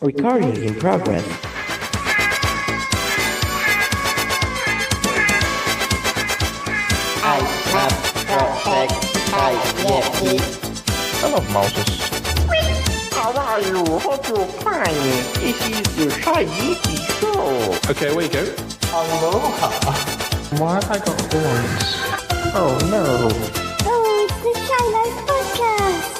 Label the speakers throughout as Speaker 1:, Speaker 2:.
Speaker 1: Recording in progress.
Speaker 2: I have perfect Yeti.
Speaker 3: Hello, Moses.
Speaker 2: How are you? Hope you're fine. This is the Shy Yeti Show.
Speaker 3: Okay, away you go.
Speaker 2: Aloha.
Speaker 3: Why have I got horns?
Speaker 2: Oh no.
Speaker 4: Oh, it's the Shy Life Podcast.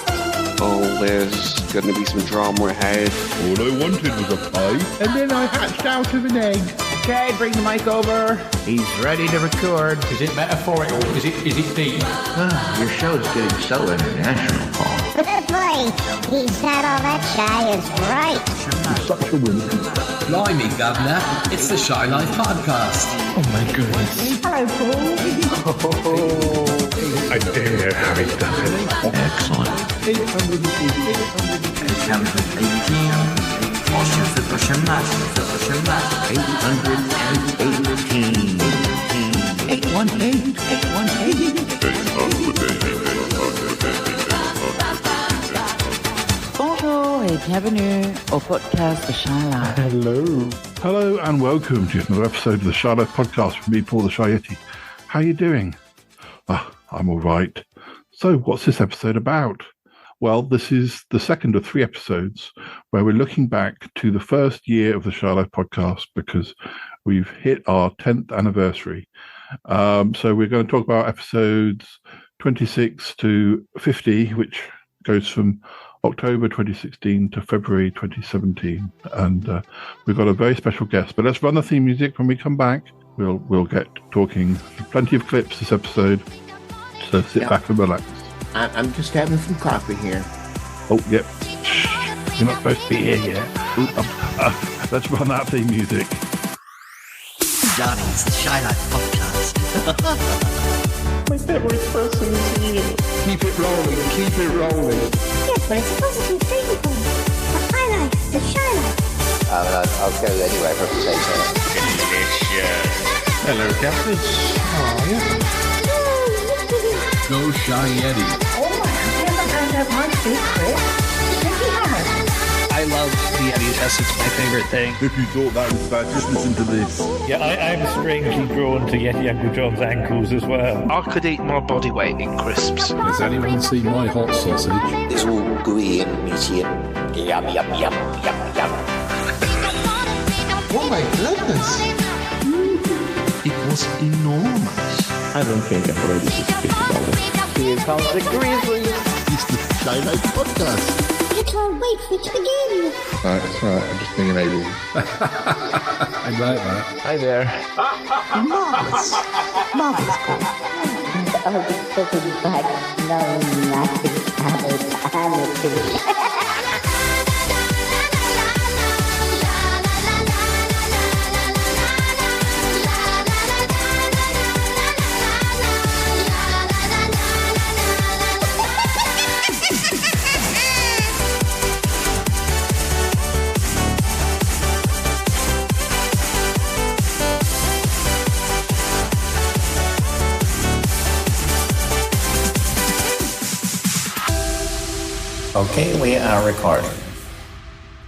Speaker 5: Oh, there's going to be some drama ahead.
Speaker 6: All I wanted was a pie, and then I hatched out of an egg.
Speaker 7: Okay, bring the mic over. He's ready to record.
Speaker 8: Is it metaphorical? Is it deep?
Speaker 7: Your show's getting so international, Paul.
Speaker 4: Good boy. He's not all that shy is right.
Speaker 6: Such a win.
Speaker 8: Blimey, Governor. It's the Shy Life Podcast.
Speaker 6: Oh my goodness.
Speaker 4: Hello, Paul.
Speaker 6: I don't know how he does it.
Speaker 7: Excellent. 818.
Speaker 1: Bonjour et bienvenue au podcast de Shy Life.
Speaker 6: Hello, and welcome to another episode of the Shy Life Podcast with me, Paul the Shy Yeti. How you doing? I'm all right. So, what's this episode about? Well, this is the second of 3 episodes where we're looking back to the first year of the Shy Life Podcast because we've hit our 10th anniversary. So we're going to talk about episodes 26 to 50, which goes from October 2016 to February 2017. And we've got a very special guest. But let's run the theme music when we come back. We'll get talking. Plenty of clips this episode. So sit back and relax.
Speaker 2: I'm just having some coffee here.
Speaker 6: Oh, yep. Shh. You're not supposed to be here yet. Let's run that theme music.
Speaker 9: Johnny, it's the Shy Life Podcast.
Speaker 2: My favorite person is you.
Speaker 3: Keep it rolling, keep it rolling.
Speaker 4: Yes, but it's a positive thing, Paul. The High Life, the Shy Life.
Speaker 5: I'll go anywhere for a potato.
Speaker 3: Hello, Captain. How are you?
Speaker 8: Go Shy Yeti.
Speaker 4: Oh, I never found out my secret.
Speaker 9: I love the Yeti. Yes, it's my favorite thing.
Speaker 6: If you thought that was bad, just listen to this.
Speaker 10: Yeah, I'm strangely drawn to Yeti Uncle John's ankles as well.
Speaker 9: I could eat my body weight in crisps.
Speaker 8: Has anyone seen my hot sausage?
Speaker 5: It's all gooey and meaty and yum, yum, yum, yum, yum.
Speaker 3: Oh my goodness.
Speaker 7: It was enormous.
Speaker 2: I don't think I'm ready to speak about it. Here comes the grizzly.
Speaker 6: It's the Shy Life Podcast.
Speaker 4: I can't wait for it to begin.
Speaker 6: Right, it's all right. I'm just being an alien.
Speaker 8: I like that.
Speaker 2: Hi there.
Speaker 4: Marvelous. Marvelous, Paul.
Speaker 11: I'll be sitting back, knowing nothing about anything.
Speaker 9: Okay, we are recording.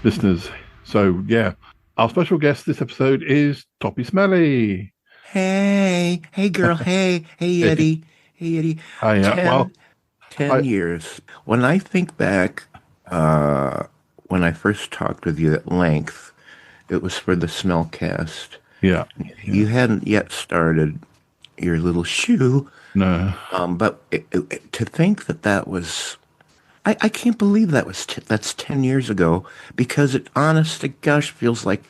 Speaker 6: Listeners, so yeah, our special guest this episode is Toppy Smelly.
Speaker 7: Hey girl, hey Yeti. Hey Yeti.
Speaker 6: Hi,
Speaker 7: 10 years. When I think back, when I first talked with you at length, it was for the Smellcast.
Speaker 6: Yeah.
Speaker 7: You hadn't yet started your little shoe.
Speaker 6: No.
Speaker 7: But to think that was... I can't believe that's 10 years ago, because it, honest to gosh, feels like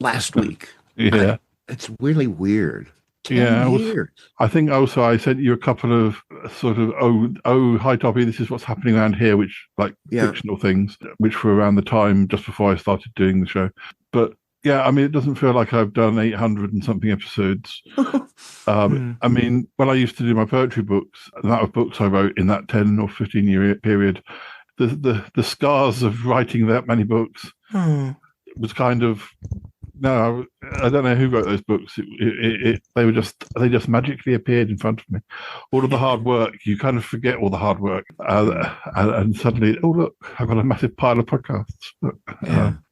Speaker 7: last week.
Speaker 6: Yeah.
Speaker 7: It's really weird. 10 years.
Speaker 6: I think also I sent you a couple of sort of, hi Toppy, this is what's happening around here, which fictional things, which were around the time just before I started doing the show. But yeah, I mean, it doesn't feel like I've done 800 and something episodes. I mean, when I used to do my poetry books, the amount of books I wrote in that 10 or 15 year period, the scars of writing that many books was kind of No, I don't know who wrote those books. They just magically appeared in front of me. All of the hard work, you kind of forget all the hard work, and suddenly, oh look, I've got a massive pile of podcasts.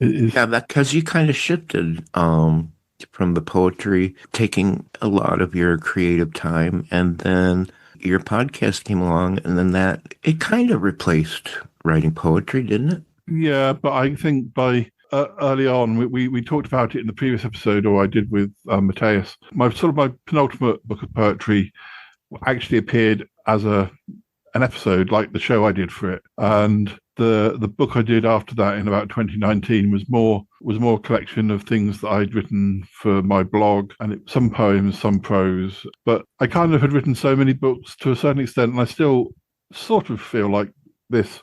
Speaker 7: That because you kind of shifted from the poetry, taking a lot of your creative time, and then your podcast came along, and then that it kind of replaced writing poetry, didn't it?
Speaker 6: Yeah, but I think by early on, we talked about it in the previous episode, or I did with Mateus. My penultimate book of poetry actually appeared as an episode, like the show I did for it, and the book I did after that in about 2019 was more a collection of things that I'd written for my blog, and some poems, some prose. But I kind of had written so many books to a certain extent, and I still sort of feel like this,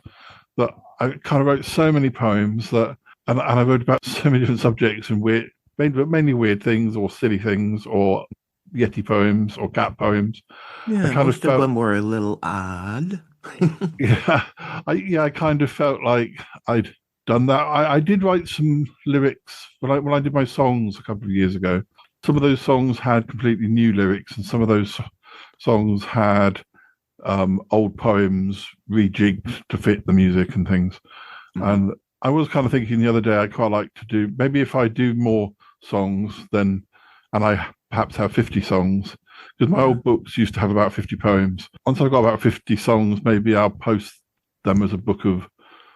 Speaker 6: that I kind of wrote so many poems that. And I wrote about so many different subjects and mainly weird things or silly things or Yeti poems or cat poems.
Speaker 7: Yeah, most of them were a little odd.
Speaker 6: I kind of felt like I'd done that. I did write some lyrics when I did my songs a couple of years ago. Some of those songs had completely new lyrics, and some of those songs had old poems rejigged to fit the music and things. Mm-hmm. And I was kind of thinking the other day I'd quite like to do, maybe if I do more songs, and I perhaps have 50 songs, because my old books used to have about 50 poems. Once I've got about 50 songs, maybe I'll post them as a book of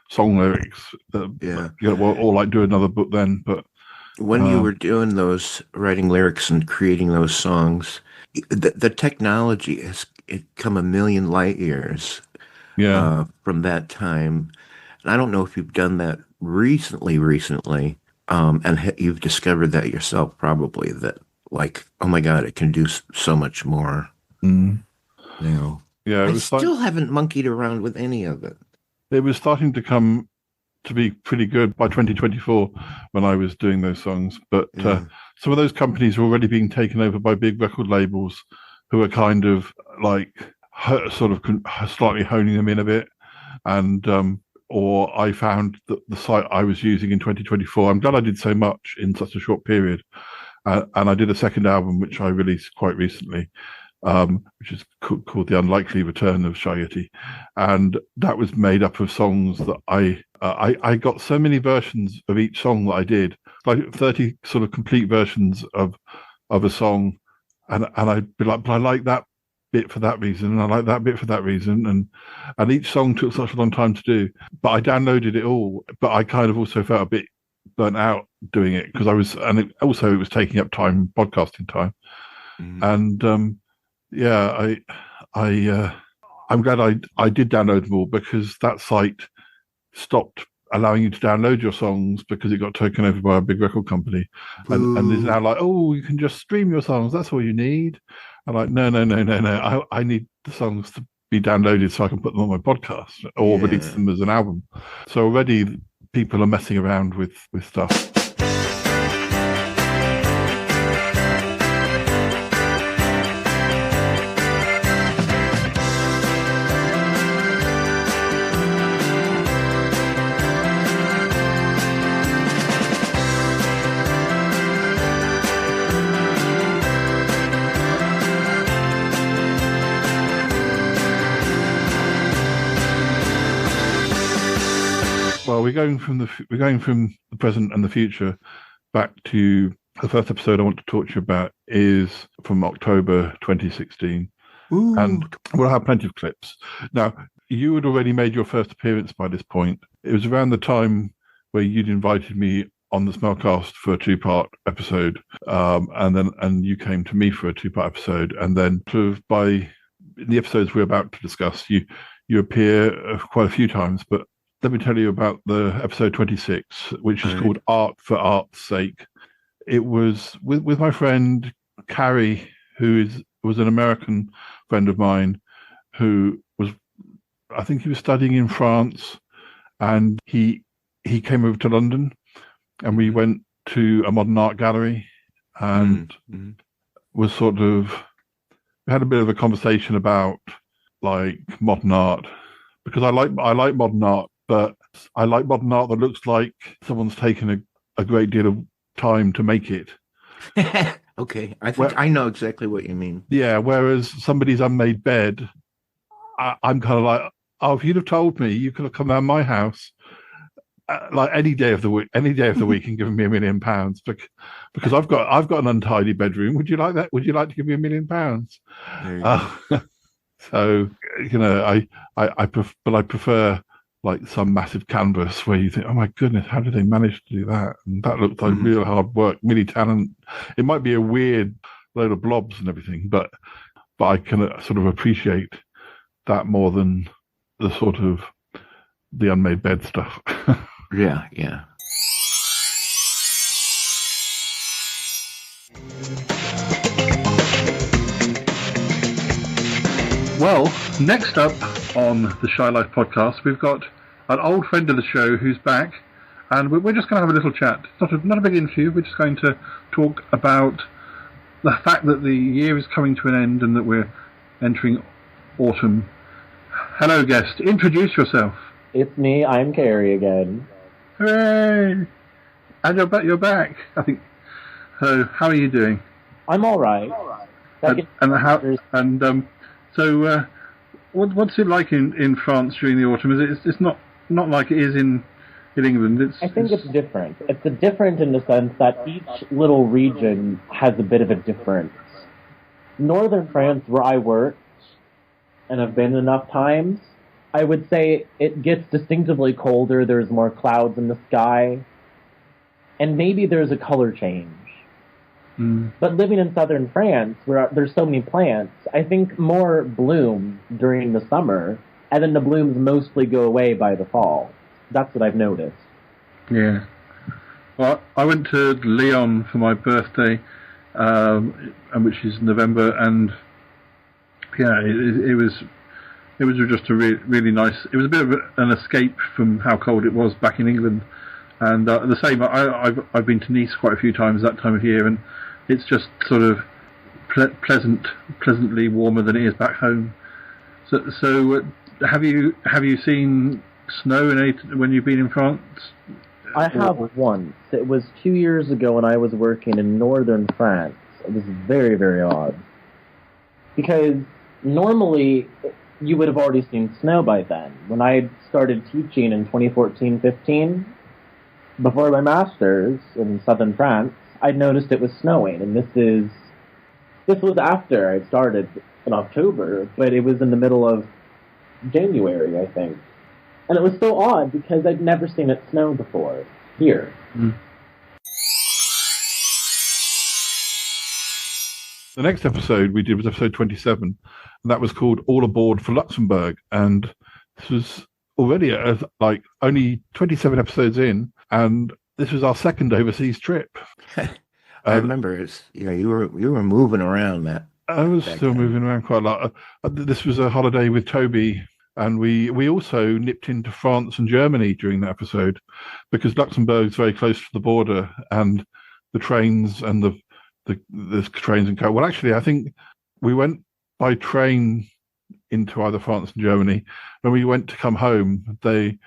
Speaker 6: song lyrics. Or like do another book then. But
Speaker 7: when you were doing those, writing lyrics and creating those songs, the technology has come a million light years from that time. And I don't know if you've done that recently, and you've discovered that yourself probably, that like, oh my God, it can do so much more.
Speaker 6: Mm.
Speaker 7: You know, I still haven't monkeyed around with any of it.
Speaker 6: It was starting to come to be pretty good by 2024 when I was doing those songs. But some of those companies were already being taken over by big record labels who are kind of like sort of slightly honing them in a bit. And or I found that the site I was using in 2024, I'm glad I did so much in such a short period. And I did a second album, which I released quite recently, which is called The Unlikely Return of Shy Yeti. And that was made up of songs that I got so many versions of each song that I did, like 30 sort of complete versions of a song. And I'd be like, but I like that bit for that reason, and I like that bit for that reason, and each song took such a long time to do. But I downloaded it all. But I kind of also felt a bit burnt out doing it because it was taking up time, podcasting time, and I'm glad I did download them all, because that site stopped allowing you to download your songs because it got taken over by a big record company, and is now like, oh, you can just stream your songs. That's all you need. I'm like, no. I need the songs to be downloaded so I can put them on my podcast or release them as an album. So already people are messing around with stuff. Well, we're going from the present and the future back to the first episode I want to talk to you about is from October 2016. Ooh. And we'll have plenty of clips. Now, you had already made your first appearance by this point. It was around the time where you'd invited me on the Smellcast for a 2-part episode, and you came to me for a 2-part episode, and then sort of by the episodes we're about to discuss, you appear quite a few times, but let me tell you about the episode 26, which is called Art for Art's Sake. It was with my friend Carrie, who was an American friend of mine, who was, I think he was studying in France, and he came over to London, and we went to a modern art gallery, and was sort of, we had a bit of a conversation about like modern art, because I like modern art. But I like modern art that looks like someone's taken a great deal of time to make it.
Speaker 7: Okay, I think I know exactly what you mean.
Speaker 6: Yeah, whereas somebody's unmade bed, I'm kind of like, oh, if you'd have told me you could have come around my house like any day of the week and given me £1 million, because I've got an untidy bedroom. Would you like that? Would you like to give me £1 million? So I prefer like some massive canvas where you think, oh my goodness, how did they manage to do that? And that looked like real hard work, really talent. It might be a weird load of blobs and everything, but I can sort of appreciate that more than the sort of the unmade bed stuff.
Speaker 7: Yeah.
Speaker 6: Well, next up on the Shy Life podcast, we've got an old friend of the show who's back, and we're just going to have a little chat. It's not a big interview. We're just going to talk about the fact that the year is coming to an end and that we're entering autumn. Hello, guest. Introduce yourself.
Speaker 12: It's me. I'm Carrie again.
Speaker 6: Hooray! And you're back. I think. So, how are you doing?
Speaker 12: I'm all right.
Speaker 6: So, what's it like in France during the autumn? It's not like it is in England.
Speaker 12: I think it's different. It's different in the sense that each little region has a bit of a difference. Northern France, where I worked and have been enough times, I would say it gets distinctively colder. There's more clouds in the sky, and maybe there's a color change. But living in southern France, where there's so many plants, I think more bloom during the summer, and then the blooms mostly go away by the fall. That's what I've noticed.
Speaker 6: Yeah. Well, I went to Lyon for my birthday, which is November, and yeah, it was just a really nice. It was a bit of an escape from how cold it was back in England, and the same. I've been to Nice quite a few times that time of year, and it's just sort of pleasantly warmer than it is back home. So have you seen snow when you've been in France?
Speaker 12: I have once. It was 2 years ago when I was working in northern France. It was very, very odd. Because normally you would have already seen snow by then. When I started teaching in 2014-15, before my master's in southern France, I'd noticed it was snowing, and this was after I'd started in October, but it was in the middle of January, I think. And it was so odd because I'd never seen it snow before here.
Speaker 6: The next episode we did was episode 27, and that was called All Aboard for Luxembourg. And this was already only 27 episodes in, and this was our second overseas trip.
Speaker 7: I remember you were moving around that.
Speaker 6: I was still moving around quite a lot. This was a holiday with Toby, and we also nipped into France and Germany during that episode because Luxembourg is very close to the border, and the trains and the trains and well, actually, I think we went by train into either France and Germany. When we went to come home, they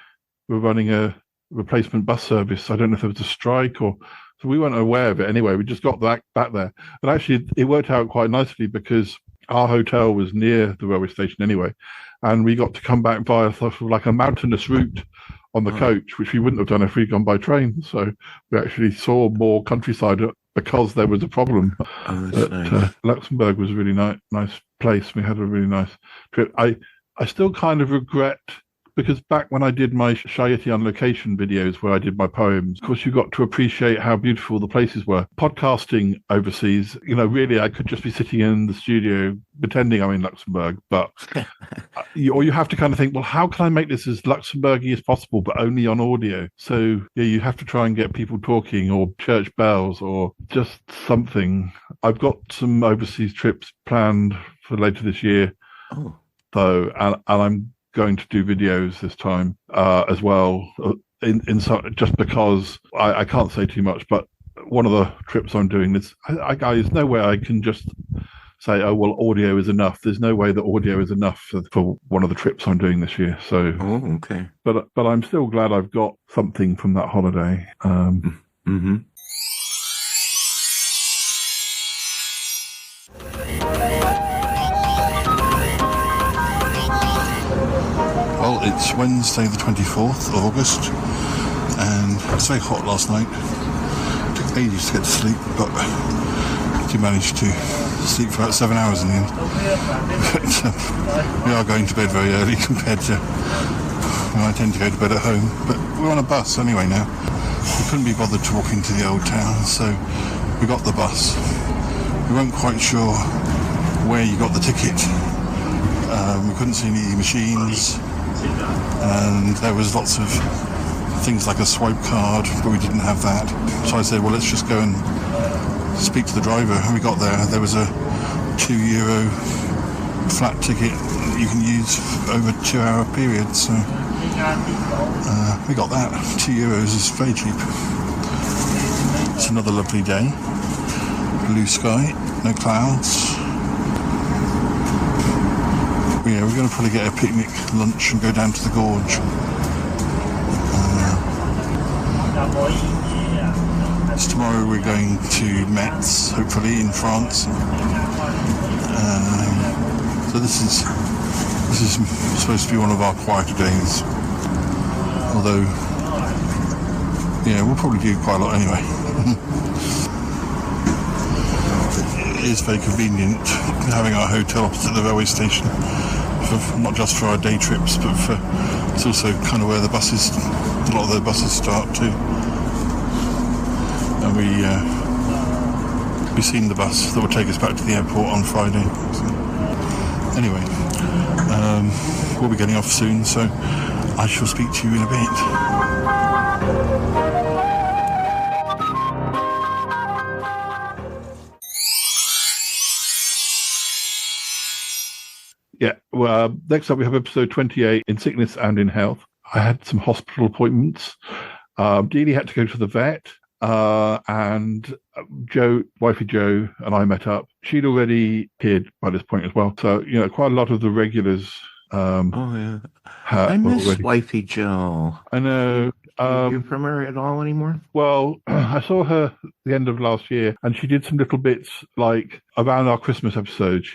Speaker 6: were running a replacement bus service. I don't know if there was a strike or. So we weren't aware of it anyway. We just got back there. But actually, it worked out quite nicely because our hotel was near the railway station anyway. And we got to come back via sort of like a mountainous route on the coach, which we wouldn't have done if we'd gone by train. So we actually saw more countryside because there was a problem.
Speaker 7: Nice.
Speaker 6: Luxembourg was a really nice place. We had a really nice trip. I still kind of regret, because back when I did my Shy Yeti on location videos where I did my poems, of course, you got to appreciate how beautiful the places were. Podcasting overseas, really, I could just be sitting in the studio pretending I'm in Luxembourg, but you have to kind of think, well, how can I make this as Luxembourgy as possible, but only on audio? So yeah, you have to try and get people talking, or church bells, or just something. I've got some overseas trips planned for later this year, though, and I'm going to do videos this time as well. Just because I can't say too much, but one of the trips I'm doing, there's no way I can just say, oh well, audio is enough. There's no way that audio is enough for one of the trips I'm doing this year. So,
Speaker 7: okay.
Speaker 6: But I'm still glad I've got something from that holiday. Well, it's Wednesday the 24th of August, and it's very hot last night. It took ages to get to sleep, but I did manage to sleep for about 7 hours in the end. But we are going to bed very early compared to when I tend to go to bed at home. But we're on a bus anyway now. We couldn't be bothered to walk into the old town, so we got the bus. We weren't quite sure where you got the ticket. We couldn't see any machines, and there was lots of things like a swipe card, but we didn't have that. So I said, well, let's just go and speak to the driver. And we got there was a €2 flat ticket that you can use over a 2-hour period. So we got that. €2 is very cheap. It's another lovely day. Blue sky, no clouds. Yeah, we're going to probably get a picnic lunch and go down to the gorge. Tomorrow we're going to Metz, hopefully in France. So this is supposed to be one of our quieter days. Although, yeah, we'll probably do quite a lot anyway. It is very convenient having our hotel opposite the railway station, not just for our day trips, but it's also kind of where a lot of the buses start too. And we've seen the bus that will take us back to the airport on Friday. So, anyway, we'll be getting off soon, so I shall speak to you in a bit. Yeah, well, next up we have episode 28, In Sickness and in Health. I had some hospital appointments. Dealey had to go to the vet, and wifey Jo, and I met up. She'd already appeared by this point as well. So, quite a lot of the regulars. I
Speaker 7: miss wifey Jo.
Speaker 6: I know.
Speaker 7: Do you from her at all anymore?
Speaker 6: Well, I saw her at the end of last year, and she did some little bits like around our Christmas episode.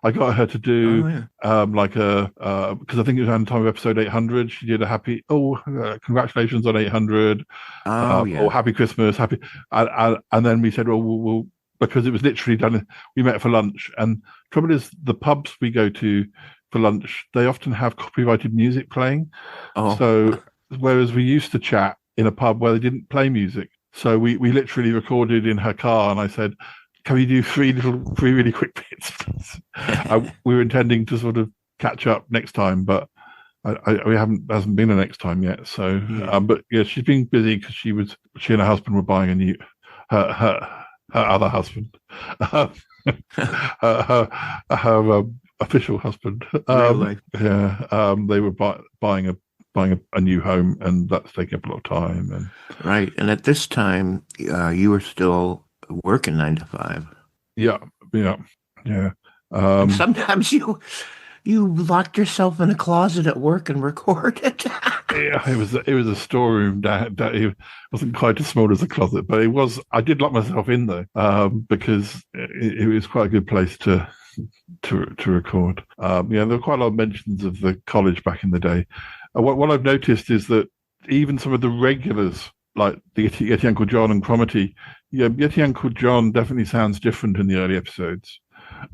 Speaker 6: I got her to do because I think it was around the time of episode 800. She did a congratulations on 800. Or happy Christmas, and then we said, we'll because it was literally done. We met for lunch, and the trouble is the pubs we go to for lunch, they often have copyrighted music playing. So whereas we used to chat in a pub where they didn't play music. So we literally recorded in her car, and I said, can we do three really quick bits, please? We were intending to sort of catch up next time, but hasn't been a next time yet. So, but yeah, she's been busy because she and her husband were buying a new, her other husband, her official husband.
Speaker 7: Really?
Speaker 6: Yeah, they were buying a new home, and that's taking up a lot of time.
Speaker 7: Right, and at this time, you were still working 9 to 5. Yeah. Sometimes you locked yourself in a closet at work and recorded.
Speaker 6: Yeah, it was a storeroom. It wasn't quite as small as a closet, but it was. I did lock myself in though, because it was quite a good place to record. There were quite a lot of mentions of the college back in the day. What I've noticed is that even some of the regulars, like the Yeti Uncle John and Cromitty, Yeti Uncle John definitely sounds different in the early episodes.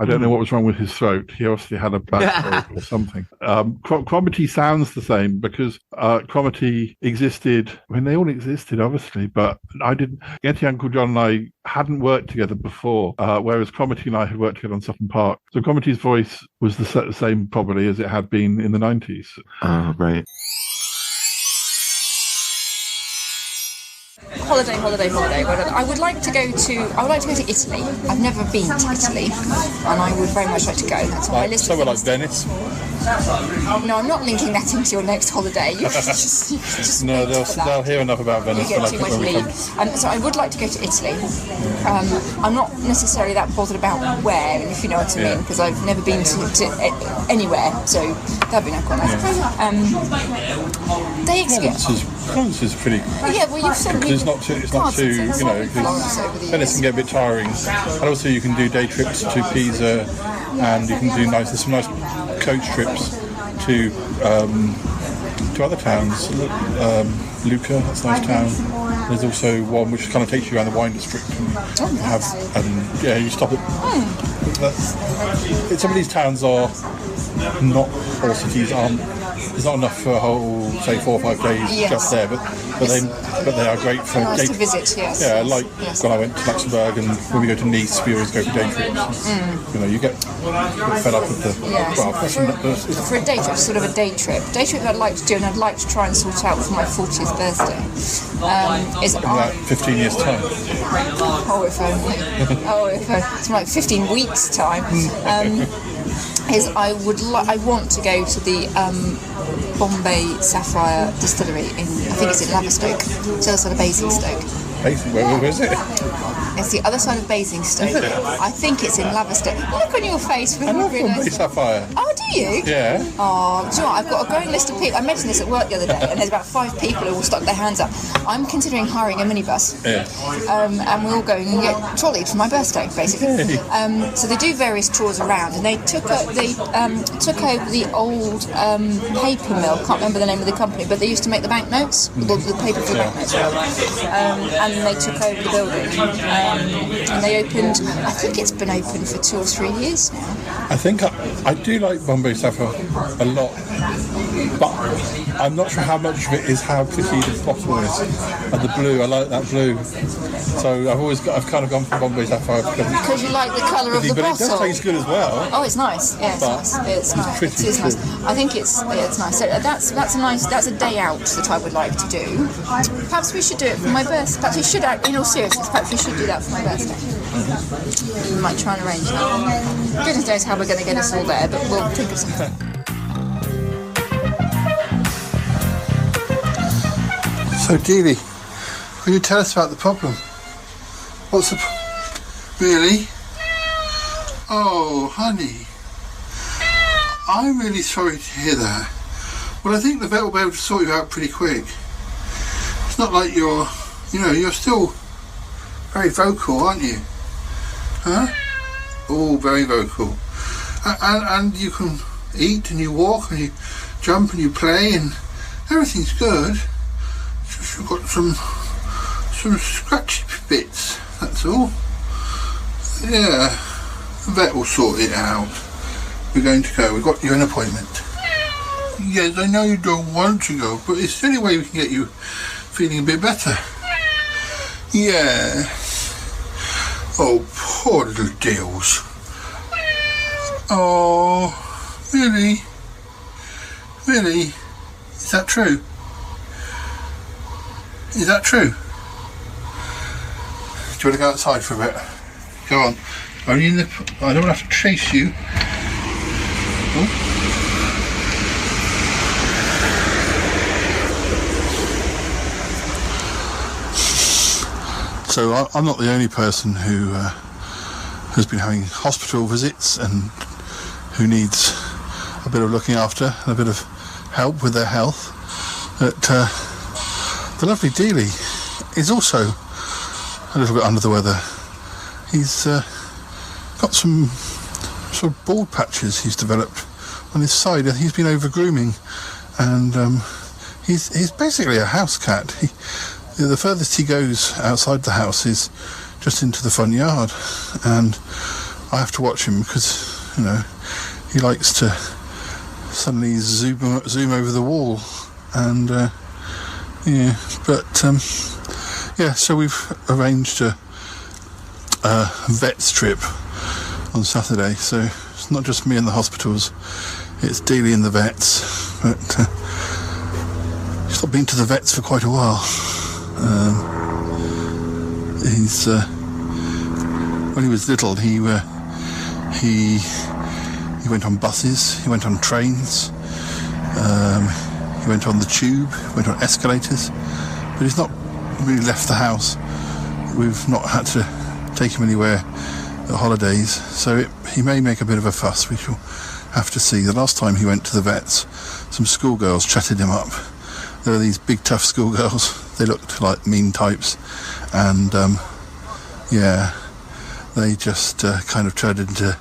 Speaker 6: I don't know what was wrong with his throat. He obviously had a bad throat or something. Cromitty sounds the same because Cromitty existed. I mean, they all existed, obviously, but I didn't. Yeti Uncle John and I hadn't worked together before, whereas Cromitty and I had worked together on Sutton Park. So Cromitty's voice was the same probably as it had been in the 90s.
Speaker 7: Right.
Speaker 13: Holiday. I would like to go to Italy. I've never been to Italy, and I would very much like to go. That's my list.
Speaker 6: Somewhere like Venice.
Speaker 13: No, I'm not linking that into your next holiday. You just
Speaker 6: no, they'll hear enough about Venice.
Speaker 13: You get too much leave. So I would like to go to Italy. I'm not necessarily that bothered about where, if you know what I mean, because I've never been to anywhere. So that'd be quite nice.
Speaker 6: Florence is pretty.
Speaker 13: Yeah, well, you've said
Speaker 6: it's not too. Because Venice can get a bit tiring, and also you can do day trips to Pisa, and you can do there's some nice coach trips to
Speaker 14: to other towns. Lucca, that's a nice town. There's also one which kind of takes you around the wine district, and you stop at. Some of these towns are not, or cities aren't. It's not enough for a whole, say, 4 or 5 days just there, but they are great for
Speaker 13: nice to visit. Yes.
Speaker 14: Yeah, like when I went to Luxembourg, and when we go to Nice, we always go for day trips. You know, you get fed up with the.
Speaker 13: Yeah. For a day trip, sort of a day trip. Day trip I'd like to do, and I'd like to try and sort out for my 40th birthday. Is
Speaker 14: in like 15 years' time.
Speaker 13: Oh, if only. It's like 15 weeks' time. I want to go to the Bombay Sapphire Distillery I think it's in Laverstoke, it's the other side of Basingstoke.
Speaker 14: Where is it?
Speaker 13: It's the other side of Basingstoke. I think it's in Laverstoke. Look on your face.
Speaker 14: I love Bombay Sapphire.
Speaker 13: Oh, do you?
Speaker 14: Yeah.
Speaker 13: Oh, do you know what? I've got a growing list of people. I mentioned this at work the other day, and there's about 5 people who all stuck their hands up. I'm considering hiring a minibus.
Speaker 14: Yeah.
Speaker 13: And we're all going and get trolleyed for my birthday, basically. So they do various tours around, and they took over the old paper mill. Can't remember the name of the company, but they used to make the banknotes, the paper for the banknotes. And they took over the building. And they opened, I think it's been open for 2 or 3 years now.
Speaker 14: I think I do like Bombay Sapphire a lot, but I'm not sure how much of it is how pretty the bottle is, and the blue. I like that blue, so I've kind of gone for Bombay Sapphire
Speaker 13: because you like the colour of the bottle.
Speaker 14: But it does taste good as well.
Speaker 13: Oh, it's nice. Yeah, it's nice. It's nice. It is nice. I think it's nice. So that's a day out that I would like to do. Perhaps we should do it for my birthday. Perhaps we should, in all seriousness, perhaps we should do that for my birthday. We might try and arrange that. Goodness knows how we're going to get us all there, but we'll think of something.
Speaker 3: So, Dealey, will you tell us about the problem? What's the really? Oh, honey. I'm really sorry to hear that. Well, I think the vet will be able to sort you out pretty quick. It's not like you're still very vocal, aren't you? Huh? Oh, very vocal. And you can eat and you walk and you jump and you play and everything's good. Just you've got some scratchy bits, that's all. Yeah, the vet will sort it out. We're going to go. We've got you an appointment. Yes, I know you don't want to go, but it's the only way we can get you feeling a bit better. Yeah. Oh, poor little deals. Oh, really? Really? Is that true? Is that true? Do you want to go outside for a bit? Go on. Only I don't have to chase you. Oh. So I'm not the only person who has been having hospital visits and who needs a bit of looking after and a bit of help with their health. But the lovely Dealey is also a little bit under the weather. He's got some sort of bald patches he's developed on his side. He's been over grooming, and he's basically a house cat. The furthest he goes outside the house is just into the front yard, and I have to watch him because, he likes to suddenly zoom over the wall, and so we've arranged a vet's trip on Saturday, so it's not just me in the hospitals, it's Dealey in the vets, but he's not been to the vets for quite a while. When he was little, he went on buses, he went on trains, he went on the tube, he went on escalators, but he's not really left the house. We've not had to take him anywhere at holidays, so he may make a bit of a fuss. We shall have to see. The last time he went to the vets, some schoolgirls chatted him up. There were these big tough schoolgirls. They looked like mean types, and they just kind of turned into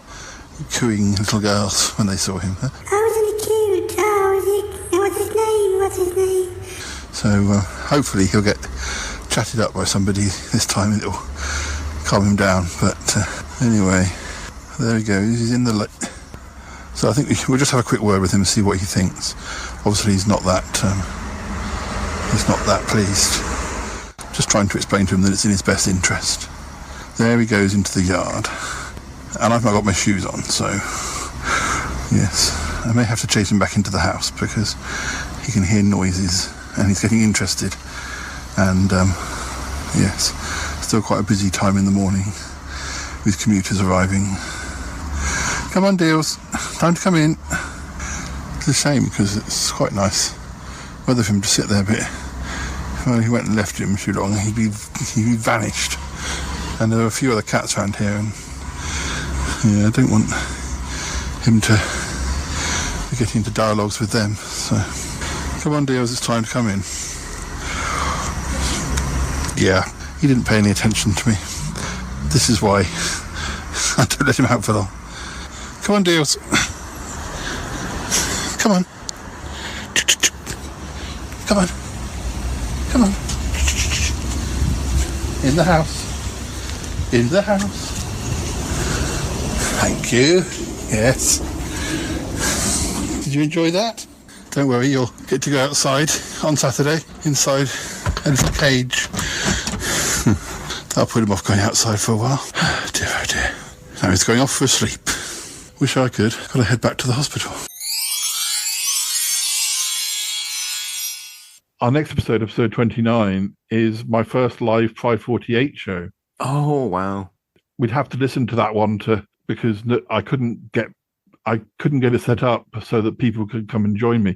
Speaker 3: cooing little girls when they saw him.
Speaker 4: I was in a queue,
Speaker 3: So hopefully he'll get chatted up by somebody this time and it'll calm him down. But anyway, there he goes. He's in the so I think we'll just have a quick word with him and see what he thinks. Obviously he's not that pleased. Just trying to explain to him that it's in his best interest. There he goes into the yard. And I've not got my shoes on, so yes, I may have to chase him back into the house because he can hear noises and he's getting interested. And yes, still quite a busy time in the morning with commuters arriving. Come on, Deals, time to come in. It's a shame because it's quite nice weather for him to sit there, but if he went and left him too long, he'd be vanished. And there are a few other cats around here, and yeah, I don't want him to be getting into dialogues with them. So, come on, Deals, it's time to come in. Yeah, he didn't pay any attention to me. This is why I don't let him out for long. Come on, Deals. Come on. Come on. Come on. In the house. In the house. Thank you. Yes. Did you enjoy that? Don't worry, you'll get to go outside on Saturday, inside a little cage. That'll put him off going outside for a while. Dear, oh dear. Now he's going off for a sleep. Wish I could. Got to head back to the hospital.
Speaker 6: Our next episode, episode 29, is my first live 548 show.
Speaker 7: Oh, wow.
Speaker 6: We'd have to listen to that one because I couldn't get it set up so that people could come and join me.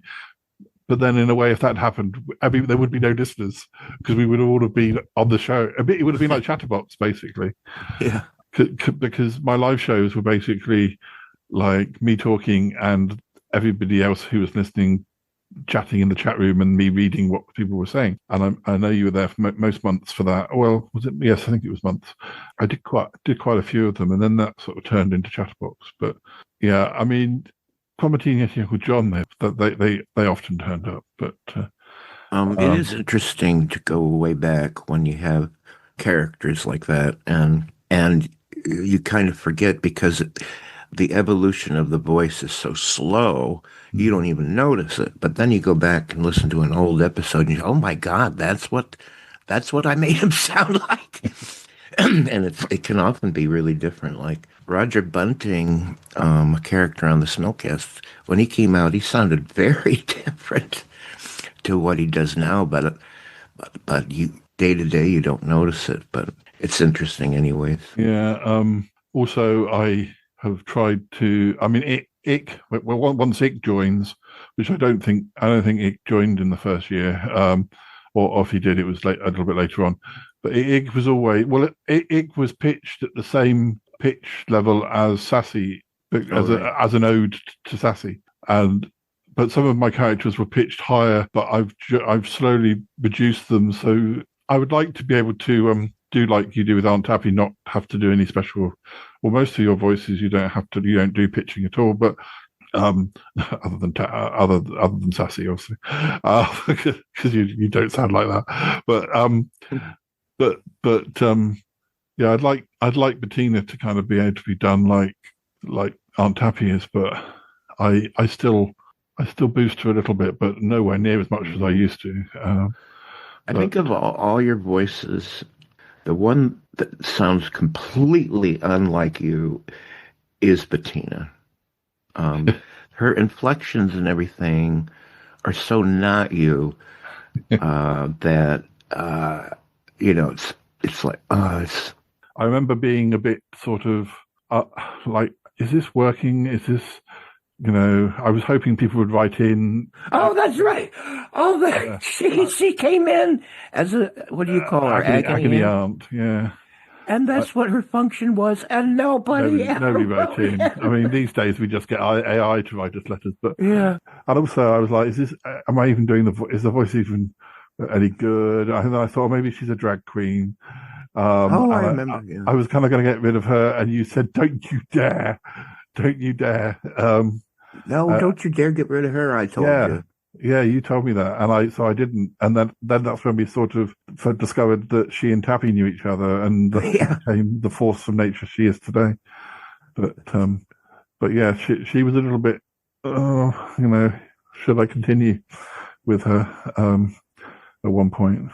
Speaker 6: But then, in a way, if that happened, there would be no listeners because we would all have been on the show. It would have been like Chatterbox, basically.
Speaker 7: Yeah.
Speaker 6: Because my live shows were basically like me talking and everybody else who was listening chatting in the chat room and me reading what people were saying. And I know you were there for most months for that. Well, was it? Yes, I think it was months. I did quite a few of them, and then that sort of turned into Chatterbox. But yeah, I mean, Cromarty and Uncle John, they often turned up. But
Speaker 7: it is interesting to go way back when you have characters like that, and you kind of forget because the evolution of the voice is so slow, you don't even notice it. But then you go back and listen to an old episode and you go, oh my God, that's what I made him sound like. And it can often be really different. Like Roger Bunting, a character on the Smellcast, when he came out, he sounded very different to what he does now. But you day to day, you don't notice it. But it's interesting anyways.
Speaker 6: Yeah. Also, I have tried to. I mean, once Ick joins, which I don't think Ick joined in the first year, or if he did, it was a little bit later on. But Ick was always Ick was pitched at the same pitch level as Sassy, as an ode to Sassy, but some of my characters were pitched higher. But I've slowly reduced them, so I would like to be able to do like you do with Aunt Tappy, not have to do any special. Well, most of your voices you don't do pitching at all, but other than Sassy, obviously, because you don't sound like that. But yeah, I'd like Bettina to kind of be able to be done like Aunt Tappy is, but I still boost her a little bit, but nowhere near as much as I used to.
Speaker 7: I think of all your voices, the one that sounds completely unlike you is Bettina. Her inflections and everything are so not you that it's like it's.
Speaker 6: I remember being a bit sort of like, is this working? Is this? I was hoping people would write in.
Speaker 7: Oh, that's right. Oh, she came in as a, what do you call her?
Speaker 6: Agony aunt, yeah.
Speaker 7: And that's what her function was, and nobody
Speaker 6: wrote in. I mean, these days we just get AI to write us letters, but
Speaker 7: yeah.
Speaker 6: And also, I was like, am I even doing is the voice even any good? And then I thought maybe she's a drag queen.
Speaker 7: I remember. Yeah.
Speaker 6: I was kind of going to get rid of her, and you said, "Don't you dare! Don't you dare!"
Speaker 7: No, don't you dare get rid of her! I told you.
Speaker 6: Yeah, you told me that, and I didn't, and then that's when we sort of discovered that she and Tappy knew each other, and became the force of nature she is today. But yeah, she was a little bit, should I continue with her at one point?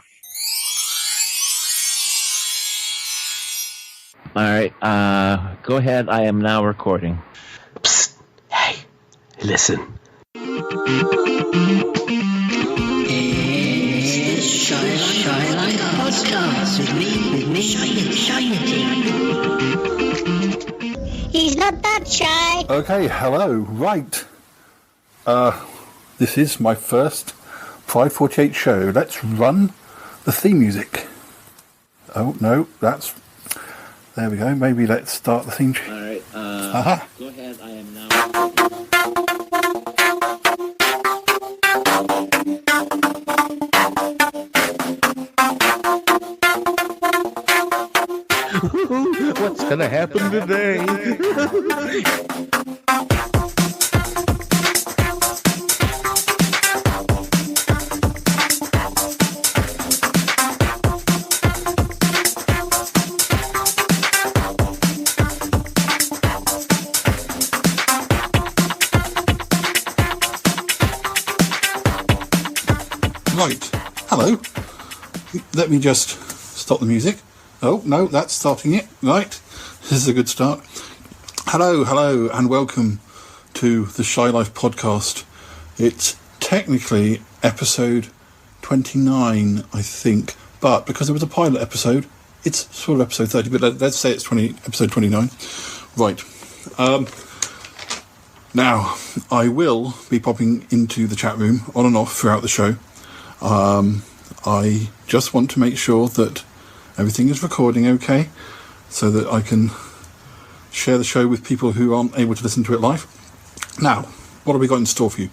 Speaker 15: All right, go ahead. I am now recording.
Speaker 16: Psst. Hey, listen.
Speaker 17: It's the Shylight Podcast with me, Shiny.
Speaker 4: He's not that shy.
Speaker 14: Okay, hello. Right. This is my first Pride 48 show. Let's run the theme music. Oh, no, that's... There we go. Maybe let's start the theme.
Speaker 15: All right. Go ahead. I am now.
Speaker 16: What's gonna happen today?
Speaker 14: Right. Hello. Let me just stop the music. Oh, no, that's starting it. Right. This is a good start. Hello, and welcome to the Shy Life Podcast. It's technically episode 29, I think. But because it was a pilot episode, it's sort of episode 30, but let's say it's episode 29. Right. Now, I will be popping into the chat room on and off throughout the show. I just want to make sure that everything is recording okay, so that I can share the show with people who aren't able to listen to it live. Now, what have we got in store for you?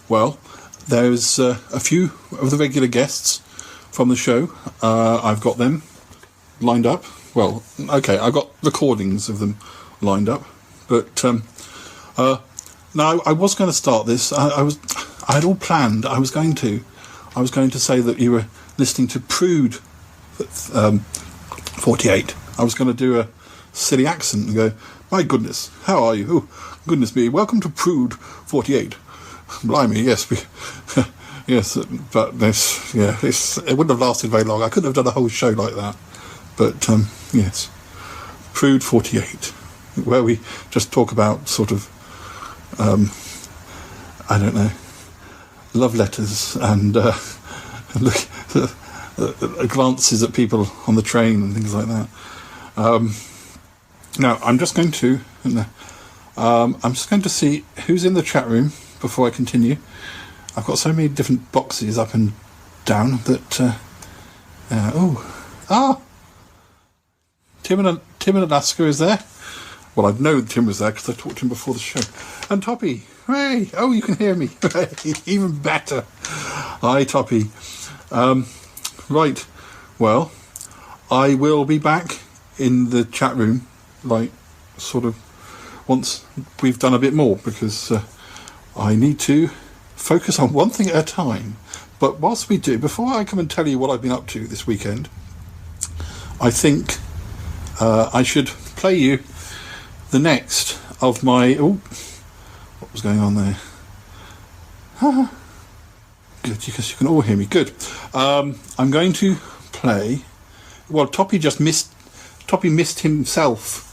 Speaker 14: Well, there's a few of the regular guests from the show. I've got them lined up. Well, okay, I've got recordings of them lined up. But now I was going to start this. I had all planned. I was going to say that you were listening to Prude 48. I was going to do a silly accent and go, my goodness, how are you? Oh, goodness me, welcome to Prude 48. Blimey, yes, yes, but this, yeah, it wouldn't have lasted very long. I couldn't have done a whole show like that. But yes, Prude 48, where we just talk about sort of, I don't know, love letters and glances at people on the train and things like that. Now I'm just going to see who's in the chat room before I continue. I've got so many different boxes up and down that Tim and Alaska is there. Well, I know Tim was there because I talked to him before the show. And Toppy, hey, oh, you can hear me. Even better. Hi, Toppy. Right, well, I will be back in the chat room, like, sort of, once we've done a bit more, because I need to focus on one thing at a time. But whilst we do, before I come and tell you what I've been up to this weekend, I think I should play you the next of my... Oh, what was going on there? Good, because you can all hear me. Good. I'm going to play... Well, Toppy missed himself,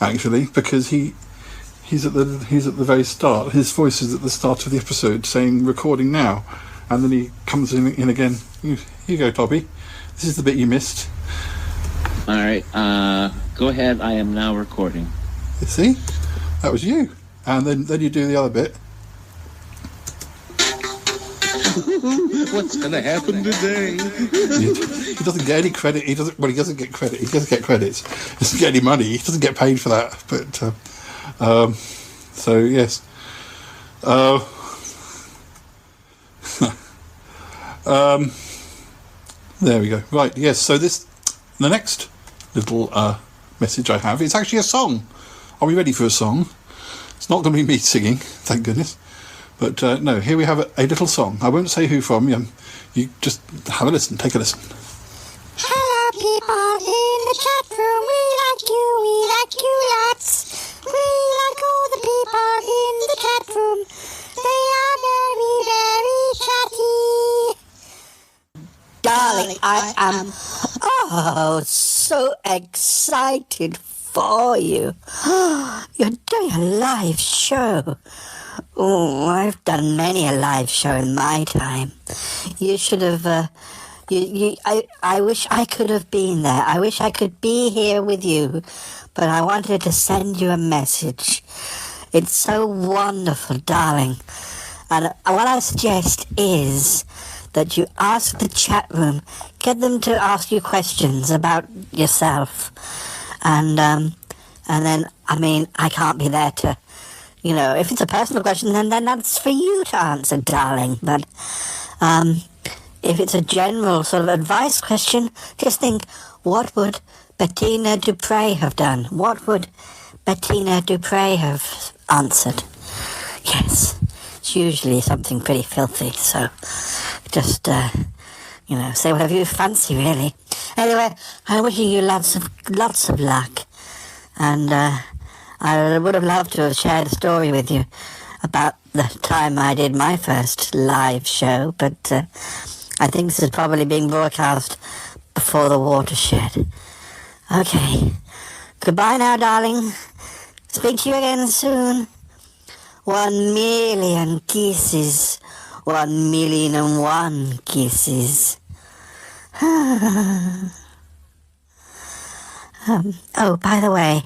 Speaker 14: actually, because he's at the very start. His voice is at the start of the episode saying recording now, and then he comes in again. Here you go, Toppy. This is the bit you missed.
Speaker 15: All right. Go ahead. I am now recording.
Speaker 14: You see? That was you. And then you do the other bit.
Speaker 16: What's going to happen today?
Speaker 14: He doesn't get any credit. He doesn't get credit. He doesn't get credits. He doesn't get any money. He doesn't get paid for that. But so yes. There we go. Right. Yes. So the next little message I have is actually a song. Are we ready for a song? It's not going to be me singing, thank goodness.
Speaker 3: But no, here we have a little song. I won't say who from. You just have a listen. Take a listen.
Speaker 4: Hello, people in the chat room. We like you lots. We like all the people in the chat room. They are very, very chatty.
Speaker 17: Darling, I am so excited for you. You're doing a live show. Oh, I've done many a live show in my time. You should have... I wish I could have been there. I wish I could be here with you. But I wanted to send you a message. It's so wonderful, darling. And what I suggest is that you ask the chat room, get them to ask you questions about yourself. And then, I mean, I can't be there to, if it's a personal question, then that's for you to answer, darling. But if it's a general sort of advice question, just think, what would Bettina Dupre have done? What would Bettina Dupre have answered? Yes, it's usually something pretty filthy, so just, say whatever you fancy, really. Anyway, I'm wishing you lots of luck, and I would have loved to have shared a story with you about the time I did my first live show, but I think this is probably being broadcast before the watershed. Okay, goodbye now, darling. Speak to you again soon. 1,000,000 kisses. 1,000,001 kisses. Oh, by the way,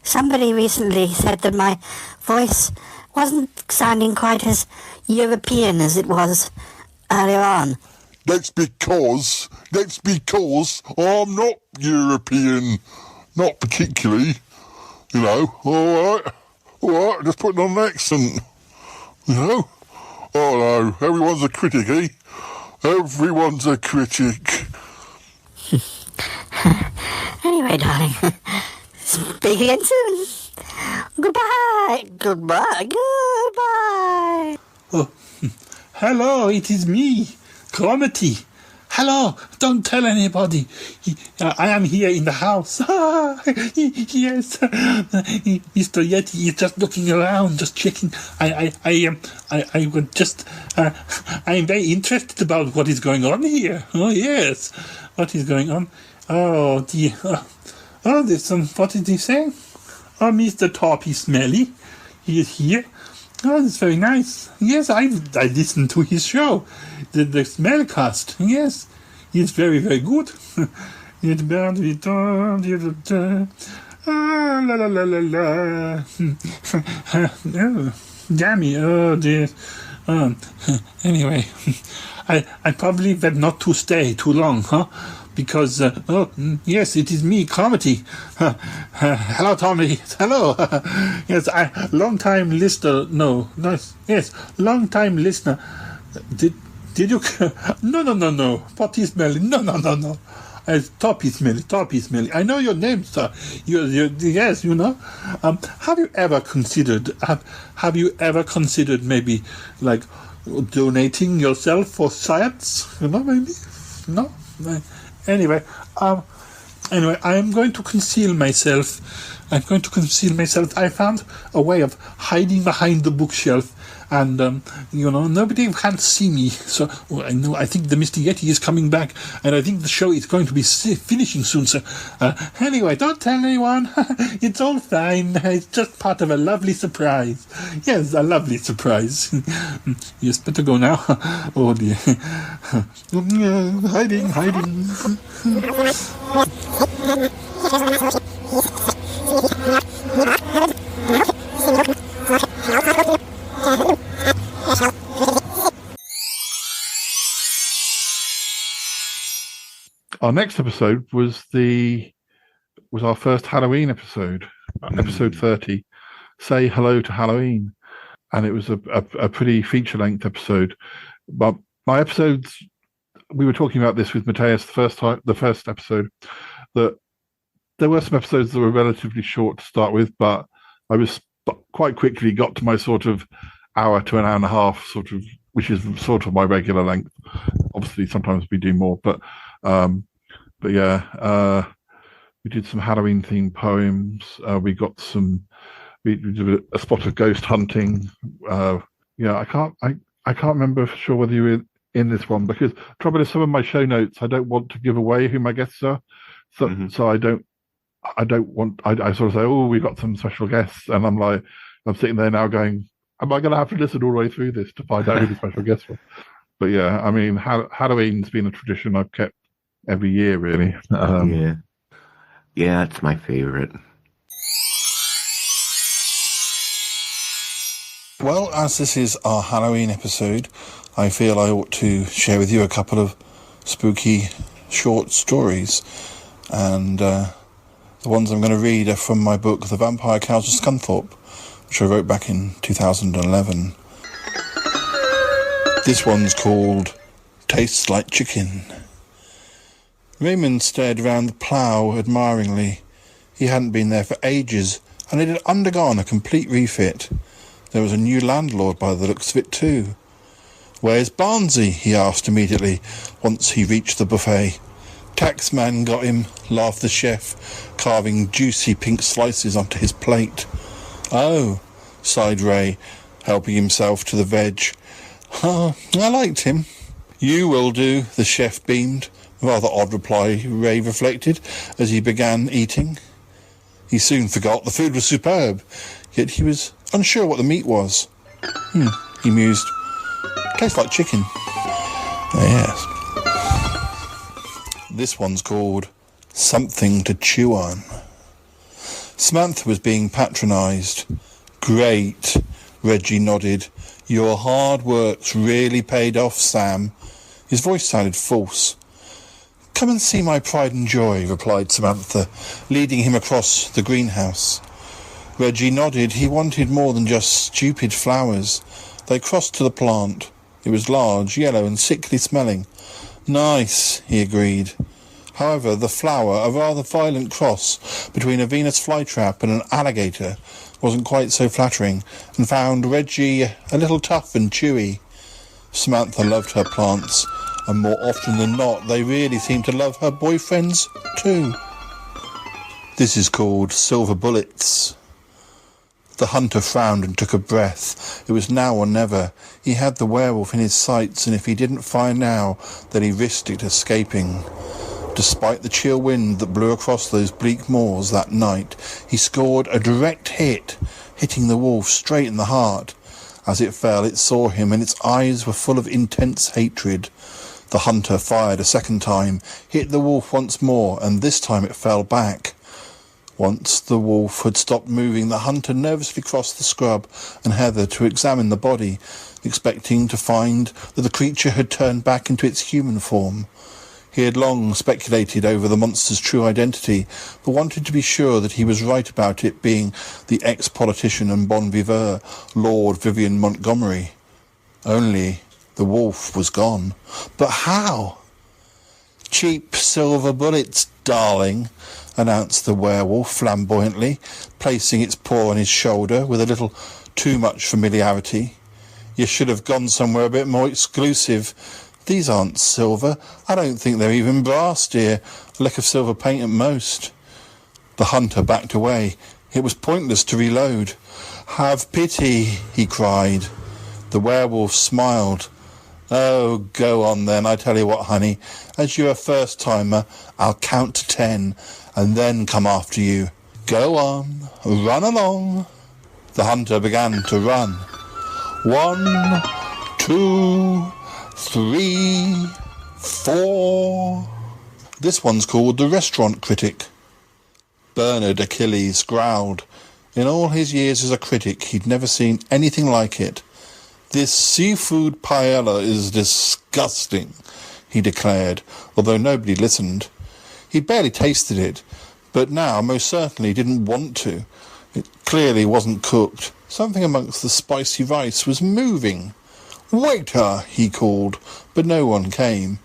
Speaker 17: somebody recently said that my voice wasn't sounding quite as European as it was earlier on.
Speaker 18: That's because I'm not European. Not particularly, All right, just putting on an accent, Oh no, everyone's a critic, eh? Everyone's a critic.
Speaker 17: Anyway, darling, speak again soon. Goodbye.
Speaker 14: Oh, hello, it is me, Cromitty. Hello, don't tell anybody. I am here in the house. Yes, Mr. Yeti is just looking around, just checking. I am very interested about what is going on here. Oh yes, what is going on? Oh dear. Oh, there's some. What did he say? Oh, Mr. Toppy Smelly, he is here. Oh, that's very nice. Yes, I listened to his show, the Smellcast. Yes, it's very, very good. It's bad. La la la la la. Oh, jammy. Oh dear. Anyway, I probably better not to stay too long, huh? Because, yes, it is me, Cromitty. Hello, Tommy. Hello. Yes, long-time listener. Yes, long-time listener. Did you... No. Potty Smelly. No. Toppy Smelly. I know your name, sir. Yes, Have you ever considered maybe, like, donating yourself for science? Maybe? No? Anyway, I am going to conceal myself. I found a way of hiding behind the bookshelf, and nobody can see me. So I think the Mr. Yeti is coming back, and I think the show is going to be finishing soon. So anyway, don't tell anyone. It's all fine. It's just part of a lovely surprise. Yes, a lovely surprise. Yes, better go now. Oh dear. Hiding.
Speaker 6: Our next episode was our first Halloween episode, episode 30, Say Hello to Halloween. And it was a pretty feature-length episode. But my episodes, we were talking about this with Mateus the first episode, that there were some episodes that were relatively short to start with, but I was quite quickly got to my sort of hour to an hour and a half, sort of, which is sort of my regular length. Obviously, sometimes we do more, but yeah, we did some Halloween themed poems. We did a spot of ghost hunting. Yeah, I can't remember for sure whether you were in this one, because trouble is, some of my show notes, I don't want to give away who my guests are, so I don't want. I sort of say, oh, we got some special guests, and I'm sitting there now going, am I going to have to listen all the way through this to find out who the special guests were? But yeah, I mean, Halloween's been a tradition I've kept every year, really.
Speaker 7: Yeah, it's my favorite.
Speaker 3: Well, as this is our Halloween episode, I feel I ought to share with you a couple of spooky short stories. And the ones I'm going to read are from my book, The Vampire Cows of Scunthorpe, which I wrote back in 2011. This one's called Tastes Like Chicken. Raymond stared round the plough admiringly. He hadn't been there for ages, and it had undergone a complete refit. There was a new landlord by the looks of it too. "Where's Barnsey?" he asked immediately, once he reached the buffet. "Taxman got him," laughed the chef, carving juicy pink slices onto his plate. "Oh," sighed Ray, helping himself to the veg. "I liked him." "You will do," the chef beamed. Rather odd reply, Ray reflected, as he began eating. He soon forgot the food was superb, yet he was unsure what the meat was. He mused. "Tastes like chicken." Yes. This one's called Something to Chew On. Samantha was being patronised. "Great," Reggie nodded. "Your hard work's really paid off, Sam." His voice sounded false. "Come and see my pride and joy," replied Samantha, leading him across the greenhouse. Reggie nodded. He wanted more than just stupid flowers. They crossed to the plant. It was large, yellow and sickly smelling. "Nice," he agreed. However, the flower, a rather violent cross between a Venus flytrap and an alligator, wasn't quite so flattering, and found Reggie a little tough and chewy. Samantha loved her plants, and more often than not, they really seemed to love her boyfriends too. This is called Silver Bullets. The hunter frowned and took a breath. It was now or never. He had the werewolf in his sights, and if he didn't fire now, then he risked it escaping. Despite the chill wind that blew across those bleak moors that night, he scored a direct hit, hitting the wolf straight in the heart. As it fell, it saw him, and its eyes were full of intense hatred. The hunter fired a second time, hit the wolf once more, and this time it fell back. Once the wolf had stopped moving, the hunter nervously crossed the scrub and heather to examine the body, expecting to find that the creature had turned back into its human form. He had long speculated over the monster's true identity, but wanted to be sure that he was right about it being the ex-politician and bon viveur, Lord Vivian Montgomery. Only the wolf was gone. But how? "Cheap silver bullets, darling," announced the werewolf flamboyantly, placing its paw on his shoulder with a little too much familiarity. "You should have gone somewhere a bit more exclusive. These aren't silver. I don't think they're even brass, dear. A lick of silver paint at most." The hunter backed away. It was pointless to reload. "Have pity," he cried. The werewolf smiled. "Oh, go on then. I tell you what, honey. As you're a first-timer, I'll count to 10, and then come after you. Go on. Run along." The hunter began to run. 1, 2, 3, 4. This one's called The Restaurant Critic. Bernard Achilles growled. In all his years as a critic, he'd never seen anything like it. "This seafood paella is disgusting," he declared, although nobody listened. He'd barely tasted it, but now most certainly didn't want to. It clearly wasn't cooked. Something amongst the spicy rice was moving. "Waiter," he called, but no one came.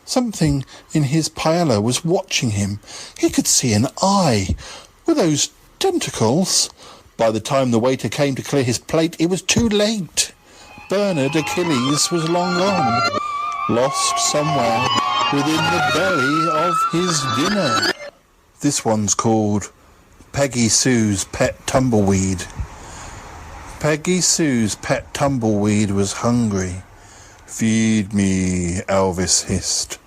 Speaker 3: Something in his paella was watching him. He could see an eye. Were those tentacles? By the time the waiter came to clear his plate, it was too late. Bernard Achilles was long gone, lost somewhere within the belly of his dinner. This one's called Peggy Sue's Pet Tumbleweed. Peggy Sue's pet tumbleweed was hungry. Feed me, Elvis hissed.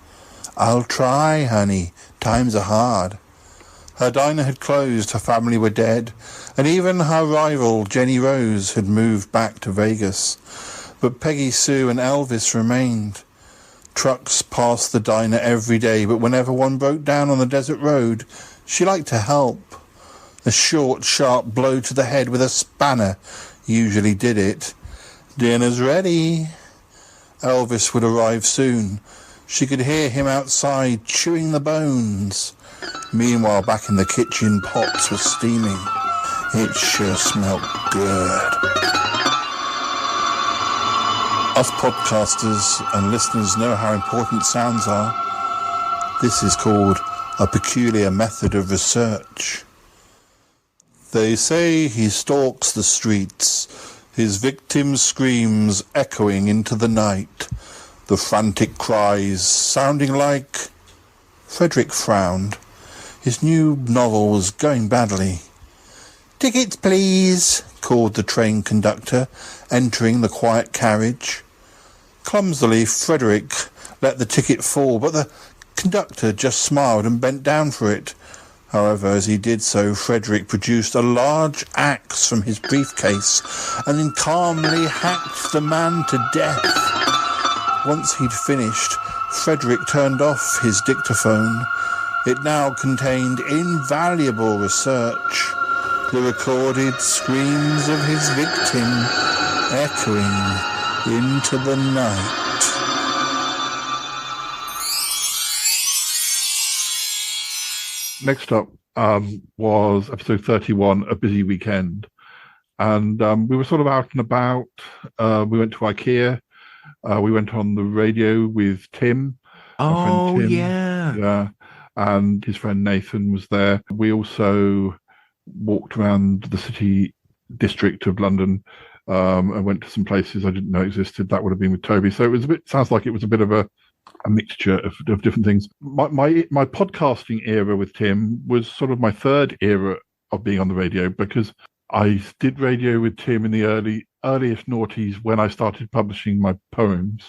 Speaker 3: I'll try, honey. Times are hard. Her diner had closed, her family were dead, and even her rival, Jenny Rose, had moved back to Vegas. But Peggy Sue and Elvis remained. Trucks passed the diner every day, but whenever one broke down on the desert road, she liked to help. A short, sharp blow to the head with a spanner usually did it. Dinner's ready. Elvis would arrive soon. She could hear him outside chewing the bones. Meanwhile, back in the kitchen, pots were steaming. It sure smelled good. Us podcasters and listeners know how important sounds are. This is called a peculiar method of research. They say he stalks the streets, his victim screams echoing into the night, the frantic cries sounding like... Frederick frowned. His new novel was going badly. "Tickets, please," called the train conductor, entering the quiet carriage. Clumsily, Frederick let the ticket fall, but the conductor just smiled and bent down for it. However, as he did so, Frederick produced a large axe from his briefcase and then calmly hacked the man to death. Once he'd finished, Frederick turned off his dictaphone. It now contained invaluable research, the recorded screams of his victim echoing into the night.
Speaker 6: Next up was episode 31, A Busy Weekend. And we were sort of out and about. We went to IKEA. We went on the radio with Tim.
Speaker 7: Oh,
Speaker 6: Tim.
Speaker 7: yeah.
Speaker 6: And his friend Nathan was there. We also walked around the city district of London and went to some places I didn't know existed. That would have been with Toby. So it was sounds like it was a bit of a mixture of different things. My podcasting era with Tim was sort of my third era of being on the radio, because I did radio with Tim in the earliest noughties when I started publishing my poems.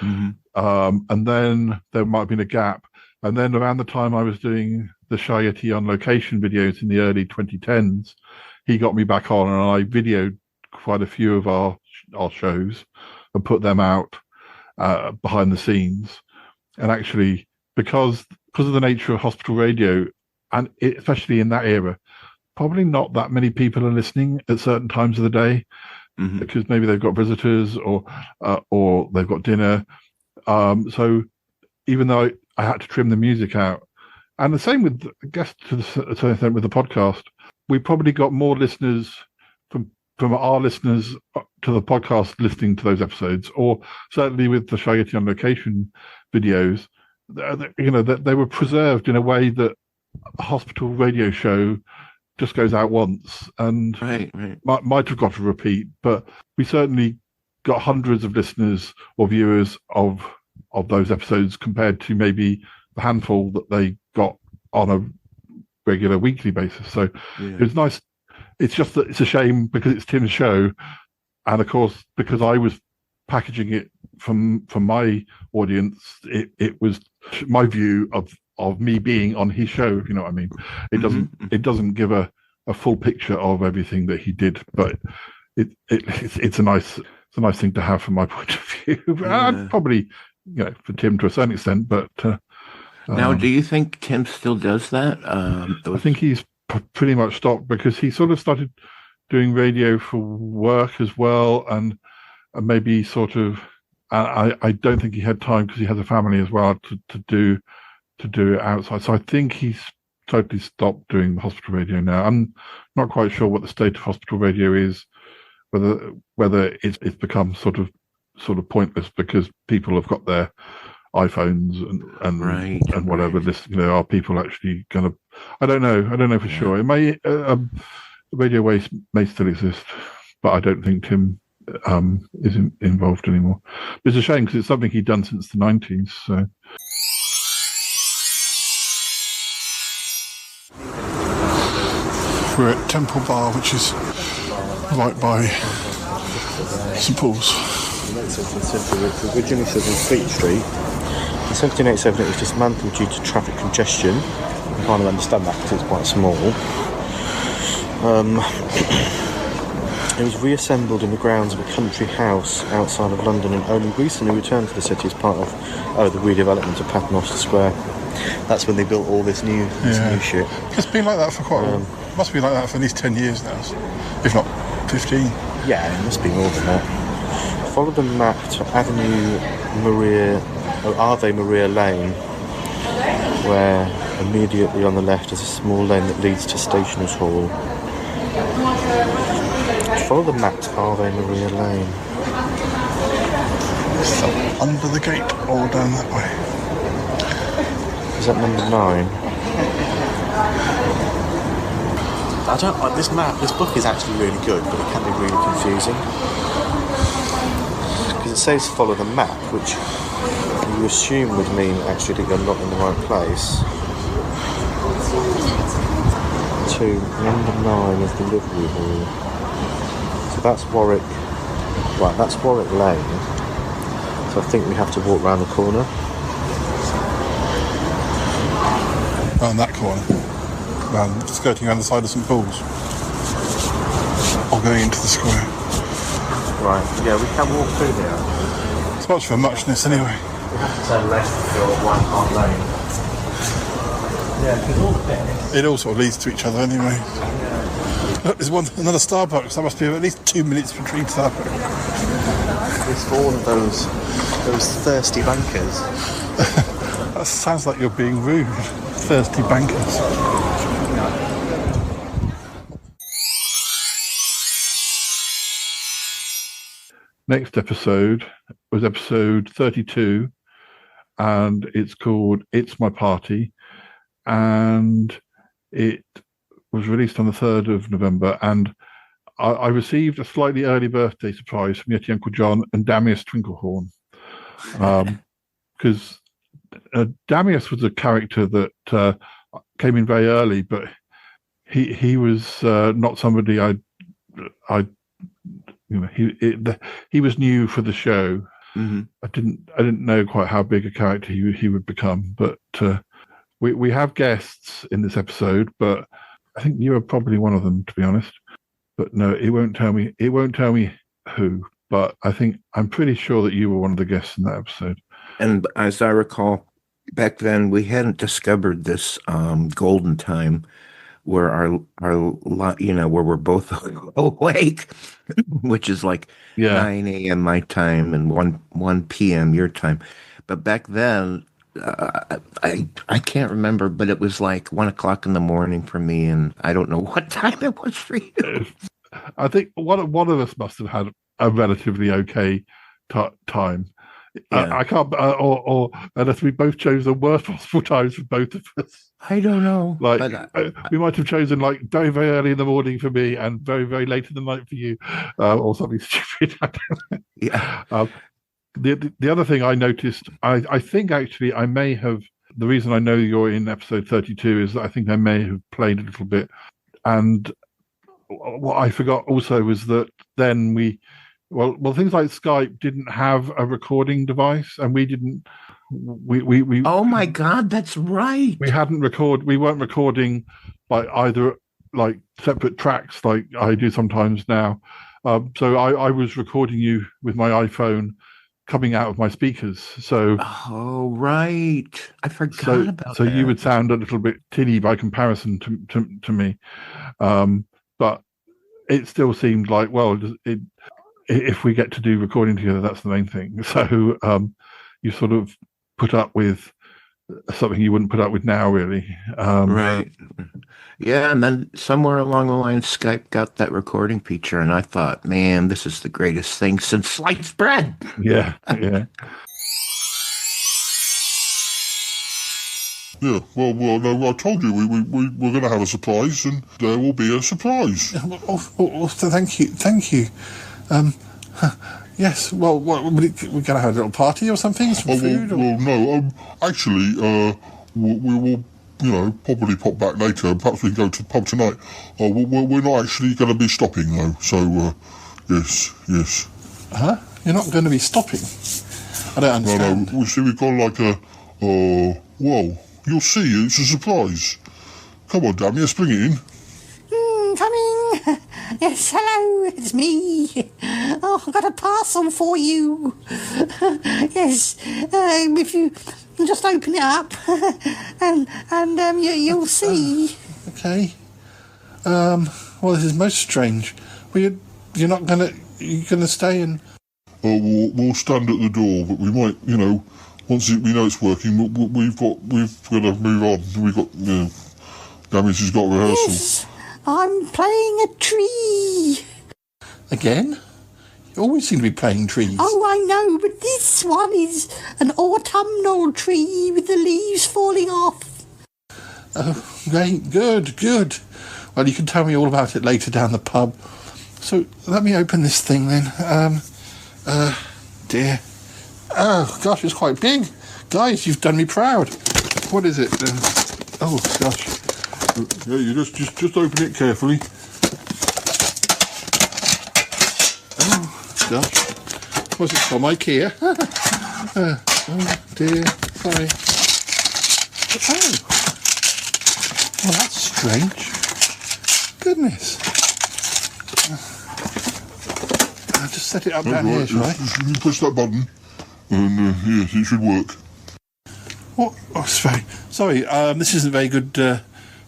Speaker 6: Mm-hmm. And then there might have been a gap. And then around the time I was doing the Shy Yeti on location videos in the early 2010s, he got me back on, and I videoed quite a few of our shows and put them out behind the scenes. And actually, because of the nature of hospital radio, and especially in that era, probably not that many people are listening at certain times of the day, mm-hmm. because maybe they've got visitors or they've got dinner. So even though I had to trim the music out, and the same with, I guess, to a certain extent with the podcast, we probably got more listeners from our listeners to the podcast listening to those episodes, or certainly with the Shy Yeti on location videos, that they were preserved in a way that a hospital radio show just goes out once and
Speaker 7: right.
Speaker 6: might have got a repeat, but we certainly got hundreds of listeners or viewers of those episodes compared to maybe the handful that they got on a regular weekly basis. So it was nice. It's just that it's a shame because it's Tim's show, and of course because I was packaging it from my audience, it was my view of me being on his show, if you know what I mean. It doesn't give a full picture of everything that he did, but it's a nice thing to have from my point of view. And probably, for Tim to a certain extent, but
Speaker 7: now, do you think Tim still does that?
Speaker 6: I think he's pretty much stopped, because he sort of started doing radio for work as well, and maybe sort of. I don't think he had time because he has a family as well to do it outside. So I think he's totally stopped doing the hospital radio now. I'm not quite sure what the state of hospital radio is, whether it's become sort of pointless because people have got their iPhones and whatever. This, are people actually going to? I don't know for sure. It may Radio Waste may still exist, but I don't think Tim isn't involved anymore. But it's a shame because it's something he'd done since the 90s. So.
Speaker 3: We're at Temple Bar, which is right by St Paul's.
Speaker 19: It originally stood on Fleet Street. In 1787 it was dismantled due to traffic congestion. I kind of understand that because it's quite small. It was reassembled in the grounds of a country house outside of London and only recently returned to the city as part of the redevelopment of Paternoster Square. That's when they built all this new shit.
Speaker 3: It's been like that for quite a while. Must be like that for at least 10 years now, if not 15.
Speaker 19: Yeah, it must be more than that. Follow the map to Ave Maria Lane, where immediately on the left is a small lane that leads to Stationers Hall. Follow the map to Ave Maria Lane.
Speaker 3: So under the gate or down that way?
Speaker 19: Is that number 9? I don't like this map. This book is actually really good, but it can be really confusing because it says follow the map, which you assume would mean actually that you're not in the right place. To number 9 is the livery hall. So that's Warwick. Right, that's Warwick Lane. So I think we have to walk round the corner.
Speaker 3: Round that corner. Skirting around the side of St Paul's, or going into the square.
Speaker 19: Right, yeah, we can walk through there.
Speaker 3: It's much for muchness anyway.
Speaker 19: We have to turn left to go one half lane. Yeah, because all the bits.
Speaker 3: It all sort of leads to each other anyway. Look, there's another Starbucks. That must be at least 2 minutes between Starbucks.
Speaker 19: It's for all of those thirsty bankers.
Speaker 3: That sounds like you're being rude. Thirsty bankers.
Speaker 6: Next episode was episode 32, and it's called It's My Party, and it was released on the 3rd of November, and I received a slightly early birthday surprise from Yeti Uncle John and Damius Twinklehorn, because Damius was a character that came in very early, but he was not somebody he was new for the show.
Speaker 7: Mm-hmm.
Speaker 6: I didn't know quite how big a character he would become, but we have guests in this episode, but I think you are probably one of them, to be honest. But no, it won't tell me who, but I'm pretty sure that you were one of the guests in that episode.
Speaker 7: And as I recall, back then we hadn't discovered this golden time where where we're both awake, which is like 9 a.m. my time and 1 p.m. your time. But back then, I can't remember, but it was like 1 o'clock in the morning for me, and I don't know what time it was for you.
Speaker 6: I think one of us must have had a relatively okay time. Yeah. I can't, or unless we both chose the worst possible times for both of us.
Speaker 7: I don't know.
Speaker 6: We might have chosen like very, very early in the morning for me and very, very late in the night for you, or something stupid.
Speaker 7: Yeah.
Speaker 6: The other thing I noticed, I think actually I may have, the reason I know you're in episode 32 is that I think I may have played a little bit. And what I forgot also was that then well, things like Skype didn't have a recording device, and we didn't. We
Speaker 7: oh my God, that's right.
Speaker 6: We weren't recording like either like separate tracks like I do sometimes now. So I was recording you with my iPhone coming out of my speakers. So
Speaker 7: right, I forgot about that.
Speaker 6: So you would sound a little bit tinny by comparison to me, but it still seemed like, well, if we get to do recording together, that's the main thing. So you sort of put up with something you wouldn't put up with now, really.
Speaker 7: Right. Yeah, and then somewhere along the line, Skype got that recording feature, and I thought, man, this is the greatest thing since sliced bread.
Speaker 6: Yeah, yeah.
Speaker 18: Yeah, well, no, I told you we're going to have a surprise, and there will be a surprise.
Speaker 3: So thank you. Yes, well, we're going to have a little party or something? Some food?
Speaker 18: Well, no. Actually, we will, probably pop back later. Perhaps we can go to the pub tonight. We're not actually going to be stopping, though. So, yes.
Speaker 3: Huh? You're not going to be stopping? I don't understand.
Speaker 18: No. We've got like a... well, you'll see. It's a surprise. Come on, damn, yes, bring it in.
Speaker 4: Coming. Yes, hello, it's me. Oh, I've got a parcel for you. Yes, if you just open it up, and you'll see.
Speaker 3: Okay. Well, this is most strange. Well, you're not gonna stay and...
Speaker 18: We'll stand at the door, but we might, once we know it's working, we've got to move on. We've got, Damius has got rehearsal.
Speaker 4: Yes, I'm playing a tree.
Speaker 3: Again? You always seem to be playing trees.
Speaker 4: Oh, I know, but this one is an autumnal tree with the leaves falling off.
Speaker 3: Oh, great, good. Well, you can tell me all about it later down the pub. So, let me open this thing then. Dear. Oh, gosh, it's quite big. Guys, you've done me proud. What is it? Oh, gosh.
Speaker 18: Yeah, you just open it carefully.
Speaker 3: Oh, gosh. What's it from? IKEA? Oh, dear. Sorry. Oh. Well, that's strange. Goodness. I'll just set it up down here, shall I?
Speaker 18: You push that button, and yes, it should work.
Speaker 3: What? Oh, sorry. This isn't very good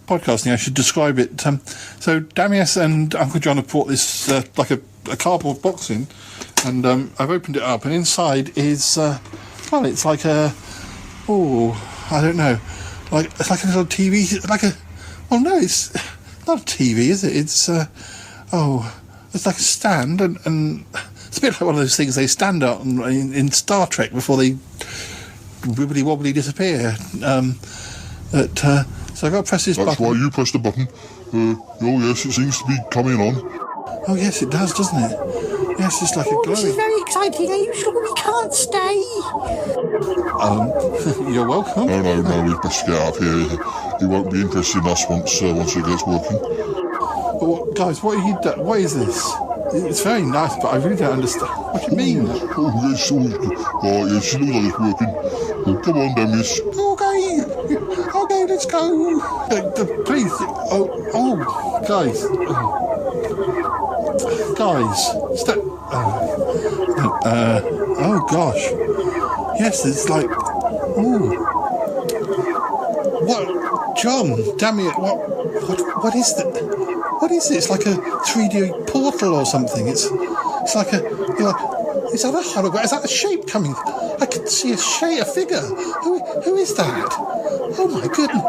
Speaker 3: podcasting. I should describe it. So Damius and Uncle John have brought this like a cardboard box in, and I've opened it up, and inside is it's like a I don't know, it's like a little TV, it's not a TV, is it? It's it's like a stand, and it's a bit like one of those things they stand up in Star Trek before they wibbly wobbly disappear. So I've got to press this button.
Speaker 18: That's why you press the button. Yes, it seems to be coming on.
Speaker 3: Oh yes, it does, doesn't it? Yes, it's like a glowing.
Speaker 4: This is very exciting. Are you sure we can't stay?
Speaker 3: You're welcome.
Speaker 18: No, we best get out of here. He won't be interested in us once it gets working.
Speaker 3: Well, guys, what is this? It's very nice, but I really don't understand. What do you mean?
Speaker 18: Yes, it looks like it's working. Come on, Damius.
Speaker 3: Okay, let's go. Please. Guys. Guys, stop. Oh gosh. Yes, it's like. Ooh. What, John? Damn it! What is that? What is it? It's like a 3D portal or something. It's like is that a hologram? Is that a shape coming? I can see a figure. Who is that? Oh my goodness!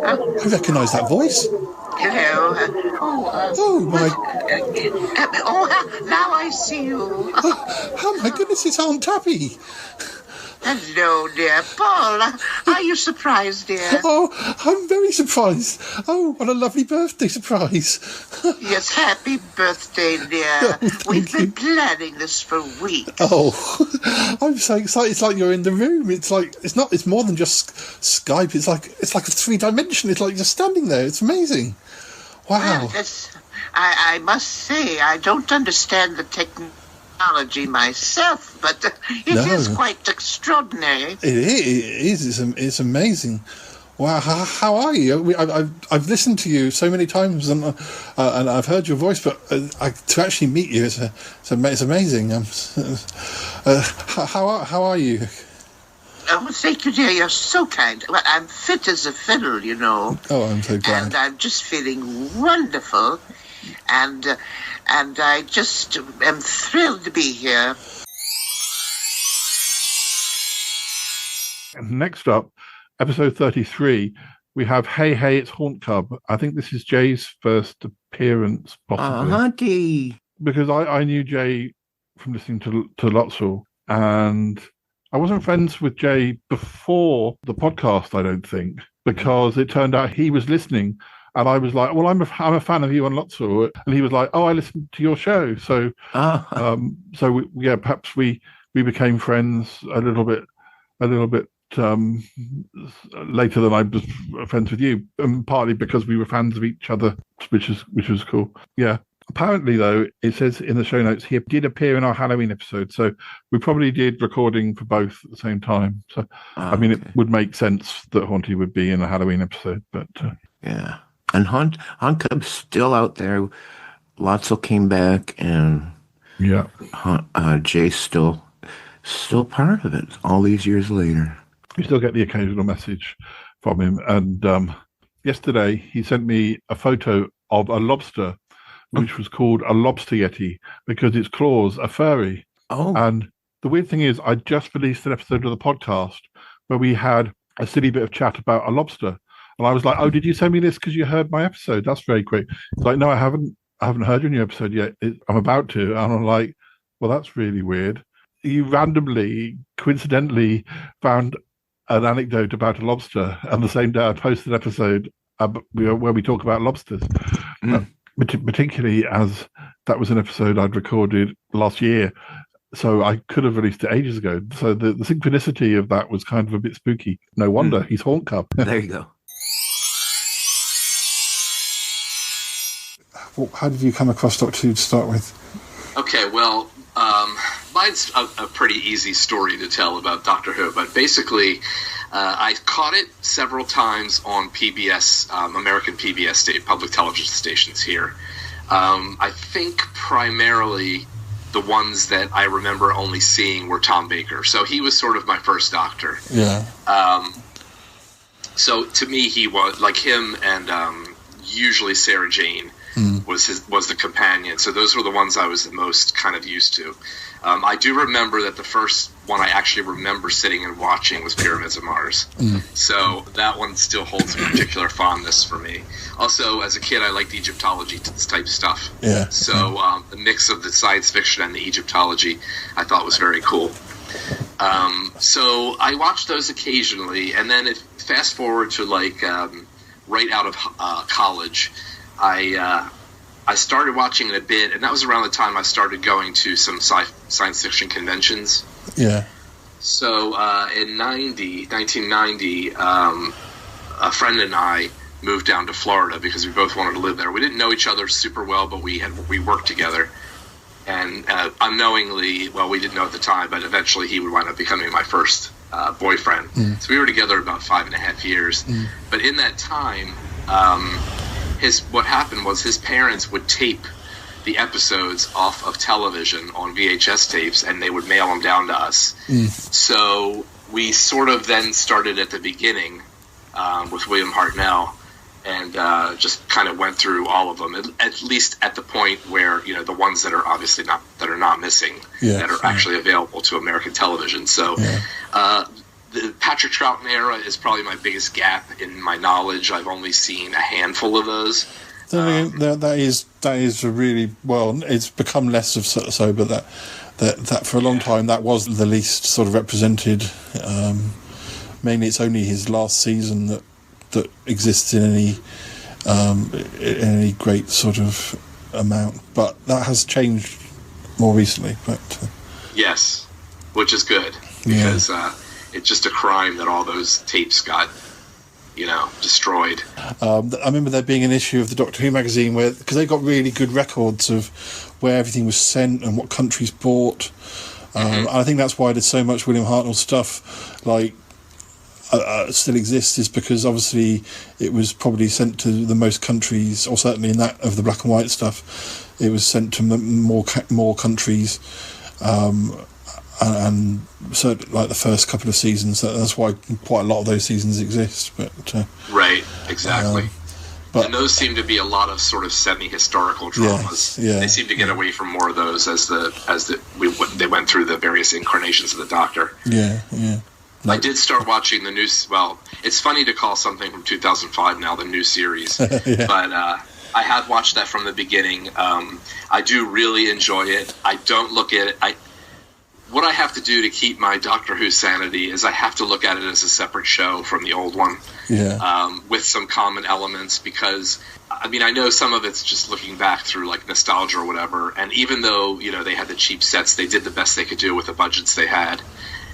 Speaker 3: I recognise that voice.
Speaker 2: Hello. Now I see you.
Speaker 3: Oh my goodness! It's Aunt Tabby.
Speaker 2: Hello, dear Paul. Are you surprised, dear?
Speaker 3: Oh, I'm very surprised. Oh, what a lovely birthday surprise.
Speaker 2: Yes, happy birthday, dear. We've been planning this for weeks.
Speaker 3: Oh, I'm so excited. It's like you're in the room. It's more than just Skype. It's like a 3-dimension. It's like you're standing there. It's amazing. Wow.
Speaker 2: Well, I must say, I don't understand the technology myself, but it is quite extraordinary.
Speaker 3: It is. It's amazing. Wow, how are you? I've listened to you so many times, and I've heard your voice, but to actually meet you, it's amazing. How are you?
Speaker 2: Oh, thank you, dear. You're so kind. Well, I'm fit as a fiddle, you know.
Speaker 3: Oh, I'm so glad.
Speaker 2: And I'm just feeling wonderful, and I just am thrilled to be here.
Speaker 6: Next up, episode 33, we have Hey Hey It's Haunt Cub. I think this is Jay's first appearance, possibly.
Speaker 7: Hunty!
Speaker 6: Because I knew Jay from listening to Lotso, and I wasn't friends with Jay before the podcast, I don't think, because it turned out he was listening And I was like, well, I'm a fan of you on Lotso. And he was like, oh, I listened to your show. So, perhaps we became friends a little bit later than I was friends with you, and partly because we were fans of each other, which was cool. Yeah. Apparently, though, it says in the show notes he did appear in our Halloween episode, so we probably did recording for both at the same time. So, it would make sense that Haunty would be in a Halloween episode, but
Speaker 7: yeah. And Haunt Cub's still out there. Lotso came back, and Jay's still part of it all these years later.
Speaker 6: You still get the occasional message from him. And yesterday he sent me a photo of a lobster, which was called a lobster yeti because its claws are furry.
Speaker 7: Oh.
Speaker 6: And the weird thing is, I just released an episode of the podcast where we had a silly bit of chat about a lobster. And I was like, oh, did you send me this because you heard my episode? That's very quick. It's like, no, I haven't heard your new episode yet. I'm about to. And I'm like, well, that's really weird. You randomly, coincidentally found an anecdote about a lobster, and the same day I posted an episode where we talk about lobsters. Particularly as that was an episode I'd recorded last year, so I could have released it ages ago. So the synchronicity of that was kind of a bit spooky. No wonder he's Haunt Cub.
Speaker 7: There you go.
Speaker 3: Well, how did you come across Doctor Who to start with?
Speaker 20: Okay, well, mine's a pretty easy story to tell about Doctor Who, but basically I caught it several times on PBS, American PBS public television stations here. I think primarily the ones that I remember only seeing were Tom Baker. So he was sort of my first Doctor.
Speaker 3: Yeah.
Speaker 20: So to me, he was like him, and usually Sarah Jane was the companion. So those were the ones I was the most kind of used to. I do remember that the first one I actually remember sitting and watching was Pyramids of Mars. So that one still holds a particular fondness for me. Also, as a kid, I liked Egyptology type stuff.
Speaker 3: Yeah.
Speaker 20: So the mix of the science fiction and the Egyptology I thought was very cool. So I watched those occasionally, and then fast forward to right out of college, I started watching it a bit, and that was around the time I started going to some science fiction conventions.
Speaker 3: Yeah.
Speaker 20: So in 1990, a friend and I moved down to Florida because we both wanted to live there. We didn't know each other super well, but we worked together. And unknowingly, well, we didn't know at the time, but eventually he would wind up becoming my first boyfriend. So we were together about 5.5 years. But in that time, what happened was his parents would tape the episodes off of television on VHS tapes, and they would mail them down to us. So we sort of then started at the beginning with William Hartnell, and just kind of went through all of them, at least at the point where, the ones that are obviously not missing, that are actually available to American television. So the Patrick Troughton era is probably my biggest gap in my knowledge. I've only seen a handful of those.
Speaker 3: That is a really, well, it's become less of so, but that for a long time that was the least sort of represented. Mainly, it's only his last season that exists in any great sort of amount, but that has changed more recently. But
Speaker 20: yes, which is good because it's just a crime that all those tapes got destroyed. I
Speaker 3: remember there being an issue of the Doctor Who magazine because they got really good records of where everything was sent and what countries bought. And I think that's why there's so much William Hartnell stuff still exists, is because obviously it was probably sent to the most countries, or certainly in that of the black and white stuff, it was sent to more countries. And so, like the first couple of seasons, that's why quite a lot of those seasons exist. But
Speaker 20: right, exactly. And those seem to be a lot of sort of semi-historical dramas. They seem to get away from more of those as they went through the various incarnations of the Doctor. I did start watching the new. Well, it's funny to call something from 2005 now the new series, but I have watched that from the beginning. I do really enjoy it. I don't look at it. what I have to do to keep my Doctor Who sanity is I have to look at it as a separate show from the old one, with some common elements, because I mean, I know some of it's just looking back through like nostalgia or whatever, and even though, you know, they had the cheap sets, they did the best they could do with the budgets they had.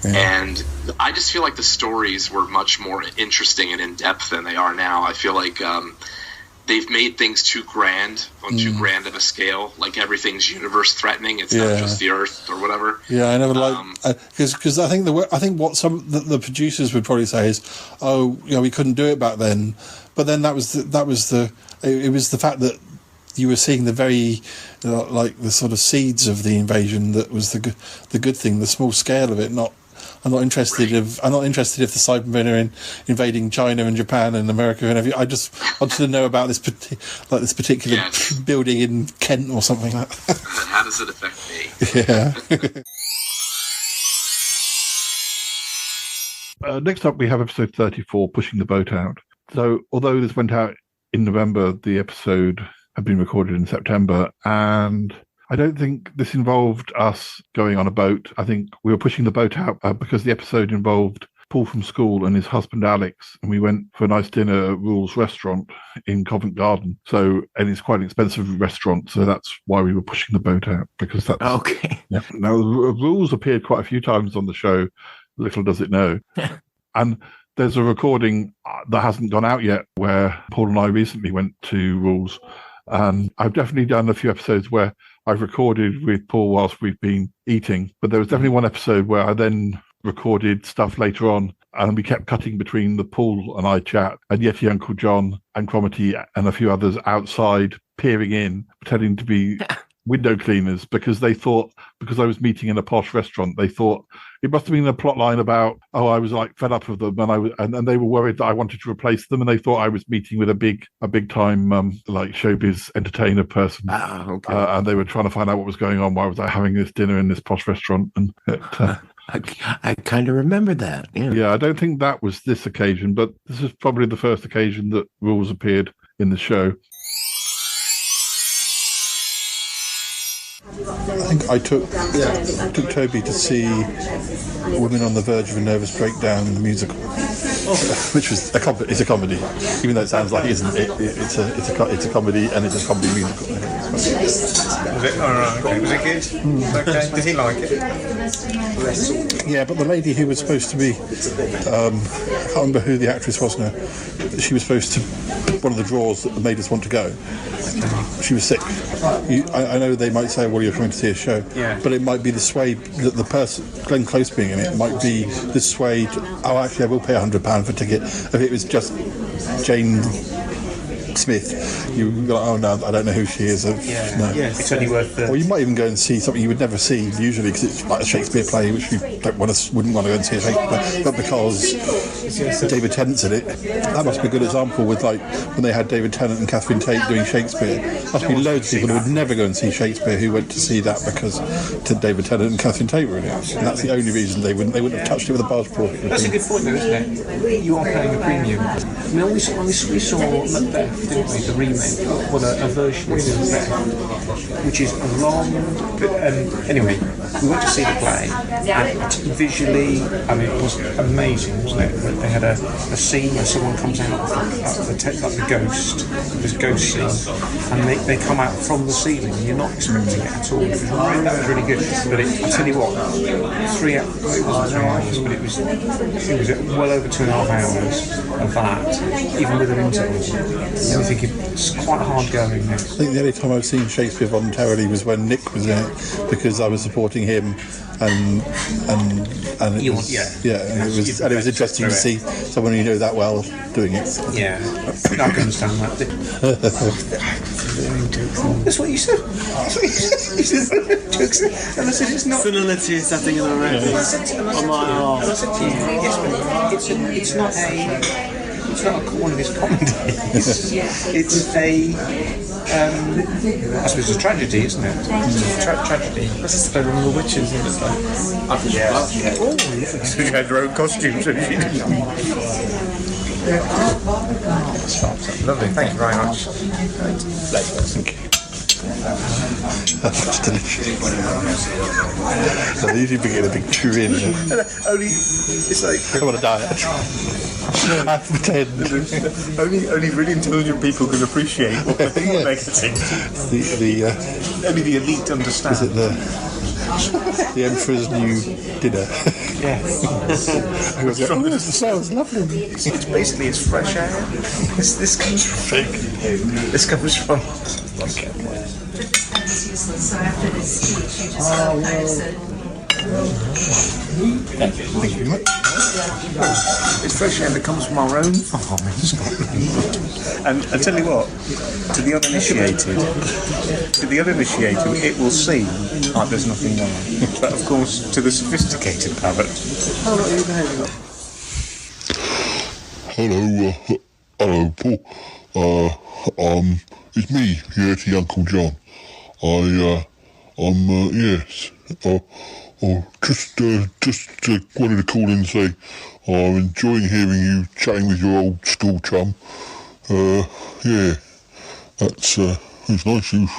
Speaker 20: And I just feel like the stories were much more interesting and in-depth than they are now. I feel like they've made things too grand, on too grand of a scale. Like everything's universe-threatening. It's not just the Earth or whatever.
Speaker 3: Yeah, I never because I think what some the producers would probably say is, oh, you know, we couldn't do it back then. But then it was the fact that you were seeing the very like the sort of seeds of the invasion that was the good thing, the small scale of it. I'm not interested if the Cybermen are invading China and Japan and America and everything. I just wanted to know about this particular building in Kent or something like that.
Speaker 20: And how does it affect me?
Speaker 3: Yeah.
Speaker 6: Next up, we have episode 34, Pushing the Boat Out. So, although this went out in November, the episode had been recorded in September, and I don't think this involved us going on a boat. I think we were pushing the boat out because the episode involved Paul from school and his husband Alex, and we went for a nice dinner at Rules Restaurant in Covent Garden. And it's quite an expensive restaurant, so that's why we were pushing the boat out, because that's
Speaker 7: okay.
Speaker 6: Yeah. Now, Rules appeared quite a few times on the show. Little does it know, and there's a recording that hasn't gone out yet where Paul and I recently went to Rules, and I've definitely done a few episodes where I've recorded with Paul whilst we've been eating, but there was definitely one episode where I then recorded stuff later on, and we kept cutting between the Paul and I chat and Yeti Uncle John and Cromitty and a few others outside peering in, pretending to be window cleaners, because they thought, because I was meeting in a posh restaurant, they thought it must have been a plot line about, I was like fed up of them, and they were worried that I wanted to replace them, and they thought I was meeting with a big time like showbiz entertainer person. And they were trying to find out what was going on. Why was I having this dinner in this posh restaurant? And
Speaker 7: I kind of remember that.
Speaker 6: Yeah, I don't think that was this occasion, but this is probably the first occasion that Rules appeared in the show.
Speaker 3: I think I took Toby to see Women on the Verge of a Nervous Breakdown, the musical, which was it's a comedy, even though it sounds like it isn't. It's a comedy, and it's a comedy musical.
Speaker 21: Was it? Oh, right, okay. Was it good? Okay. Did he like it?
Speaker 3: Yeah, but the lady who was supposed to be, I can't remember who the actress was now. She was supposed to one of the draws that made us want to go. She was sick. I know they might say, well, you're coming to see a show, but it might be the sway that the person, Glenn Close being in it, might be the sway. Oh, actually, I will pay £100 for a ticket. If it was just Jane Smith, you go, oh no, I don't know who she is. No.
Speaker 21: It's only worth.
Speaker 3: Or you might even go and see something you would never see usually, because it's like a Shakespeare play, which you wouldn't want to go and see a Shakespeare play, but because David Tennant's in it. That must be a good example with like when they had David Tennant and Catherine Tate doing Shakespeare. Must be loads of people who would never go and see Shakespeare who went to see that because David Tennant and Catherine Tate were in it. And that's the only reason they wouldn't have touched it with a passport.
Speaker 21: That's a good point, though, isn't it? You are paying a premium. I mean, we saw Macbeth, didn't we? The remake, well, a version of Macbeth, which is a long. Anyway, we went to see the play, and visually, I mean, it was amazing, wasn't it? They had a scene where someone comes out of the ghost, this ghost scene, and they come out from the ceiling, and you're not expecting it at all. That was really good. But I tell you what, 3 hours, but it was well over 2.5 hours of that, even with an interval. And you think it's quite hard going.
Speaker 3: I think the only time I've seen Shakespeare voluntarily was when Nick was in it, because I was supporting him, and it was interesting to see someone you know that well doing it.
Speaker 21: Yeah, I can understand that. That's what you said. You said and I said it's not.
Speaker 22: Senility is something in the room.
Speaker 21: And I said to you, yes, but it's not one of his comedies. It's a. I suppose it's a tragedy, isn't it? It's a tragedy.
Speaker 22: That's just like one of the witches, isn't it?
Speaker 21: Oh, so you had your own costumes, and you didn't. Lovely, thank you very much.
Speaker 3: Thank you. That's delicious. So they usually bring in a big tureen.
Speaker 22: Only, it's like...
Speaker 3: I'm on a diet. I pretend.
Speaker 22: only really intelligent people can appreciate what they're getting. Only the elite understand.
Speaker 3: Is it the Emperor's New Dinner?
Speaker 22: Yes.
Speaker 3: It sounds lovely.
Speaker 22: It's basically it's fresh air. This comes from... This comes from... Okay.
Speaker 3: Thank you very much.
Speaker 22: It's fresh air that comes from our own farm in Scotland. And I tell you what, to the uninitiated, it will seem like there's nothing wrong. But of course, to the sophisticated palate.
Speaker 18: Hello, Paul. It's me, Yeti Uncle John. Yes. Just wanted to call in and say I'm enjoying hearing you chatting with your old school chum. Yeah, it's nice you've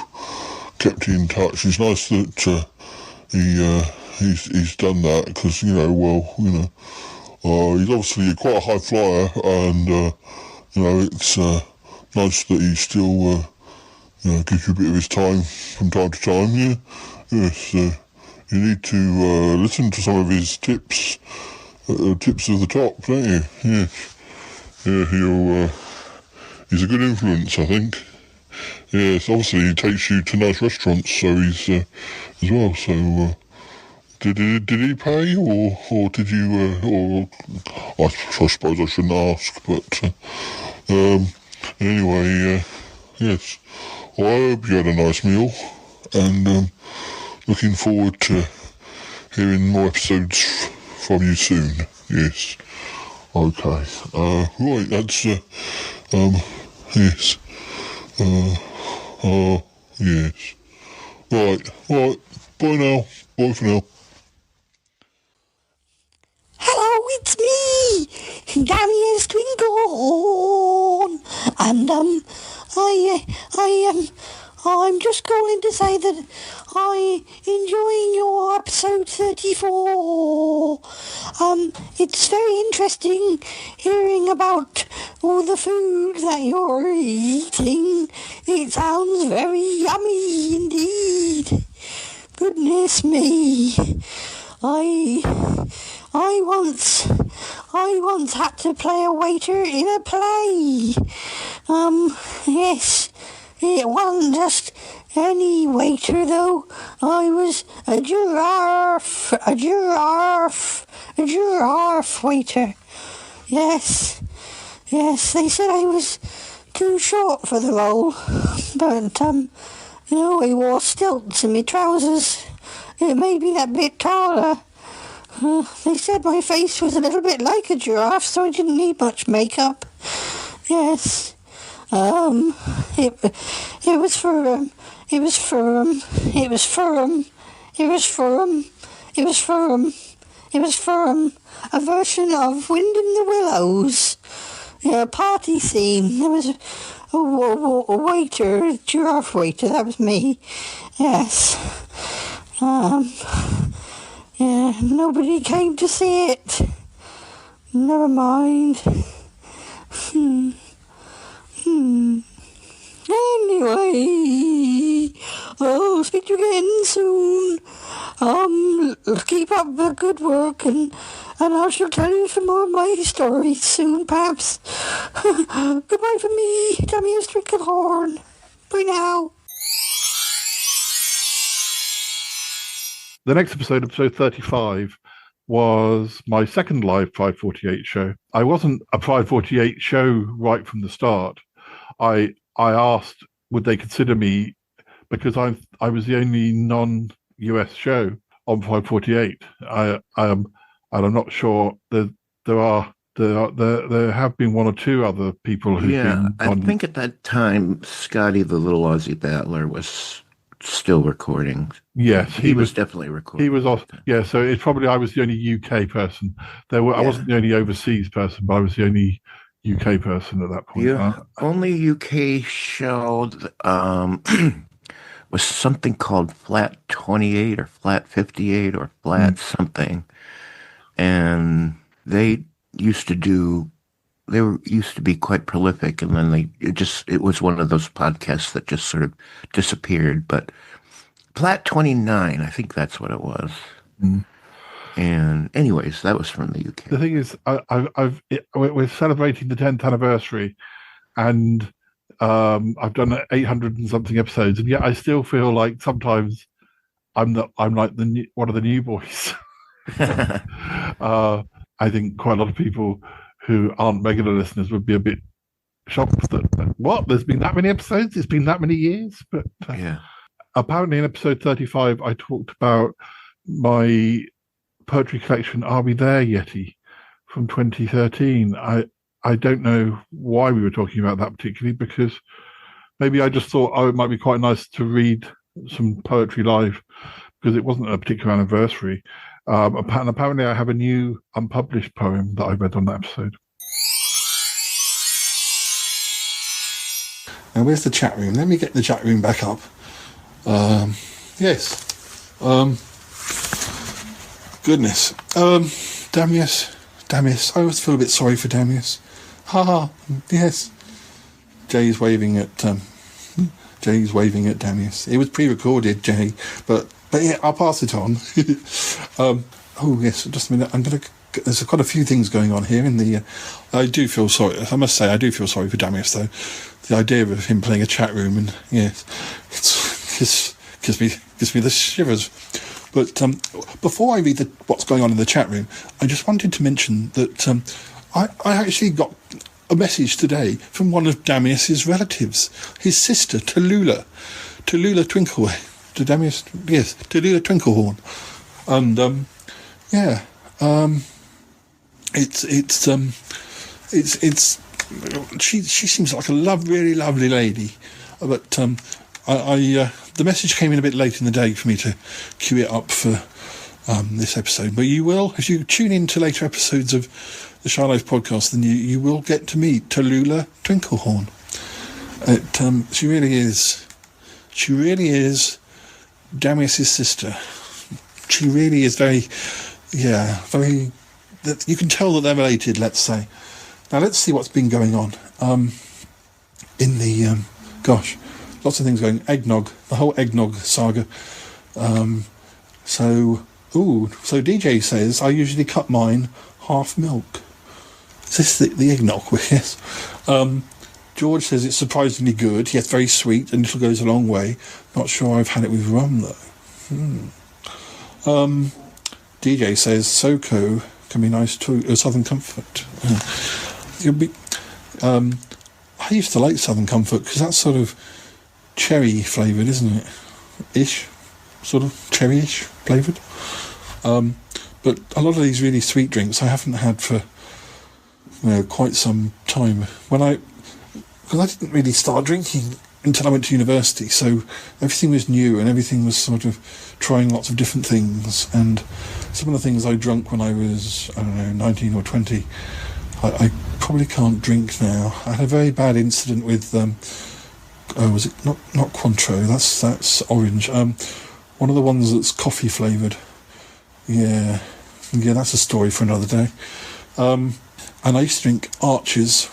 Speaker 18: kept in touch. It's nice that he's done that because he's obviously quite a high flyer, and it's nice that he still gives you a bit of his time from time to time. Yeah, yes. You need to listen to some of his tips of the top, don't you? Yes. Yeah, he's a good influence, I think. Yes, obviously he takes you to nice restaurants, so he's as well. So did he pay, or did you? Or I suppose I shouldn't ask, but anyway, yes. Well, I hope you had a nice meal, and looking forward to hearing more episodes from you soon. Yes. Okay. Right, that's yes. Yes. Right. Bye now. Bye for now.
Speaker 4: Hello, it's me, Darius Twinghorn, and I'm just calling to say that I'm enjoying your episode 34. It's very interesting hearing about all the food that you're eating. It sounds very yummy indeed. Goodness me. I once had to play a waiter in a play. Yes. It wasn't just any waiter, though. I was a giraffe waiter. Yes, they said I was too short for the role, but, I wore stilts in my trousers. It made me that bit taller. They said my face was a little bit like a giraffe, so I didn't need much makeup. Yes. It was firm. A version of Wind in the Willows. Yeah, party theme. There was a waiter, a giraffe waiter, that was me. Yes. Yeah, nobody came to see it. Never mind. Anyway, I'll speak to you again soon. Keep up the good work, and I shall tell you some more of my stories soon, perhaps. Goodbye from me, Darius Twinghorn. Bye now.
Speaker 6: The next episode 35, was my second live 548 show. I wasn't a 548 show right from the start. I asked would they consider me because I was the only non-US show on 548. And I'm not sure there have been one or two other people who've been on.
Speaker 7: I think at that time Scotty the Little Aussie Battler was still recording.
Speaker 6: Yes,
Speaker 7: he was definitely recording.
Speaker 6: He was off. Yeah, so it's probably I was the only UK person. I wasn't the only overseas person, but I was the only UK person at that point.
Speaker 7: Yeah, only UK show was something called Flat 28 or Flat 58 or Flat something. And they used to be quite prolific, and then it was one of those podcasts that just sort of disappeared. But Flat 29, I think that's what it was. And anyways, that was from the UK.
Speaker 6: The thing is, we're celebrating the 10th anniversary, and I've done 800 and something episodes, and yet I still feel like sometimes I'm like one of the new boys. I think quite a lot of people who aren't regular listeners would be a bit shocked that what, there's been that many episodes, it's been that many years. But apparently in episode 35 I talked about my poetry collection Are We There Yeti from 2013. I don't know why we were talking about that particularly, because maybe I just thought, it might be quite nice to read some poetry live, because it wasn't a particular anniversary. And apparently I have a new unpublished poem that I read on that episode.
Speaker 3: Now, where's the chat room? Let me get the chat room back up. Yes. Goodness. Damius. I always feel a bit sorry for Damius. Yes. Jay's waving at Damius. It was pre-recorded, Jay, but yeah, I'll pass it on. Oh yes, just a minute. There's quite a few things going on here in the. I do feel sorry. I must say, I do feel sorry for Damius, though. The idea of him playing a chat room, and yes, it gives me the shivers. But before I read what's going on in the chat room, I just wanted to mention that I actually got a message today from one of Damius's relatives, his sister Tallulah Twinklehorn, Tallulah Twinklehorn, and she seems like a really lovely lady, but the message came in a bit late in the day for me to queue it up for this episode. But you will, if you tune in to later episodes of the Shy Life podcast, then you will get to meet Tallulah Twinklehorn. She really is Damius's sister. She really is very. You can tell that they're related, let's say. Now let's see what's been going on. In the lots of things going. Eggnog, the whole eggnog saga. So DJ says I usually cut mine half milk. Is this the eggnog? Yes. George says it's surprisingly good. Yes, very sweet, and little goes a long way. Not sure I've had it with rum though. DJ says SoCo can be nice too. Southern Comfort. I used to like Southern Comfort because that's sort of cherry flavoured, isn't it? Ish, sort of cherry-ish flavoured. But a lot of these really sweet drinks I haven't had for quite some time. Because I didn't really start drinking until I went to university, so everything was new and everything was sort of trying lots of different things. And some of the things I drank when I was 19 or 20, I probably can't drink now. I had a very bad incident with was it not Cointreau? That's orange. One of the ones that's coffee flavoured. Yeah, that's a story for another day. And I used to drink Archer's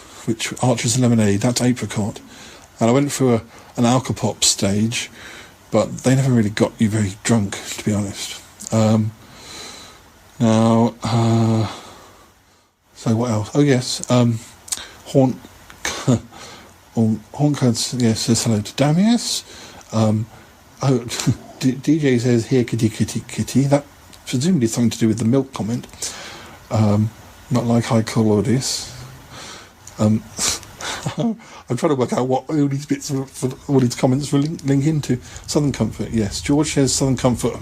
Speaker 3: lemonade. That's apricot. And I went through an Alcopop stage, but they never really got you very drunk, to be honest. So what else? Oh yes, Horncard says hello to Damius. DJ says here kitty. That presumably something to do with the milk comment. Not like I call all this. I'm trying to work out what all these bits, all these comments will link into. Southern Comfort, yes. George says Southern Comfort.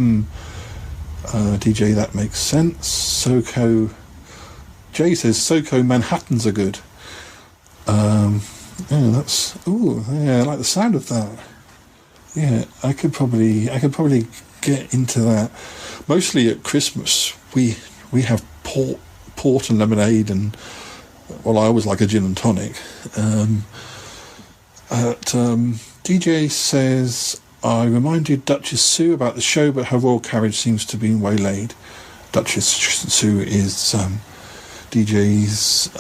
Speaker 3: DJ, that makes sense. SoCo. Jay says SoCo Manhattans are good. I like the sound of that. Yeah, I could probably get into that. Mostly at Christmas, we have port and lemonade, and I always like a gin and tonic. DJ says I reminded Duchess Sue about the show, but her royal carriage seems to be waylaid. Duchess Sue is DJ's.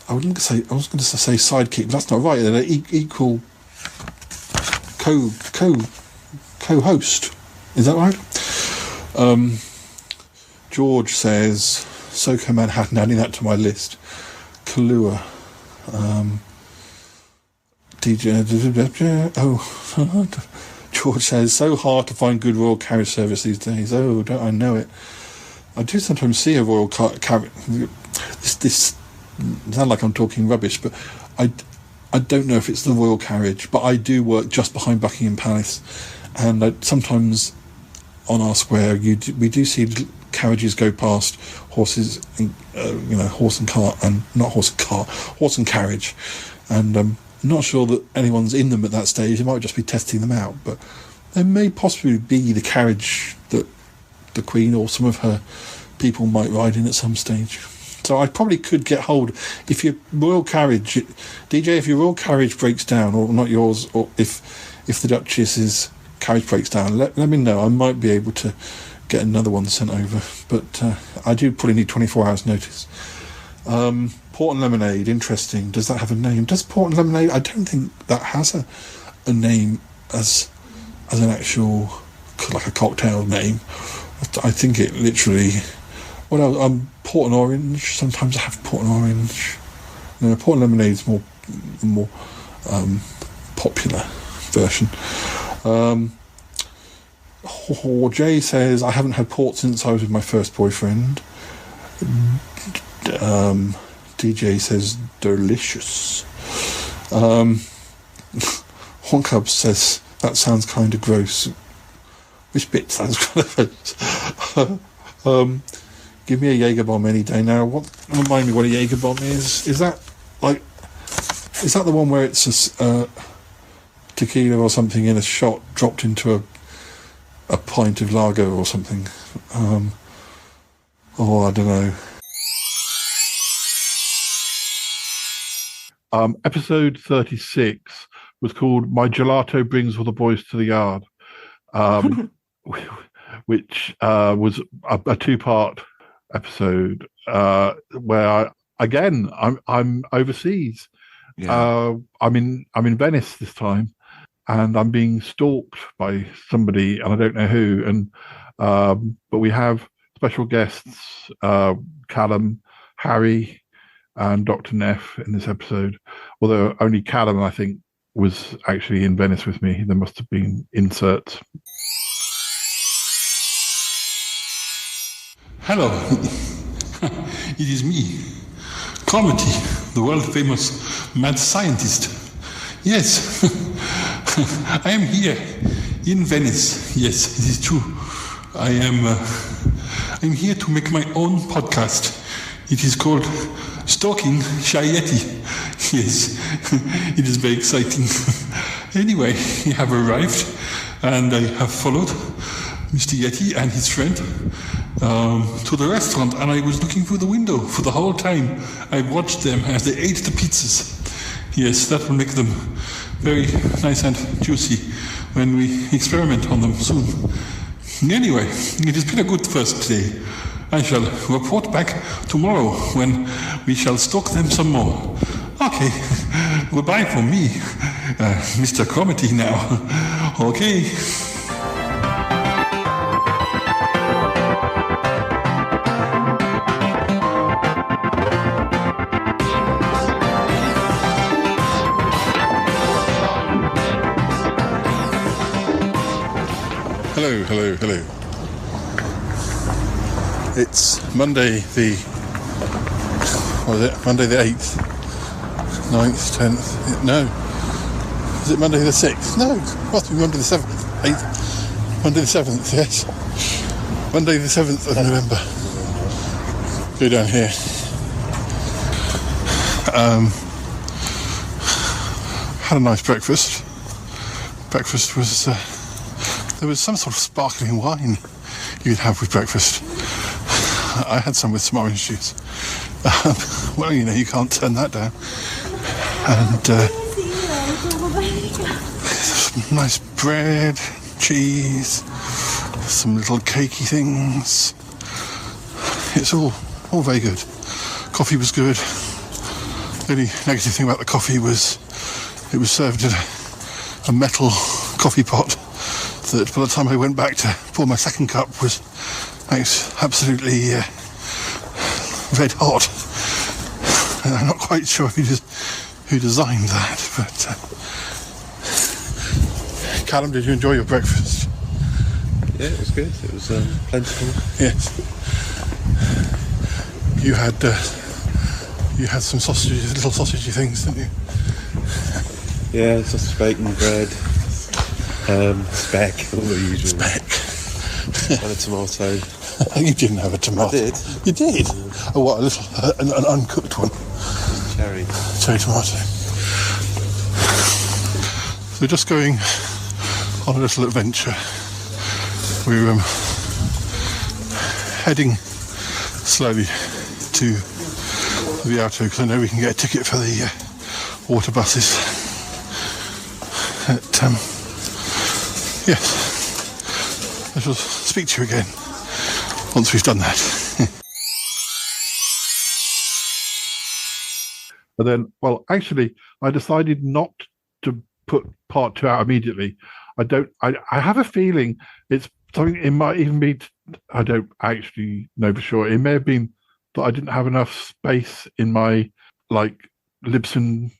Speaker 3: I was going to say sidekick, but that's not right. They're equal co-host. Is that right? George says Soco Manhattan, adding that to my list. Kahlua. DJ. George says, so hard to find good royal carriage service these days. Oh, don't I know it. I do sometimes see a royal carriage. This sound like I'm talking rubbish, but I don't know if it's the royal carriage, but I do work just behind Buckingham Palace, and sometimes on our square we do see carriages go past horses, horse and cart, and not horse and cart, horse and carriage, and I'm not sure that anyone's in them at that stage. They might just be testing them out, but there may possibly be the carriage that the Queen or some of her people might ride in at some stage. So I probably could get hold, if your royal carriage, DJ, if your royal carriage breaks down, or not yours, or if the Duchess's carriage breaks down, let me know. I might be able to get another one sent over, but I do probably need 24 hours notice. Port and Lemonade, interesting. Does that have a name? Does Port and Lemonade? I don't think that has a name as an actual, like a cocktail name. I think it literally. Well, Port and Orange. Sometimes I have Port and Orange. No, Port and Lemonade is more popular version. Jay says, I haven't had port since I was with my first boyfriend. DJ says, delicious. Honkub says, that sounds kind of gross. Which bit sounds kind of gross? Give me a Jaeger bomb any day now. Remind me what a Jaeger bomb is. Is that the one where it's a tequila or something in a shot dropped into a pint of lager or something? I don't know.
Speaker 6: Episode 36 was called My Gelato Brings All the Boys to the Yard, which was a two-part episode where I'm overseas. Yeah. I'm in Venice this time, and I'm being stalked by somebody, and I don't know who. And but we have special guests, Callum, Harry, and Dr. Neff in this episode. Although only Callum, I think, was actually in Venice with me. There must have been inserts.
Speaker 1: Hello, it is me, Comedy, the world-famous mad scientist. Yes, I am here in Venice. Yes, it is true. I'm here to make my own podcast. It is called Stalking Shy Yeti. Yes, it is very exciting. Anyway, I have arrived and I have followed Mr. Yeti and his friend to the restaurant, and I was looking through the window for the whole time. I watched them as they ate the pizzas. Yes, that will make them very nice and juicy when we experiment on them soon. Anyway, it has been a good first day. I shall report back tomorrow when we shall stalk them some more. Okay, goodbye from me, Mr. Comedy now. Okay.
Speaker 3: Hello. It's Monday the 8th, 9th, 10th, no. Is it Monday the 6th? No, it must be Monday the 7th, 8th, Monday the 7th, yes. Monday the 7th of November. Go down here. Had a nice breakfast. Breakfast was... there was some sort of sparkling wine you could have with breakfast. I had some with some orange juice. Well, you can't turn that down. And some nice bread, cheese, some little cakey things. It's all very good. Coffee was good. The only negative thing about the coffee was it was served in a metal coffee pot that by the time I went back to pour my second cup was absolutely red hot. And I'm not quite sure who designed that, but Callum, did you enjoy your breakfast?
Speaker 19: Yeah, it was good. It was plentiful.
Speaker 3: Yes. You had some sausages, little sausagey things, didn't you?
Speaker 19: Yeah, sausage, bacon, bread, speck, all the usual.
Speaker 3: Speck.
Speaker 19: And a tomato.
Speaker 3: You didn't have a tomato.
Speaker 19: I did.
Speaker 3: You did? Oh, what, a little, an uncooked one?
Speaker 19: Cherry
Speaker 3: tomato. So just going on a little adventure. We're heading slowly to the auto because I know we can get a ticket for the water buses. Yes. I shall speak to you again once we've done that.
Speaker 6: And then, well, actually, I decided not to put part 2 out immediately. I have a feeling it's something. It might even be. I don't actually know for sure. It may have been that I didn't have enough space in my Libsyn,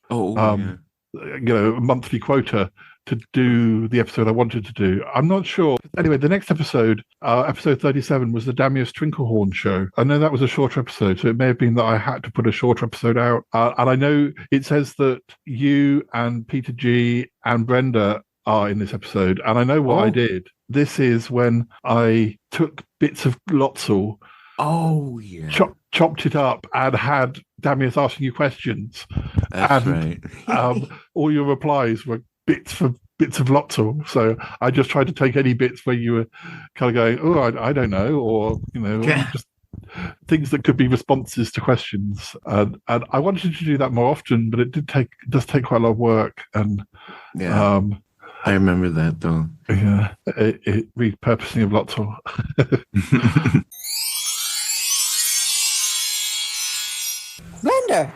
Speaker 6: monthly quota to do the episode I wanted to do. I'm not sure. Anyway, the next episode, episode 37, was the Damius Trinklehorn show. I know that was a shorter episode, so it may have been that I had to put a shorter episode out. And I know it says that you and Peter G and Brenda are in this episode, and I know what I did. This is when I took bits of Lotso, chopped it up, and had Damius asking you questions.
Speaker 7: That's right.
Speaker 6: All your replies were bits of Lotso. So I just tried to take any bits where you were kind of going, "Oh, I don't know," or just things that could be responses to questions. And I wanted to do that more often, but it does take quite a lot of work. And
Speaker 7: I remember that though.
Speaker 6: Yeah, repurposing of Lotso.
Speaker 4: Brenda.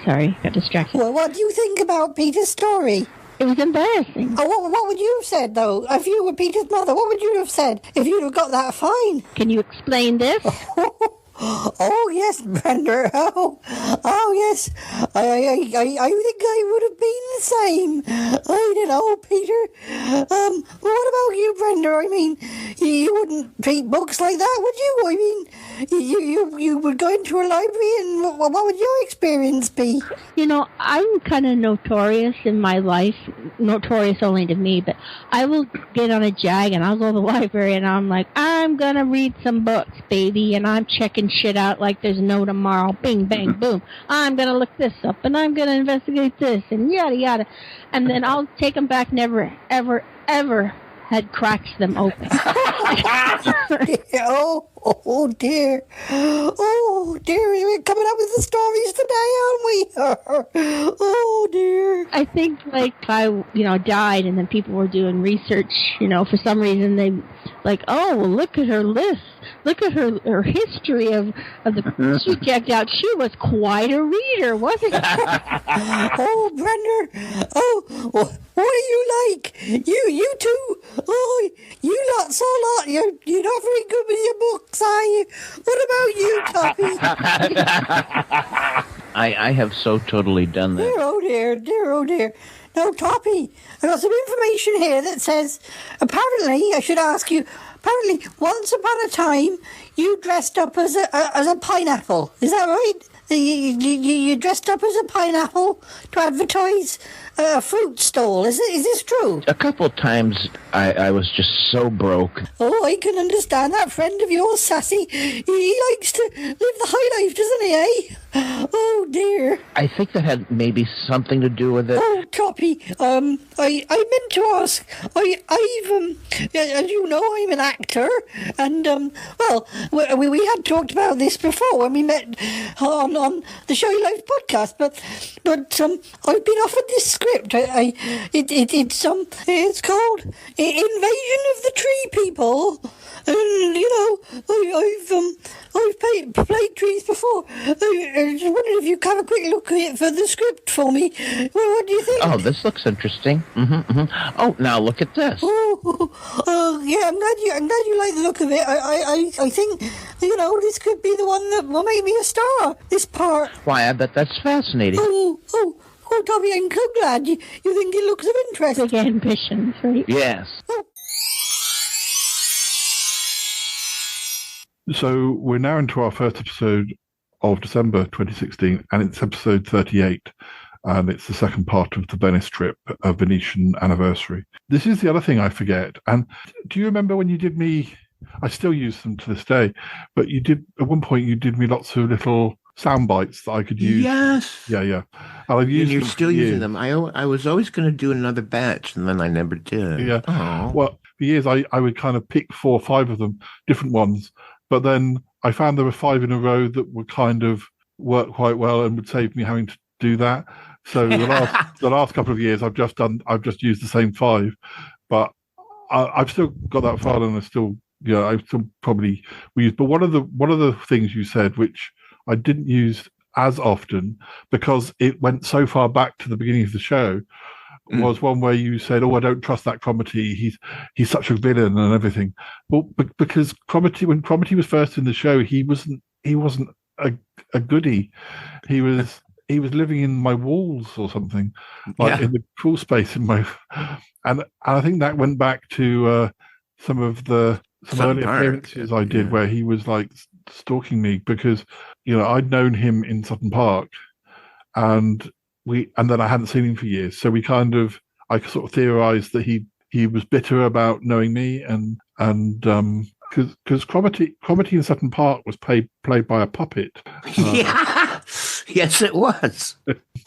Speaker 5: Sorry, got distracted.
Speaker 4: Well, what do you think about Peter's story?
Speaker 5: It was embarrassing.
Speaker 4: Oh, what would you have said, though? If you were Peter's mother, what would you have said if you'd have got that fine?
Speaker 5: Can you explain this?
Speaker 4: Oh, yes, Brenda. Oh, yes. I think I would have been the same. I don't know, Peter. What about you, Brenda? I mean, you wouldn't read books like that, would you? I mean, you would go into a library, and what would your experience be?
Speaker 5: I'm kind of notorious in my life. Notorious only to me, but I will get on a jag and I'll go to the library and I'm like, I'm gonna read some books, baby, and I'm checking shit out like there's no tomorrow. Bing, bang, boom. I'm gonna look this up and I'm gonna investigate this and yada yada, and then I'll take them back. Never, ever, ever had cracked them open.
Speaker 4: Oh dear. Oh dear, we're coming up with the stories today, aren't we? Oh dear.
Speaker 5: I think I died and then people were doing research, for some reason they well, look at her list. Look at her history of the she checked out. She was quite a reader, wasn't she?
Speaker 4: Oh, Brenda. Oh, what are you like? You two. Oh, you lot so lot. You're not very good with your books, are you? What about you, Toppy?
Speaker 15: I have so totally done that.
Speaker 4: Dear, oh dear. No, Toppy, I got some information here that says, apparently, I should ask you, apparently, once upon a time, you dressed up as a pineapple. Is that right? You dressed up as a pineapple to advertise a fruit stall. Is this true?
Speaker 15: A couple times I was just so broke.
Speaker 4: Oh, I can understand that friend of yours, Sassy. He likes to live the high life, doesn't he, eh? Oh, dear.
Speaker 15: I think that had maybe something to do with it.
Speaker 4: Oh,
Speaker 8: Toppy, I meant to ask. I've as you know, I'm an actor, and well, we had talked about this before when we met on the Show Your Life podcast, but I've been offered this script. It's called Invasion of the Tree People, and I've played trees before. I just wondered if you could have a quick look at it for the script for me. Well, what do you think?
Speaker 10: Oh, this looks interesting. Oh, now look at this.
Speaker 8: Yeah, I'm glad you like the look of it. I think, this could be the one that will make me a star, this part.
Speaker 10: Why, I bet that's fascinating.
Speaker 8: Oh, Toby, I'm so glad you think it looks of interest.
Speaker 5: Big ambitions, right?
Speaker 10: Yes.
Speaker 6: So we're now into our first episode of December 2016, and it's episode 38, and it's the second part of the Venice trip, a Venetian anniversary. This is the other thing I forget. And do you remember when you did me? I still use them to this day, but at one point you did me lots of little sound bites that I could use.
Speaker 7: Yes.
Speaker 6: Yeah. And I've used
Speaker 7: You're
Speaker 6: them
Speaker 7: still
Speaker 6: for
Speaker 7: using
Speaker 6: years.
Speaker 7: them. I was always going to do another batch, and then I never did.
Speaker 6: Yeah.
Speaker 7: Oh.
Speaker 6: Well, for years I would kind of pick 4 or 5 of them, different ones. But then I found there were 5 in a row that would kind of work quite well and would save me having to do that. So the last couple of years I've just used the same 5, but I've still got that file, and I still probably use. But one of the things you said, which I didn't use as often because it went so far back to the beginning of the show, was one where you said, "Oh, I don't trust that Cromitty. He's such a villain and everything." Well, because Cromitty, when Cromitty was first in the show, he wasn't a goodie. He was living in my walls or something, like in the crawl space in my. And I think that went back to some early appearances I did where he was like stalking me because I'd known him in Sutton Park, and then I hadn't seen him for years. So I sort of theorized that he was bitter about knowing me, and because Cromitty in Sutton Park was played by a puppet.
Speaker 7: Yes, it was.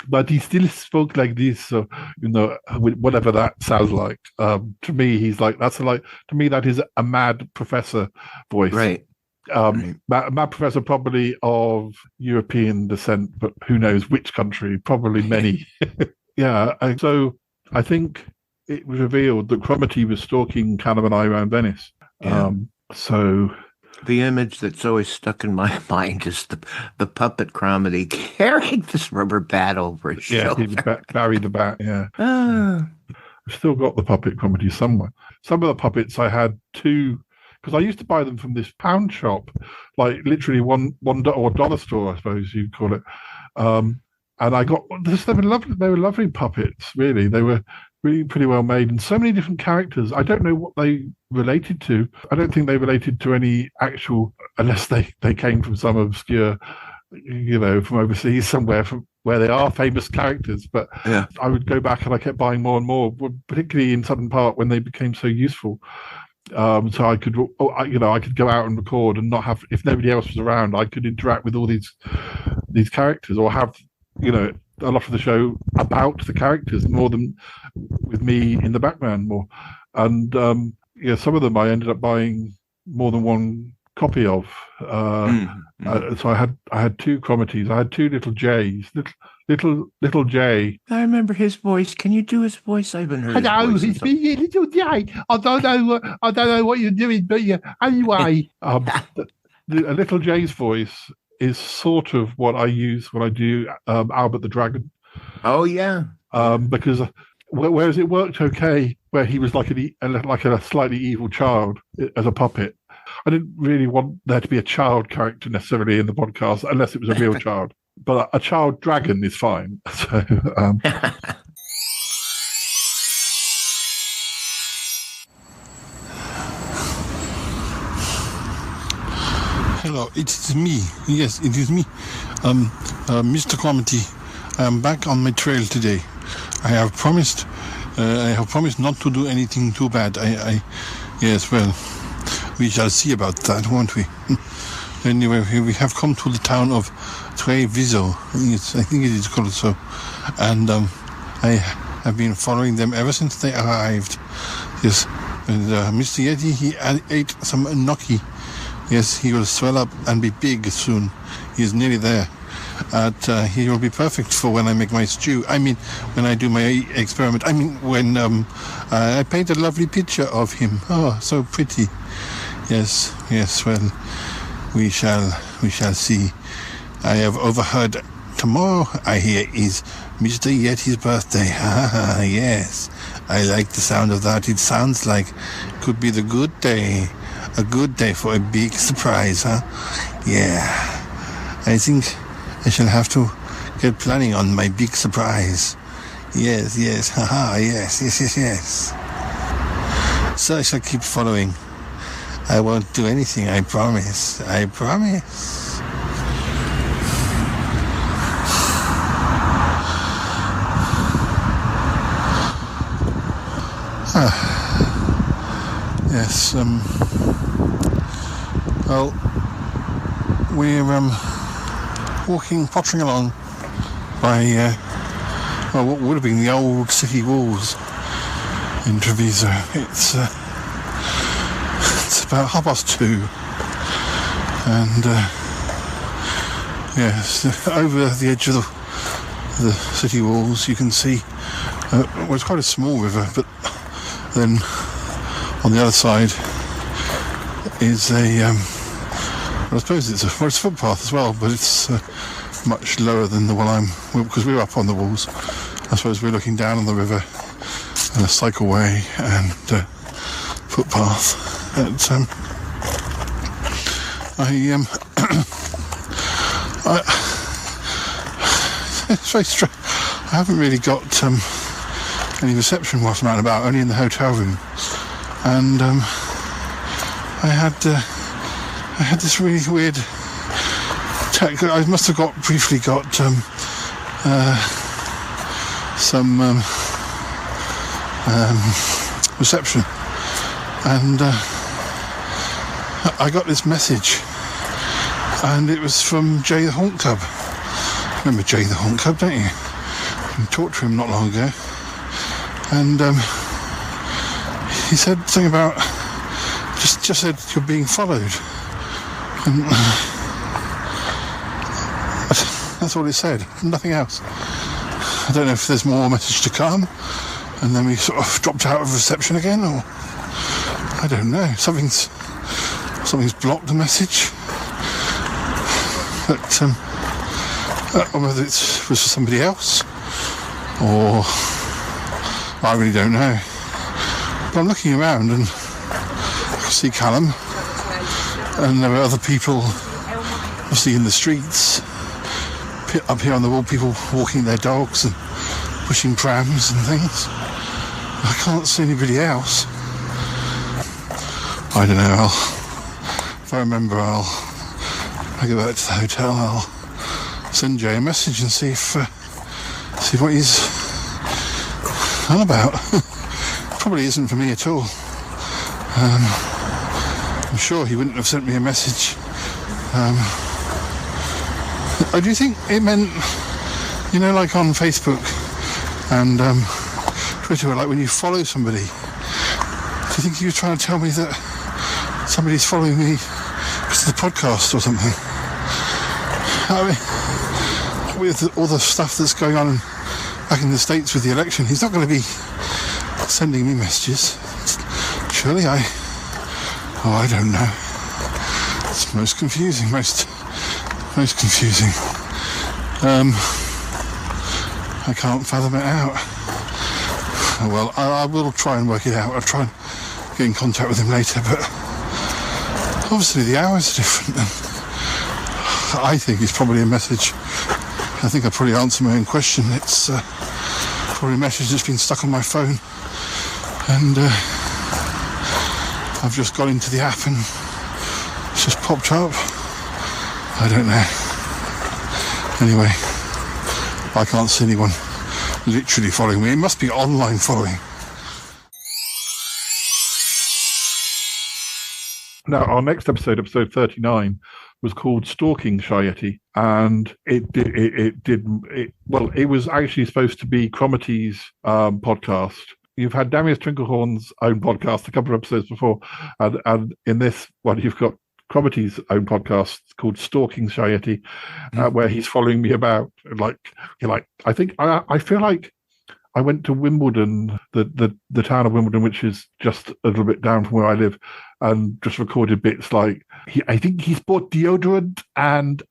Speaker 6: But he still spoke like this, so whatever that sounds like. To me, he's like to me that is a mad professor voice,
Speaker 7: right?
Speaker 6: Mad professor, probably of European descent, but who knows which country? Probably many. Yeah. So I think it was revealed that Cromitty was stalking Callum and I around Venice.
Speaker 7: Yeah.
Speaker 6: So
Speaker 7: the image that's always stuck in my mind is the puppet Cromitty carrying this rubber bat over his shoulder.
Speaker 6: Barry the Bat. Yeah. I've still got the puppet Cromitty somewhere. Some of the puppets I had 2. Because I used to buy them from this pound shop, like literally one or dollar store, I suppose you'd call it. And I got this. They were lovely puppets. Really, they were really pretty well made, and so many different characters. I don't know what they related to. I don't think they related to any actual, unless they came from some obscure, from overseas somewhere, from where they are famous characters. But I would go back and I kept buying more and more, particularly in Sutton Park when they became so useful. So I could, I could go out and record and not have, if nobody else was around, I could interact with all these characters, or have, a lot of the show about the characters more than with me in the background more. And some of them I ended up buying more than one copy of. So I had 2 Cromitties. I had 2 little J's. Little J.
Speaker 7: I remember his voice. Can you do his voice? I haven't heard.
Speaker 8: Hello,
Speaker 7: his voice
Speaker 8: it's me, little J. I don't know what you're doing, but anyway.
Speaker 6: A little J's voice is sort of what I use when I do Albert the Dragon.
Speaker 7: Oh yeah.
Speaker 6: Because whereas it worked okay where he was like a slightly evil child as a puppet, I didn't really want there to be a child character necessarily in the podcast unless it was a real child. But a child dragon is fine. So,
Speaker 1: Hello, it is me. Yes, it is me, Mr. Cromitty. I am back on my trail today. I have promised not to do anything too bad. Yes, well, we shall see about that, won't we? Anyway, we have come to the town of Treviso. I think it is called so. And I
Speaker 3: I've been following them ever since they arrived. Yes, and Mr. Yeti, he ate some gnocchi. Yes, he will swell up and be big soon. He is nearly there. He will be perfect for when I make my stew. I mean, when I do my experiment. I mean, when I paint a lovely picture of him. Oh, so pretty. Yes, well, we shall see. I have overheard tomorrow, I hear, is Mr. Yeti's birthday. Ah, yes. I like the sound of that. It sounds like could be the good day. A good day for a big surprise, huh? Yeah. I think I shall have to get planning on my big surprise. Yes. Haha, yes. So I shall keep following. I won't do anything, I promise. Yes, well, we're pottering along by what would have been the old city walls in Treviso. It's about 2:30, and yes, over the edge of the city walls you can see, well, it's quite a small river, but then on the other side is I suppose it's a footpath as well, but it's much lower than the one because we're up on the walls. I suppose we're looking down on the river and a cycleway and footpath. It's very strange. I haven't really got any reception whilst I'm out and about, only in the hotel room. And I had this really weird I must have briefly got some reception, and I got this message, and it was from Jay the Haunt Cub. Remember Jay the Haunt Cub, don't you? I talked to him not long ago, and he said something about just said you're being followed, and that's all it said, nothing else. I don't know if there's more message to come, and then we sort of dropped out of reception again, or I don't know. Something's blocked the message, but or whether it was for somebody else, or I really don't know. But I'm looking around and I see Callum, and there are other people obviously in the streets. Up here on the wall, people walking their dogs and pushing prams and things. I can't see anybody else. I don't know. If I remember, when I go back to the hotel, I'll send Jay a message and see what he's on about. Probably isn't for me at all. I'm sure he wouldn't have sent me a message. Do you think it meant, like on Facebook and Twitter, like when you follow somebody, do you think he was trying to tell me that somebody's following me because of the podcast or something? I mean, with all the stuff that's going on back in the States with the election, he's not going to be sending me messages. Surely I don't know. It's most confusing, most confusing. I can't fathom it out. Well, I will try and work it out. I'll try and get in contact with him later, but obviously the hours are different, and I think it's probably a message. I think I probably answered my own question. It's probably a message that's been stuck on my phone, and I've just got into the app and it's just popped up. I don't know. Anyway, I can't see anyone literally following me. It must be online following.
Speaker 6: Now, our next episode 39, was called Stalking Shayeti, and it was actually supposed to be Cromity's podcast. You've had Damius Trinklehorn's own podcast a couple of episodes before, and in this one you've got Cromity's own podcast called Stalking Shayeti, where he's following me about. I feel like I went to Wimbledon, the town of Wimbledon, which is just a little bit down from where I live, and just recorded bits like I think he's bought deodorant and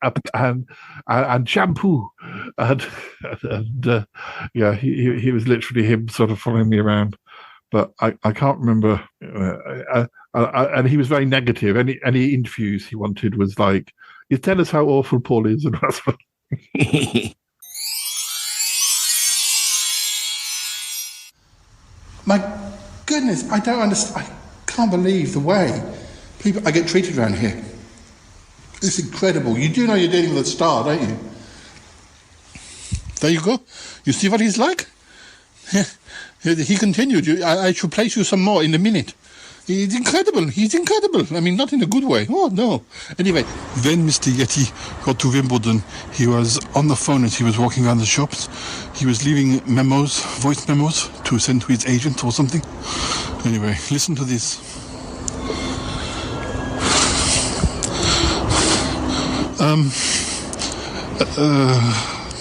Speaker 6: shampoo, and he was literally him sort of following me around. But I can't remember. And he was very negative. Any interviews he wanted was like, "You tell us how awful Paul is," and that's what.
Speaker 3: My goodness, I don't understand. I can't believe the way I get treated around here. It's incredible. You do know you're dealing with a star, don't you? There you go. You see what he's like? He continued. I should place you some more in a minute. He's incredible. He's incredible. I mean, not in a good way. Oh, no. Anyway, then Mr. Yeti got to Wimbledon. He was on the phone as he was walking around the shops. He was leaving memos, voice memos, to send to his agent or something. Anyway, listen to this.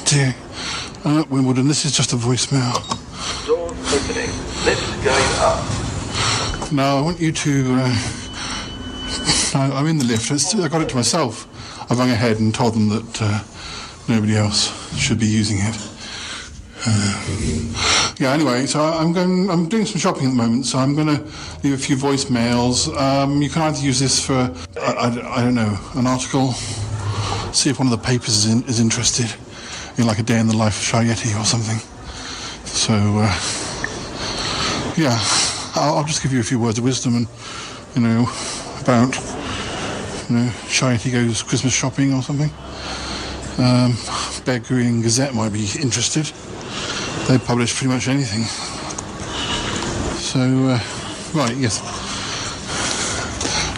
Speaker 3: Dear Wimbledon, this is just a voicemail.
Speaker 9: Doors opening. Lift going up.
Speaker 3: No, I want you to... I'm in the lift. I got it to myself. I rang ahead and told them that nobody else should be using it. Anyway, so I'm doing some shopping at the moment, so I'm going to leave a few voicemails. You can either use this for, I don't know, an article, see if one of the papers is interested in like a day in the life of Shayeti or something. So, I'll just give you a few words of wisdom and, about, Shayeti goes Christmas shopping or something. Bear Green Gazette might be interested. They publish pretty much anything. So, right, yes.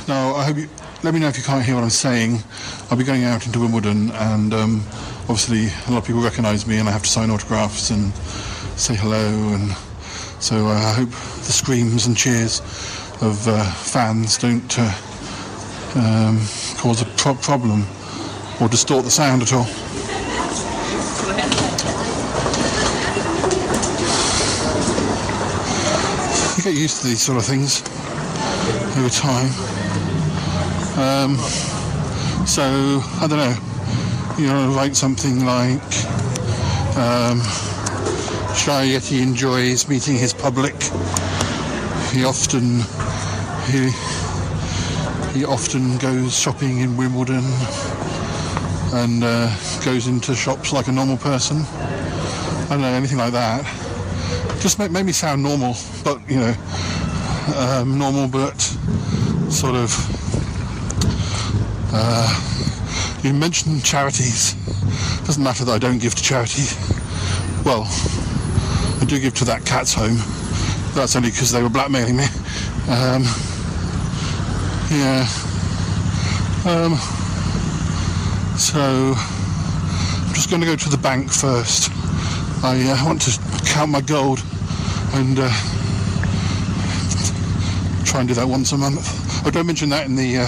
Speaker 3: Now, I hope you... Let me know if you can't hear what I'm saying. I'll be going out into Wimbledon, and obviously a lot of people recognise me, and I have to sign autographs and say hello, and so I hope the screams and cheers of fans don't cause a problem or distort the sound at all. You get used to these sort of things over time. So, I don't know, write something like Shayeti enjoys meeting his public. He often goes shopping in Wimbledon and goes into shops like a normal person. I don't know, anything like that. Just make me sound normal, but, normal but sort of... you mentioned charities. Doesn't matter that I don't give to charity. Well, I do give to that cat's home. That's only because they were blackmailing me. So I'm just going to go to the bank first. I want to count my gold and try and do that once a month. Oh, don't mention that in the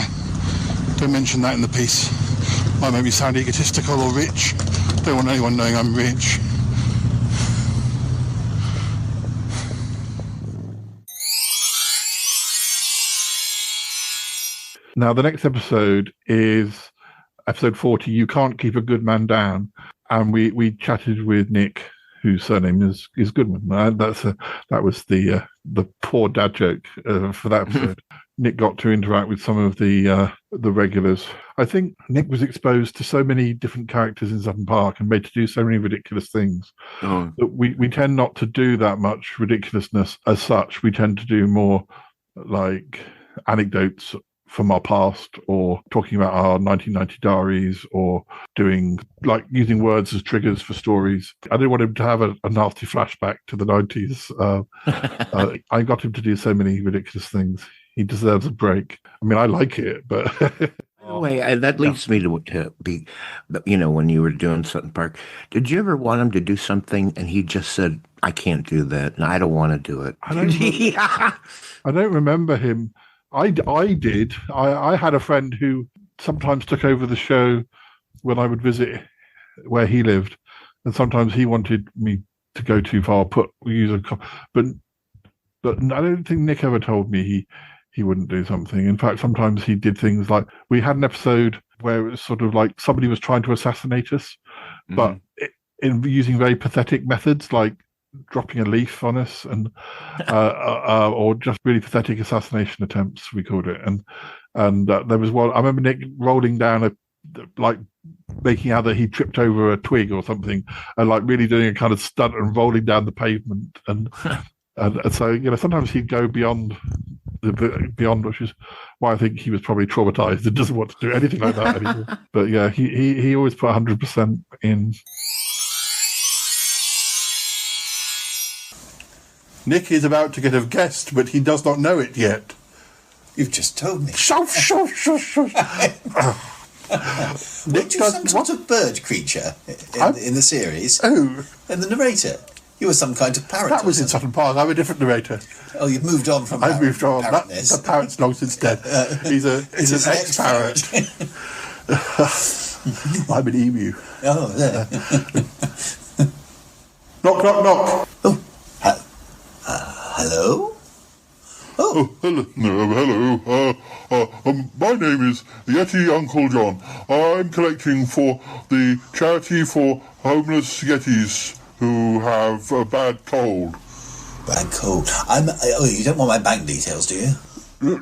Speaker 3: piece. Might make me sound egotistical or rich. Don't want anyone knowing I'm rich.
Speaker 6: Now, the next episode is episode 40, You Can't Keep a Good Man Down. And we chatted with Nick, whose surname is Goodman. That was the poor dad joke for that episode. Nick got to interact with some of the regulars. I think Nick was exposed to so many different characters in Sutton Park and made to do so many ridiculous things that we tend not to do that much ridiculousness as such. We tend to do more like anecdotes from our past, or talking about our 1990 diaries, or doing like using words as triggers for stories. I didn't want him to have a nasty flashback to the 90s. I got him to do so many ridiculous things. He deserves a break. I mean, I like it, but
Speaker 7: By the way, that leads me to be, when you were doing Sutton Park, did you ever want him to do something and he just said, I can't do that and I don't want to do it?
Speaker 6: I don't remember him. I did. I had a friend who sometimes took over the show when I would visit where he lived, and sometimes he wanted me to go too far, but I don't think Nick ever told me he wouldn't do something. In fact, sometimes he did things like, we had an episode where it was sort of like somebody was trying to assassinate us, but in using very pathetic methods, like dropping a leaf on us, and or just really pathetic assassination attempts, we called it. And there was one, I remember Nick rolling down making out that he tripped over a twig or something, and like really doing a kind of stunt and rolling down the pavement. And so, sometimes he'd go beyond, which is why I think he was probably traumatized and doesn't want to do anything like that anymore. But yeah, he always put 100% in.
Speaker 3: Nick is about to get a guest, but he does not know it yet.
Speaker 11: You've just told me.
Speaker 3: Shush.
Speaker 11: Weren't you some sort of bird creature in the series?
Speaker 3: Oh.
Speaker 11: And the narrator? You were some kind of parrot.
Speaker 3: That was in Sutton Park. I'm a different narrator.
Speaker 11: Oh, you've moved on from
Speaker 3: I've moved on. The parrot's long since dead. He's an ex-parrot. I'm an emu.
Speaker 11: Oh, there.
Speaker 3: Knock, knock, knock.
Speaker 11: Oh, hello?
Speaker 18: Oh, hello. My name is Yeti Uncle John. I'm collecting for the charity for homeless Yetis who have a bad cold.
Speaker 11: Bad cold? You don't want my bank details, do you?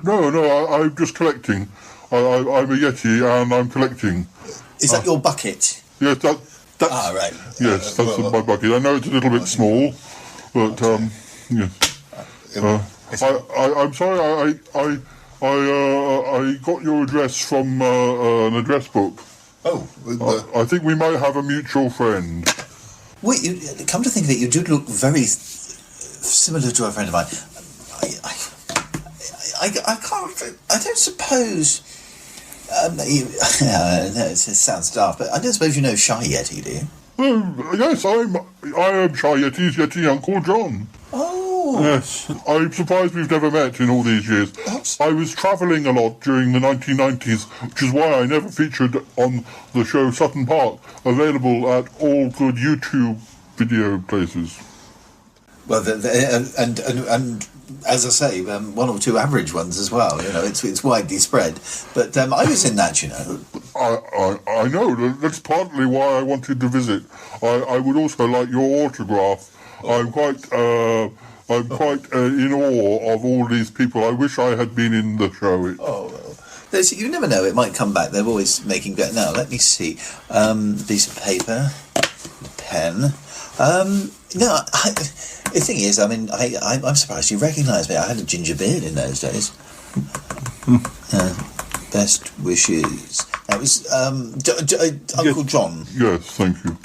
Speaker 18: No, I'm just collecting. I'm a Yeti and I'm collecting.
Speaker 11: Is that your bucket?
Speaker 18: Yes, that's...
Speaker 11: right.
Speaker 18: Yes, that's my bucket. I know it's a little bit small, but, yes. I'm sorry, I got your address from an address book.
Speaker 11: Oh.
Speaker 18: I think we might have a mutual friend.
Speaker 11: Wait, come to think of it, you do look very similar to a friend of mine. I don't suppose... it sounds daft, but I don't suppose you know Shy Yeti, do you?
Speaker 18: Yes, I am Shy Yeti's Yeti Uncle John.
Speaker 11: Oh.
Speaker 18: Yes, I'm surprised we've never met in all these years. I was travelling a lot during the 1990s, which is why I never featured on the show Sutton Park, available at all good YouTube video places.
Speaker 11: Well, and as I say, one or two average ones as well. It's widely spread. But I was in that,
Speaker 18: I know. That's partly why I wanted to visit. I would also like your autograph. I'm quite in awe of all these people. I wish I had been in the show.
Speaker 11: You never know. It might come back. They're always making better. Now, let me see. Piece of paper, pen. The thing is, I'm surprised you recognise me. I had a ginger beard in those days. Best wishes. That was Uncle John.
Speaker 18: Yes, thank you.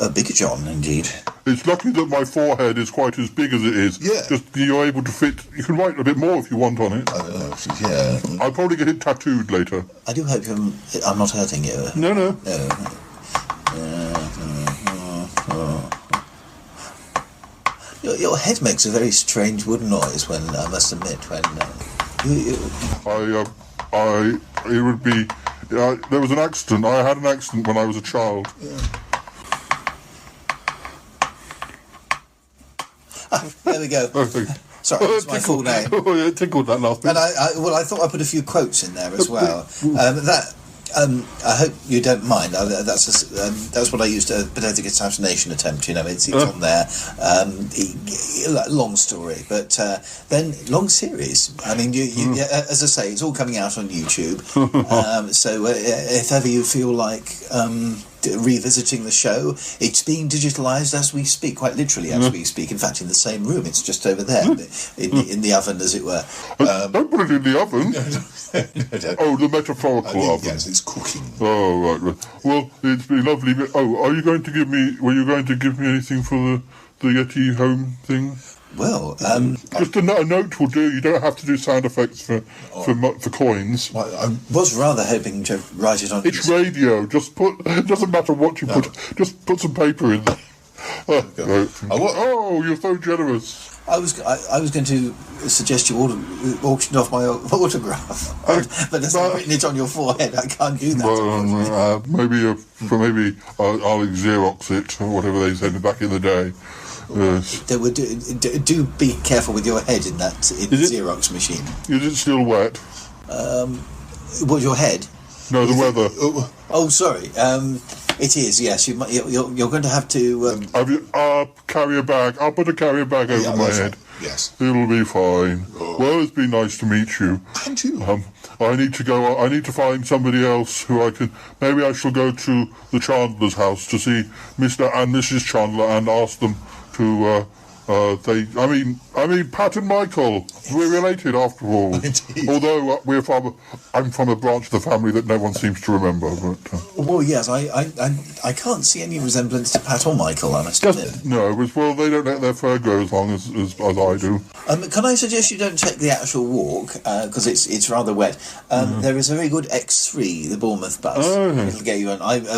Speaker 11: A bigger John, indeed.
Speaker 18: It's lucky that my forehead is quite as big as it is.
Speaker 11: Yeah.
Speaker 18: Just you're able to fit. You can write a bit more if you want on it.
Speaker 11: Yeah.
Speaker 18: I'll probably get it tattooed later.
Speaker 11: I do hope I'm not hurting you.
Speaker 18: No.
Speaker 11: Your head makes a very strange wooden noise when, I must admit, when
Speaker 18: it would be... there was an accident. I had an accident when I was a child.
Speaker 11: There we go. Sorry, that's my full name.
Speaker 3: It tickled that last bit.
Speaker 11: And I thought I put a few quotes in there as well. I hope you don't mind. That's what I used a pathetic assassination attempt. It's on there. Long story, but then long series. As I say, it's all coming out on YouTube. So if ever you feel like revisiting the show, it's being digitalised as we speak, quite literally as we speak. In fact, in the same room, it's just over there, in the oven, as it were.
Speaker 18: Don't put it in the oven. Oh, the metaphorical oven.
Speaker 11: Yes, it's cooking.
Speaker 18: Oh, right. Well, it's been lovely. Oh, were you going to give me anything for the Yeti home thing?
Speaker 11: Well,
Speaker 18: just a note will do. You don't have to do sound effects for coins.
Speaker 11: I was rather hoping to write it on.
Speaker 18: It's radio. Just put. It doesn't matter what you put. Just put some paper in there. Oh, you're so generous.
Speaker 11: I was going to suggest you auction off my autograph, but as I've written it on your forehead, I can't do that.
Speaker 18: Well, maybe I'll Xerox it or whatever they said back in the day. Yes.
Speaker 11: Do be careful with your head in that Xerox machine.
Speaker 18: Is it still wet?
Speaker 11: What, your head?
Speaker 18: No, the weather.
Speaker 11: Oh, sorry. It is, yes. You're going to have to...
Speaker 18: I'll carry a bag. I'll put a carrier bag over my head.
Speaker 11: Yes.
Speaker 18: It'll be fine. Well, it's been nice to meet you.
Speaker 11: And you.
Speaker 18: I need to go. I need to find somebody else who I can... Maybe I shall go to the Chandler's house to see Mr. and Mrs. Chandler and ask them to... I mean, Pat and Michael. We're related after all.
Speaker 11: Indeed.
Speaker 18: Although I'm from a branch of the family that no one seems to remember. But
Speaker 11: well, yes, I can't see any resemblance to Pat or Michael, I must admit.
Speaker 18: No, well, they don't let their fur grow as long as I do.
Speaker 11: Can I suggest you don't take the actual walk because it's rather wet? There is a very good X3, the Bournemouth bus. It'll get you.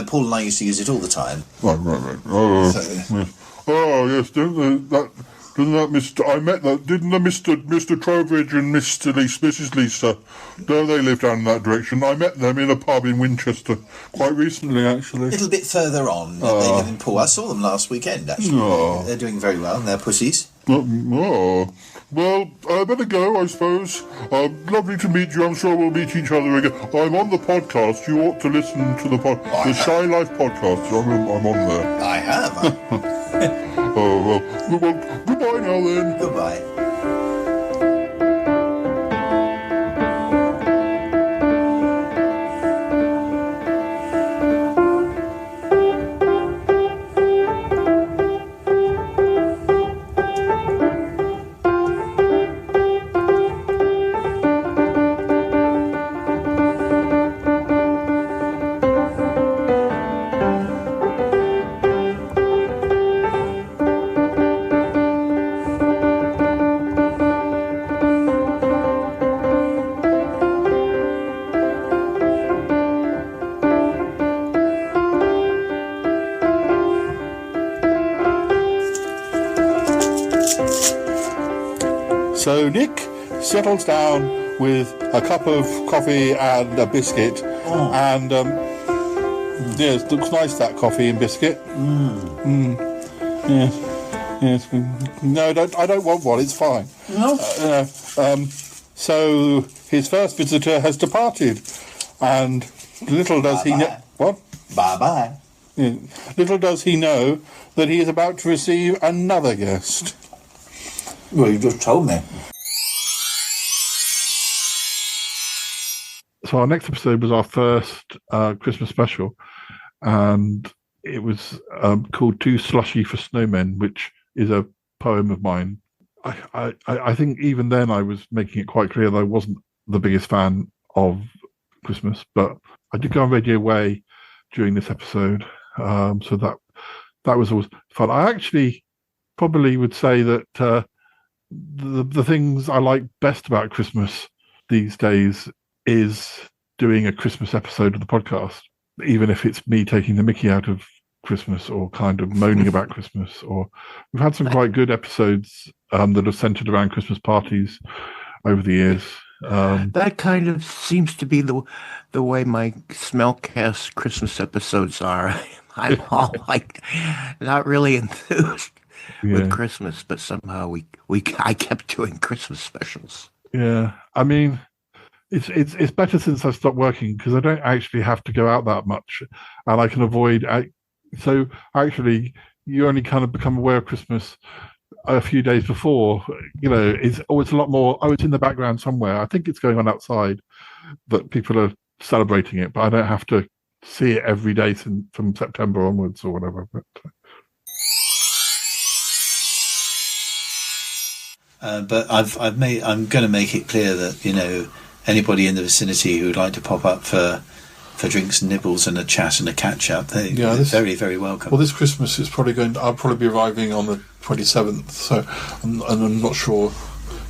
Speaker 11: Paul and I used to use it all the time.
Speaker 18: Right. Oh yes, doesn't that Mr. I met that, didn't the Mr. Trowbridge and Mrs. Lisa? Don't they live down in that direction? I met them in a pub in Winchester quite recently, actually.
Speaker 11: A little bit further on, they live in Poole. I saw them last weekend, actually. They're doing very well, and they're pussies.
Speaker 18: Well, I better go, I suppose. Lovely to meet you. I'm sure we'll meet each other again. I'm on the podcast. You ought to listen to the Shy Life podcast. I'm on there.
Speaker 11: I have.
Speaker 18: Well, goodbye now then.
Speaker 11: Goodbye.
Speaker 14: So Nick settles down with a cup of coffee and a biscuit, and yes, looks nice, that coffee and biscuit. Yes. No, I don't want one. It's fine.
Speaker 11: No.
Speaker 14: So his first visitor has departed, and little does he know what.
Speaker 11: Bye.
Speaker 14: Yeah. Little does he know that he is about to receive another guest.
Speaker 11: Well, you just told me.
Speaker 6: So our next episode was our first Christmas special, and it was called Too Slushy for Snowmen, which is a poem of mine. I think even then I was making it quite clear that I wasn't the biggest fan of Christmas, but I did go on Radio Way during this episode, so that was always fun. I actually probably would say that the things I like best about Christmas these days is doing a Christmas episode of the podcast, even if it's me taking the mickey out of Christmas or kind of moaning about Christmas. Or we've had some quite good episodes that have centered around Christmas parties over the years.
Speaker 7: That kind of seems to be the way my Smellcast Christmas episodes are. I'm all like not really enthused with Christmas, but somehow I kept doing Christmas specials.
Speaker 6: Yeah, I mean, it's better since I stopped working because I don't actually have to go out that much, and I can avoid. So actually, you only kind of become aware of Christmas a few days before. You know, it's always a lot more. Oh, it's in the background somewhere. I think it's going on outside, that people are celebrating it, but I don't have to see it every day from September onwards or whatever.
Speaker 11: But I'm going to make it clear that anybody in the vicinity who would like to pop up for for drinks and nibbles and a chat and a catch up, they're very, very welcome.
Speaker 14: Well, this Christmas is probably I'll probably be arriving on the 27th, so I'm not sure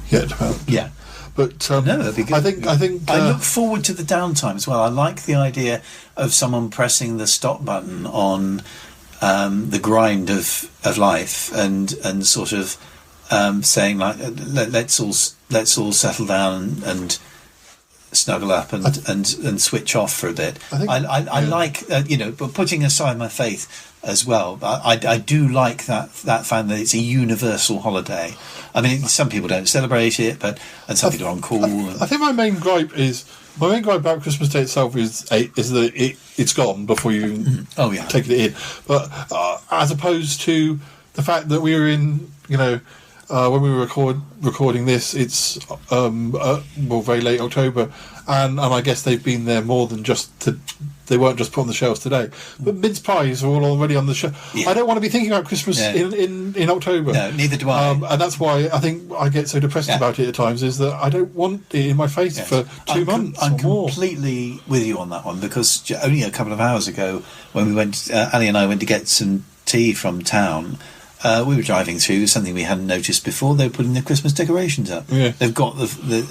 Speaker 14: yet about.
Speaker 11: Yeah.
Speaker 14: But
Speaker 11: no, that'd be good.
Speaker 14: I think
Speaker 11: I look forward to the downtime as well. I like the idea of someone pressing the stop button on the grind of life and sort of saying like, let's all settle down and snuggle up and switch off for a bit. I like but putting aside my faith as well, I do like that fact that it's a universal holiday. I mean, some people don't celebrate it, and some people are on call.
Speaker 14: I think my main gripe about Christmas Day itself is that it's gone before you take it in. But as opposed to the fact that we were in, when we were recording this, it's very late October, and I guess they've been there more than they weren't just put on the shelves today. But mince pies are all already on the shelf. Yeah. I don't want to be thinking about Christmas in October.
Speaker 11: No, neither do I.
Speaker 14: And that's why I think I get so depressed about it at times, is that I don't want it in my face for 2 months
Speaker 11: I'm
Speaker 14: or more.
Speaker 11: completely with you on that one, because only a couple of hours ago, when we went, Ali and I went to get some tea from town, we were driving through something we hadn't noticed before. They were putting the Christmas decorations up.
Speaker 14: Yeah.
Speaker 11: They've got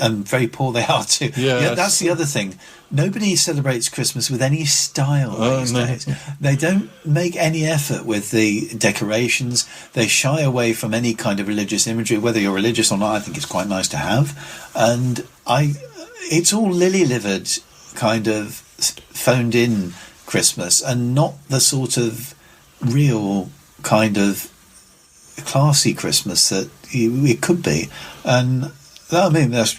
Speaker 11: and very poor they are too.
Speaker 14: Yeah,
Speaker 11: that's the other thing. Nobody celebrates Christmas with any style these days. They don't make any effort with the decorations. They shy away from any kind of religious imagery. Whether you're religious or not, I think it's quite nice to have. And it's all lily-livered kind of phoned in Christmas, and not the sort of real kind of classy Christmas that it could be. And I mean, that's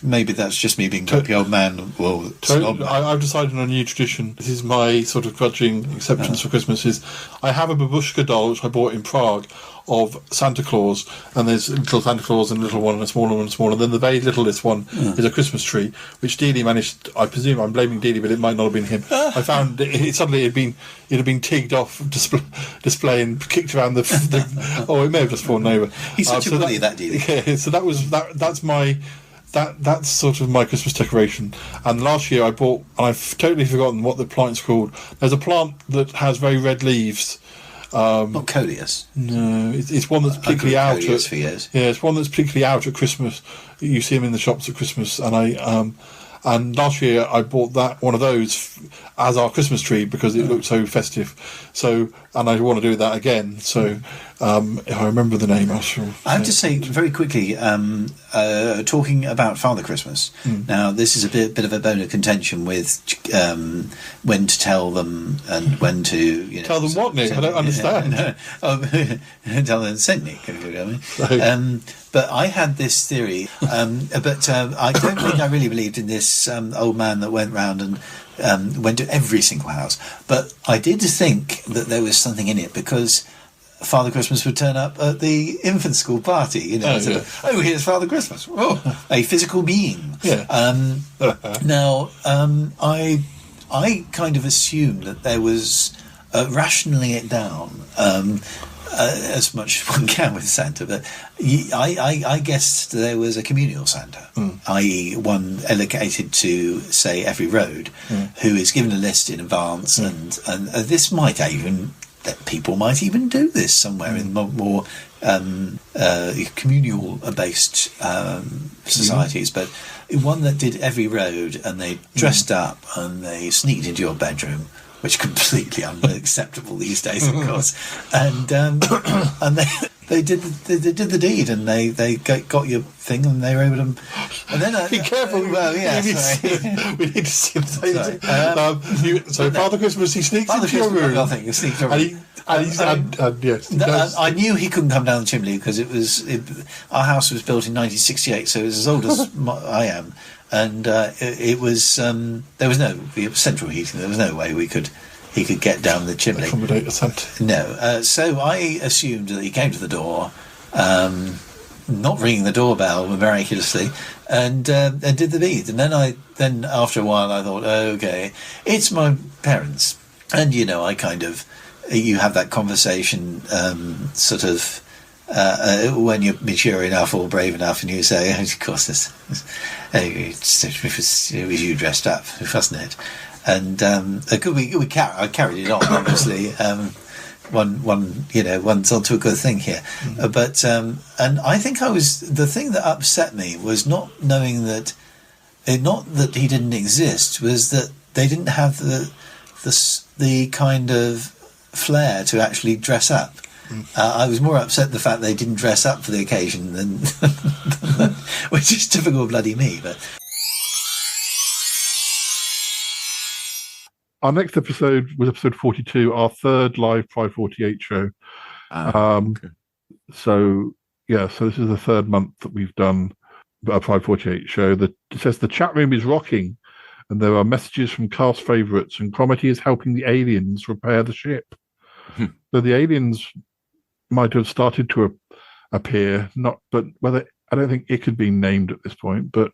Speaker 11: just me being grumpy old man. Well,
Speaker 14: I've decided on a new tradition. This is my sort of grudging acceptance for Christmas. Is I have a babushka doll which I bought in Prague of Santa Claus, and there's a little Santa Claus and a little one and a smaller one and a smaller. Then the very littlest one is a Christmas tree, which Dealey managed. I presume I'm blaming Dealey, but it might not have been him. I found it had been tigged off display and kicked around the it may have just fallen over.
Speaker 11: He's such a bully, that Dealey.
Speaker 14: Yeah, so that's sort of my Christmas decoration. And last year I bought, and I've totally forgotten what the plant's called. There's a plant that has very red leaves.
Speaker 11: Not coleus.
Speaker 14: No, it's one that's particularly out.
Speaker 11: For years.
Speaker 14: Yeah, it's one that's particularly out at Christmas. You see them in the shops at Christmas, and last year I bought one of those as our Christmas tree because it looked so festive. So, and I want to do that again. So, if I remember the name, I
Speaker 11: have to say very quickly, talking about Father Christmas. Now, this is a bit of a bone of contention with when to tell them and when to
Speaker 14: tell them what, Nick. I don't understand.
Speaker 11: Tell them Saint Nick. But I had this theory, but I don't think I really believed in this old man that went round and went to every single house. But I did think that there was something in it, because Father Christmas would turn up at the infant school party, here's Father Christmas. Oh, a physical being.
Speaker 14: Yeah.
Speaker 11: Now, I kind of assumed that there was rationing it down as much as one can with Santa, but I guessed there was a communal Santa, i.e. one allocated to, say, every road, who is given a list in advance, and this might even... that people might even do this somewhere in more communal-based societies, but one that did every road, and they dressed up and they sneaked into your bedroom, which is completely unacceptable these days, of course, and they did the deed, and they got your thing, and they were able to. And then
Speaker 14: be careful.
Speaker 11: Well, yeah,
Speaker 14: we need to see him. So Father Christmas, he sneaks into your room.
Speaker 11: I think he sneaked into your room.
Speaker 14: Yes.
Speaker 11: I knew he couldn't come down the chimney because our house was built in 1968, so it was as old as I am, and it was there was no central heating. There was no way he could get down the chimney.
Speaker 14: Accommodate a Santa.
Speaker 11: No, so I assumed that he came to the door, not ringing the doorbell miraculously, and did the deed. And then after a while I thought, okay, it's my parents, and I kind of. You have that conversation sort of when you're mature enough or brave enough, and you say, of course, it was you dressed up, wasn't it? and I carried it on, obviously. One's onto a good thing here, but and I think the thing that upset me was not knowing that, not that he didn't exist, was that they didn't have the kind of flair to actually dress up. I was more upset the fact they didn't dress up for the occasion than which is typical bloody me. But
Speaker 6: our next episode was episode 42, our third live Pride 48 show. Okay. So this is the third month that we've done a Pride 48 show. It says the chat room is rocking, and there are messages from cast favourites, and Cromitty is helping the aliens repair the ship. So the aliens might have started to appear, but whether, I don't think it had been named at this point, but.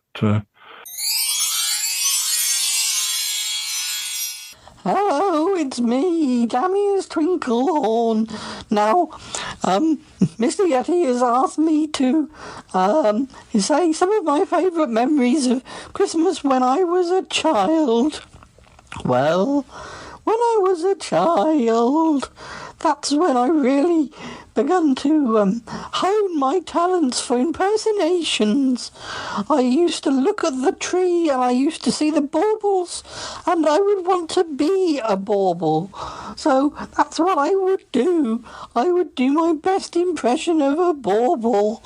Speaker 8: Hello, it's me, Damius Twinklehorn. Now, Mr. Yeti has asked me to say some of my favourite memories of Christmas when I was a child. Well, when I was a child, that's when I really begun to hone my talents for impersonations. I used to look at the tree and I used to see the baubles, and I would want to be a bauble. So that's what I would do. I would do my best impression of a bauble.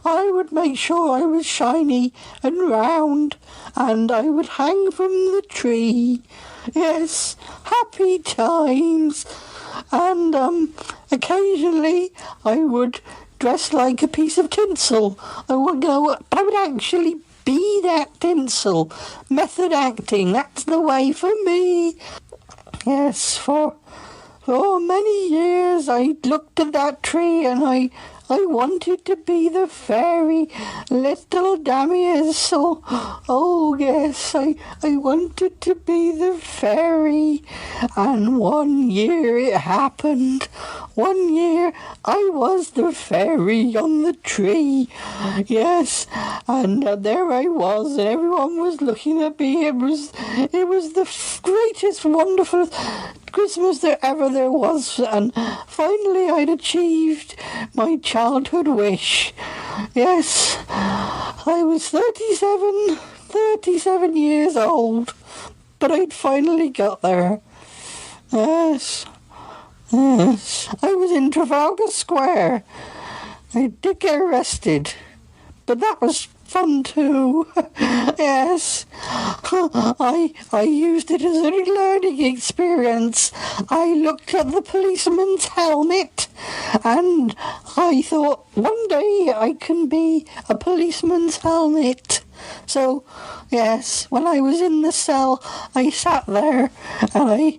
Speaker 8: I would make sure I was shiny and round, and I would hang from the tree. Yes, happy times. And occasionally I would dress like a piece of tinsel. I would actually be that tinsel. Method acting, that's the way for me. Yes, for many years I looked at that tree and I wanted to be the fairy, little Damius. Oh yes, I wanted to be the fairy. And one year it happened. One year I was the fairy on the tree. Yes, and there I was, and everyone was looking at me. It was the greatest, wonderful Christmas there was, and finally I'd achieved my childhood wish. Yes, I was 37 years old, but I'd finally got there. Yes, I was in Trafalgar Square. I did get arrested, but that was fun too. Yes, I used it as a learning experience. I looked at the policeman's helmet and I thought, one day I can be a policeman's helmet. So, yes, when I was in the cell, I sat there and I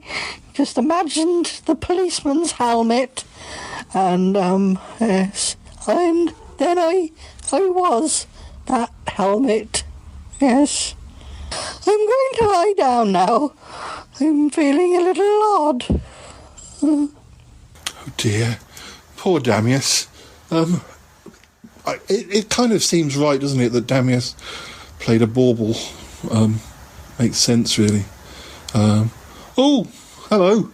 Speaker 8: just imagined the policeman's helmet, and yes, and then I was that helmet. Yes. I'm going to lie down now. I'm feeling a little odd.
Speaker 1: Oh dear. Poor Damius. It kind of seems right, doesn't it, that Damius played a bauble. Makes sense, really. Oh, hello.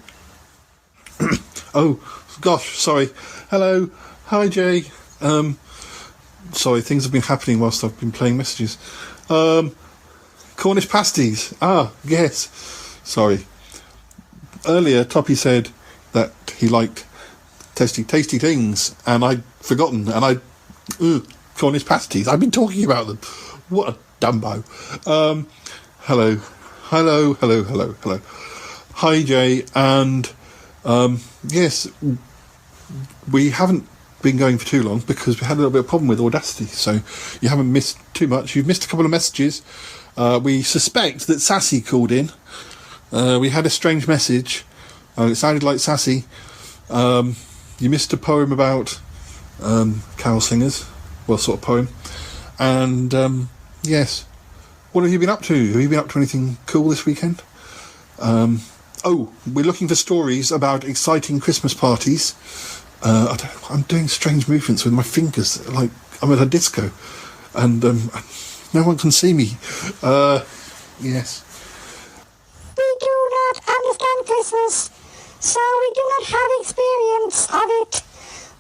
Speaker 1: Oh, gosh, sorry. Hello. Hi, Jay. Sorry, things have been happening whilst I've been playing messages. Cornish pasties. Ah, yes. Sorry. Earlier, Toppy said that he liked tasty things, and I'd forgotten, and Cornish pasties. I've been talking about them. What a Dumbo. Hello. Hi, Jay, and yes, we haven't been going for too long because we had a little bit of problem with Audacity, so you haven't missed too much. You've missed a couple of messages. We suspect that Sassy called in. We had a strange message. It sounded like Sassy. You missed a poem about carol singers. Well, sort of poem. And yes, what have you been up to? Have you been up to anything cool this weekend? We're looking for stories about exciting Christmas parties. I'm doing strange movements with my fingers, like I'm at a disco, and no one can see me. Yes.
Speaker 4: We do Christmas, so we do not have experience of it.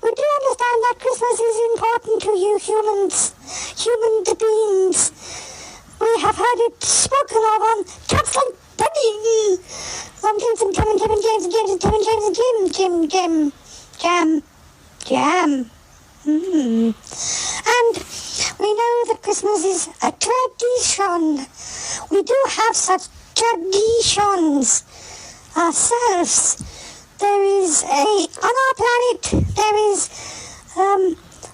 Speaker 4: We do understand that Christmas is important to you humans, human beings. We have heard it spoken of on chats like Buddy, James and Tim and Tim and James and James and Tim and James and Jam. And we know that Christmas is a tradition. We do have such traditions ourselves. There is on our planet, there is,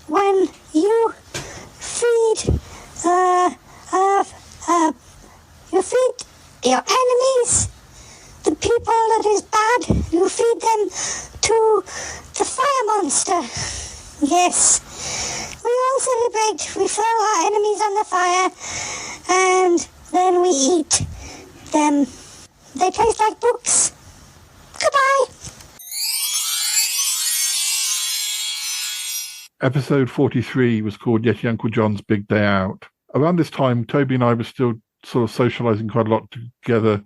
Speaker 4: when you feed, you feed your enemies, the people that is bad, you feed them to the fire monster. Yes. We all celebrate, we throw our enemies on the fire, and then we eat them. They taste like books. Goodbye.
Speaker 6: Episode 43 was called Yeti Uncle John's Big Day Out. Around this time, Toby and I were still sort of socialising quite a lot together.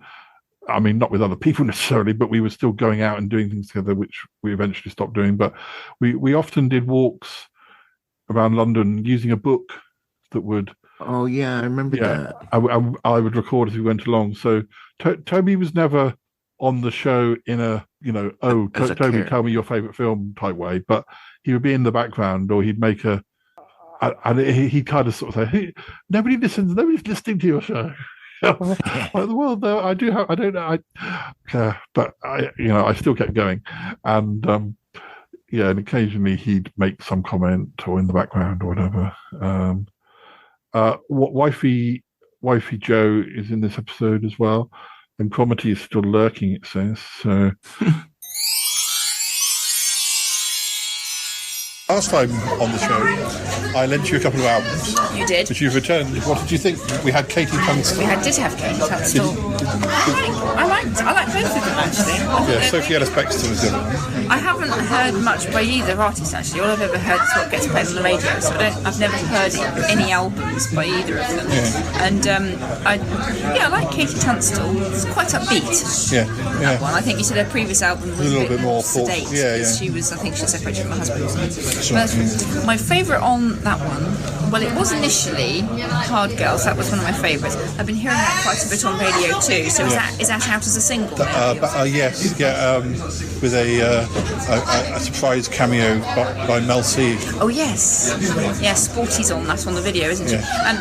Speaker 6: I mean, not with other people necessarily, but we were still going out and doing things together, which we eventually stopped doing. But we often did walks around London using a book that would...
Speaker 7: Oh, yeah, I remember that.
Speaker 6: I would record as we went along. So Toby was never on the show in a, Toby, tell me your favourite film type way, but he would be in the background, or he'd make and he'd kind of sort of say, hey, nobody's listening to your show. Well, no, I do have, I don't know, but I still kept going, and and occasionally he'd make some comment or in the background or whatever. Wifey Joe is in this episode as well, and Cromitty is still lurking, it says. So.
Speaker 14: Last time on the show, I lent you a couple of albums.
Speaker 12: You did.
Speaker 14: Which you've returned. What did you think? We had Katie Tunstall.
Speaker 12: We did have Katie Tunstall. I liked both of them, actually.
Speaker 14: Sophie Ellis-Bextor was the other one.
Speaker 12: I haven't heard much by either artist, actually. All I've ever heard is what gets played on the radio, so I've never heard any albums by either of them. Yeah. And I like Katie Tunstall. It's quite upbeat.
Speaker 14: Yeah.
Speaker 12: That one. I think you said her previous album was a little bit more sedate. She was, I think, she separated from her husband or something. But my favourite on that one, well, it was initially Hard Girls. That was one of my favourites. I've been hearing that quite a bit on radio too. So is that out as a single?
Speaker 14: Yes, with a surprise cameo by Mel C.
Speaker 12: Oh yes, Sporty's on that on the video, isn't she?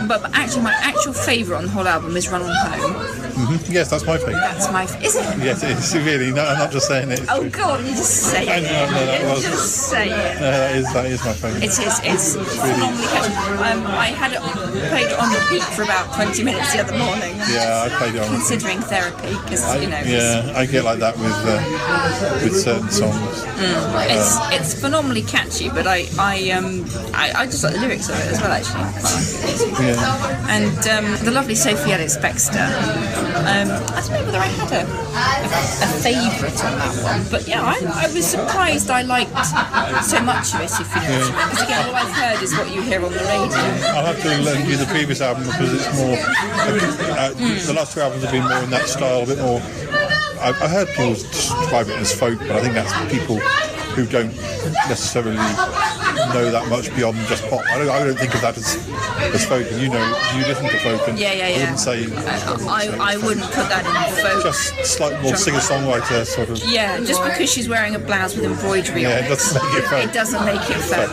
Speaker 12: But actually, my actual favourite on the whole album is Run On Home.
Speaker 14: Mm-hmm. Yes, that's my favourite.
Speaker 12: That's my. Is it?
Speaker 14: Yes, it is. Really, no, I'm not just saying it.
Speaker 12: Oh God, you just say it. Just say it.
Speaker 14: That is my favourite.
Speaker 12: It is. It's phenomenally catchy. I had it played it on repeat for about 20 minutes the other morning.
Speaker 14: Yeah, I played it on.
Speaker 12: Considering therapy, because
Speaker 14: I get like that with certain songs.
Speaker 12: It's phenomenally catchy, but I just like the lyrics of it as well, actually. And the lovely Sophie Ellis-Bextor. I don't know whether I had a favourite on that one, but I was surprised I liked so much of it, if you know what I mean. Because again, all I've heard is what you hear on the radio.
Speaker 14: I'll have to lend you the previous album because it's more. The last two albums have been more in that style, a bit more. I've heard people describe it as folk, but I think that's people who don't necessarily know that much beyond just pop. I don't think of that as folk. And you listen to folk, and I wouldn't say.
Speaker 12: I wouldn't put that in folk.
Speaker 14: Just slightly more singer-songwriter sort of.
Speaker 12: Yeah, just because she's wearing a blouse with embroidery on it.
Speaker 14: It doesn't make it folk.
Speaker 12: It doesn't make it folk.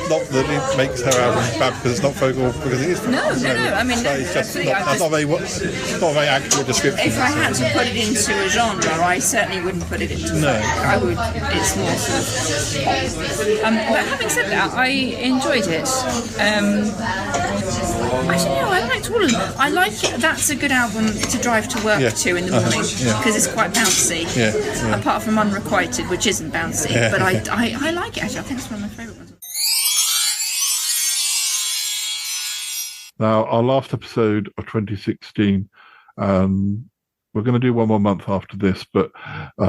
Speaker 14: Not that it makes her album bad because it's not folk or because it is folk.
Speaker 12: No. I mean,
Speaker 14: it's just not a very accurate description.
Speaker 12: If I had to put it into a genre, I certainly wouldn't put it into folk. I would. It's more sort of. But having said that, I enjoyed it. Actually, no, I liked all of them. I like it. That's a good album to drive to work to in the morning because it's quite bouncy. Apart from Unrequited, which isn't bouncy, but I like it actually. I think it's one of my favourite ones.
Speaker 6: Now, our last episode of 2016. We're going to do one more month after this, but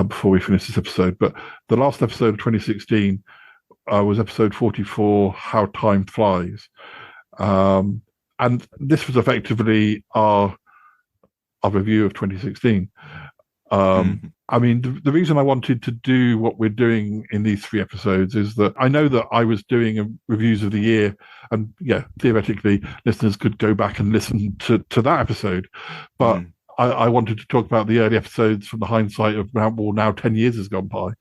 Speaker 6: before we finish this episode. But the last episode of 2016 was episode 44, How Time Flies. And this was effectively our review of 2016. I mean, the reason I wanted to do what we're doing in these 3 episodes is that I know that I was doing reviews of the year, and theoretically, listeners could go back and listen to that episode. But I wanted to talk about the early episodes from the hindsight of now 10 years has gone by.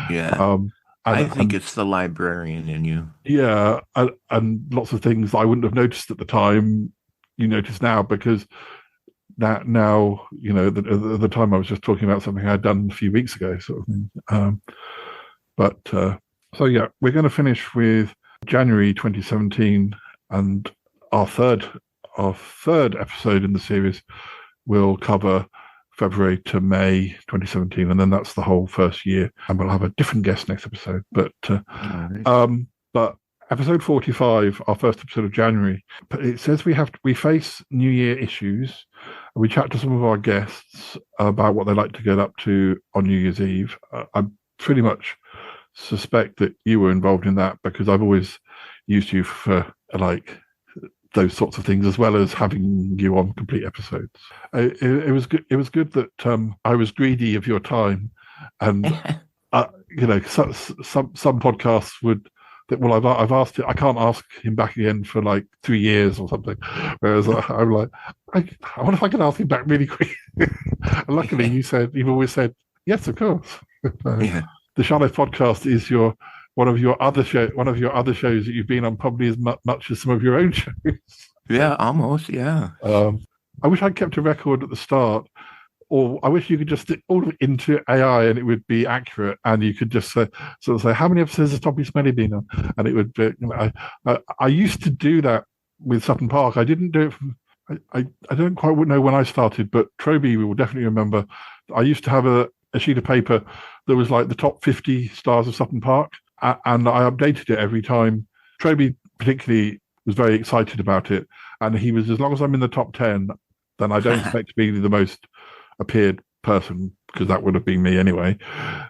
Speaker 7: Yeah. I think it's the librarian in you.
Speaker 6: Yeah, and lots of things I wouldn't have noticed at the time, you notice now, because now at the time I was just talking about something I'd done a few weeks ago, sort of thing. So we're going to finish with January 2017, and our third episode in the series will cover February to May 2017, and then that's the whole first year, and we'll have a different guest next episode. But episode 45, our first episode of January, it says we face New Year issues. We chat to some of our guests about what they like to get up to on New Year's Eve. I pretty much suspect that you were involved in that, because I've always used you for those sorts of things, as well as having you on complete episodes. It was good. It was good that I was greedy of your time, and some podcasts would. Well, I've asked it. I can't ask him back again for 3 years or something. Whereas I'm like, I wonder if I can ask him back really quick. And luckily, you've always said yes, of course. The Sharlife podcast is one of your other shows that you've been on, probably as much as some of your own shows.
Speaker 7: Yeah, almost. Yeah.
Speaker 6: I wish I'd kept a record at the start. Or I wish you could just stick all of it into AI and it would be accurate, and you could just say how many episodes has Toppie Smelly been on, and it would be. I used to do that with Sutton Park. I didn't do it. I don't quite know when I started, but Troby will definitely remember. I used to have a sheet of paper that was the top 50 stars of Sutton Park, and I updated it every time. Troby particularly was very excited about it, and he was, as long as I'm in the top 10, then I don't expect to be the most appeared person, because that would have been me anyway.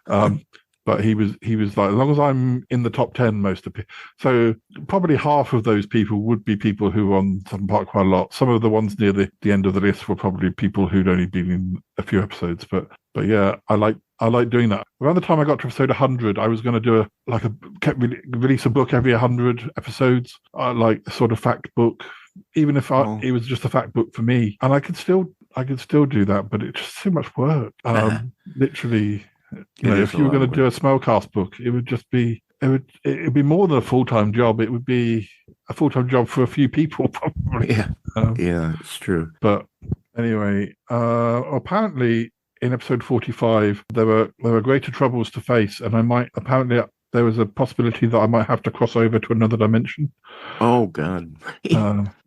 Speaker 6: But he was as long as I'm in the top 10 most appear. So probably half of those people would be people who were on Sutton Park quite a lot. Some of the ones near the end of the list were probably people who'd only been in a few episodes. But yeah, I like doing that. Around the time I got to episode 100, I was going to do release a book every 100 episodes, like a sort of fact book, even if it was just a fact book for me. And I could still do that, but it's just too much work. Literally, if you were going to do a Smellcast book, it would just be it'd be more than a full-time job. It would be a full-time job for a few people, probably.
Speaker 7: Yeah, it's true.
Speaker 6: But anyway, apparently in episode 45, there were greater troubles to face, and there was a possibility that I might have to cross over to another dimension.
Speaker 7: Oh God!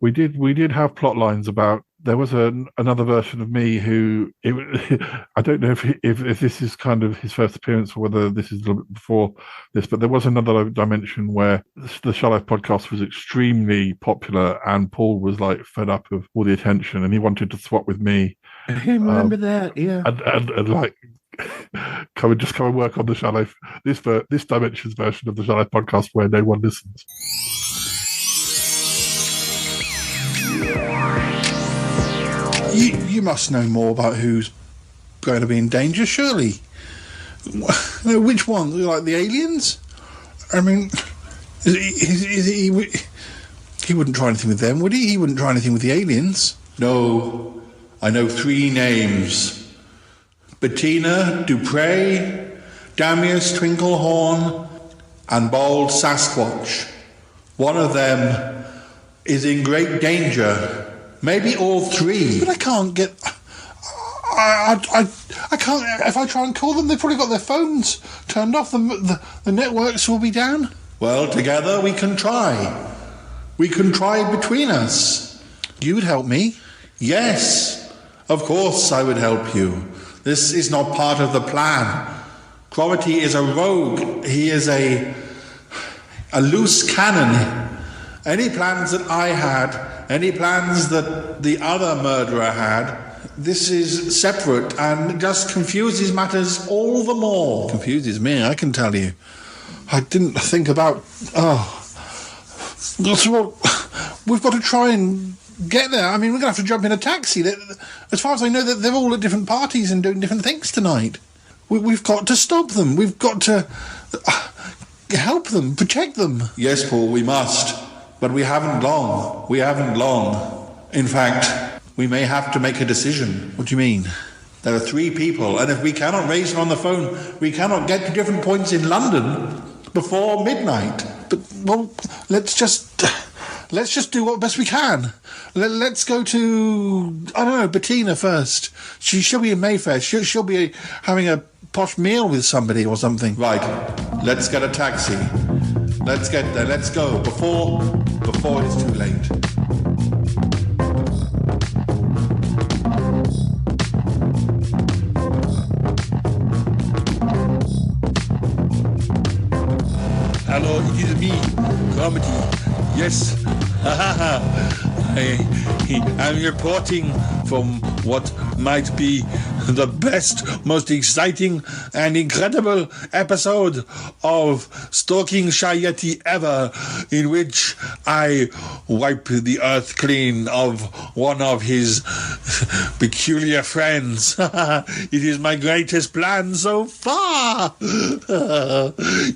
Speaker 6: We did have plot lines about. There was another version of me who I don't know if this is kind of his first appearance or whether this is a little bit before this, but there was another dimension where the Sharlife podcast was extremely popular, and Paul was this up of all the attention, and he wanted to swap with me.
Speaker 7: I remember that, yeah,
Speaker 6: and come and work on the Sharlife this dimension's version of the Sharlife podcast where no one listens.
Speaker 3: You must know more about who's going to be in danger, surely. Which one? Like the aliens? I mean, he wouldn't try anything with them, would he? He wouldn't try anything with the aliens. No, I know 3 names. Bettina Dupre, Damius Twinklehorn, and Bald Sasquatch. One of them is in great danger. Maybe all 3. But I can't get... I can't... If I try and call them, they've probably got their phones turned off. The networks will be down. Well, together we can try. We can try between us. You would help me? Yes. Of course I would help you. This is not part of the plan. Crotty is a rogue. He is a loose cannon. Any plans that I had, any plans that the other murderer had, this is separate and just confuses matters all the more. Confuses me, I can tell you. I didn't think about... We've got to try and get there. I mean, we're going to have to jump in a taxi. As far as I know, they're all at different parties and doing different things tonight. We've got to stop them. We've got to help them, protect them. Yes, Paul, we must. But we haven't long. We haven't long. In fact, we may have to make a decision. What do you mean? There are 3 people, and if we cannot raise them on the phone, we cannot get to different points in London before midnight. But, well, let's just do what best we can. Let's go to, I don't know, Bettina first. She'll be in Mayfair. She'll be having a posh meal with somebody or something. Right. Let's get a taxi. Let's get there. Let's go before it's too late. Hello, it is me, Comedy. Yes. I'm reporting from what might be the best, most exciting and incredible episode of Stalking Shayeti ever, in which I wipe the earth clean of one of his peculiar friends. It is my greatest plan so far.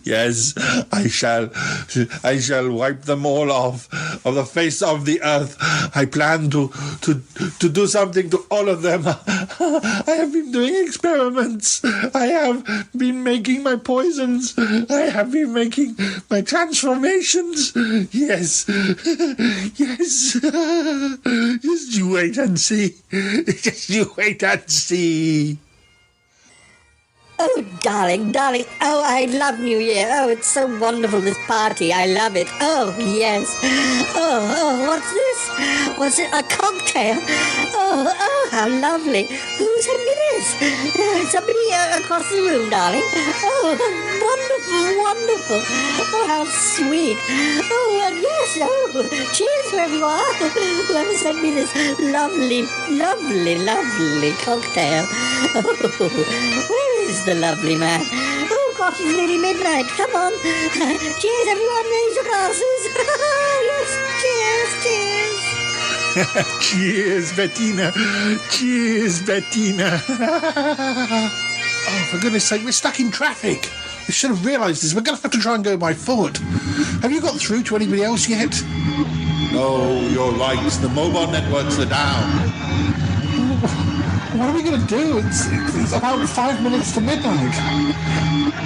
Speaker 3: Yes, I shall wipe them all off of the face of the earth. I plan to do something to all of them. I have been doing experiments. I have been making my poisons. I have been making my transformations. Yes. Yes. Just you wait and see. Just you wait and see.
Speaker 17: Oh, darling. Oh, I love New Year. Oh, it's so wonderful, this party. I love it. Oh, yes. Oh, what's this? What's it? A cocktail? Oh, how lovely. Who sent me this? Somebody across the room, darling. Oh, wonderful. Oh, how sweet. Oh, and yes. Oh, cheers, whoever you are. Whoever sent me this lovely cocktail. Oh, where is the lovely man? Oh, gosh, it's nearly midnight. Come on. Cheers, everyone. Raise your glasses. Yes, cheers.
Speaker 3: Cheers, Bettina. Cheers, Bettina. Oh, for goodness sake, we're stuck in traffic. We should have realised this. We're going to have to try and go by foot. Have you got through to anybody else yet? No, you're right. The mobile networks are down. What are we going to do? It's about 5 minutes to midnight.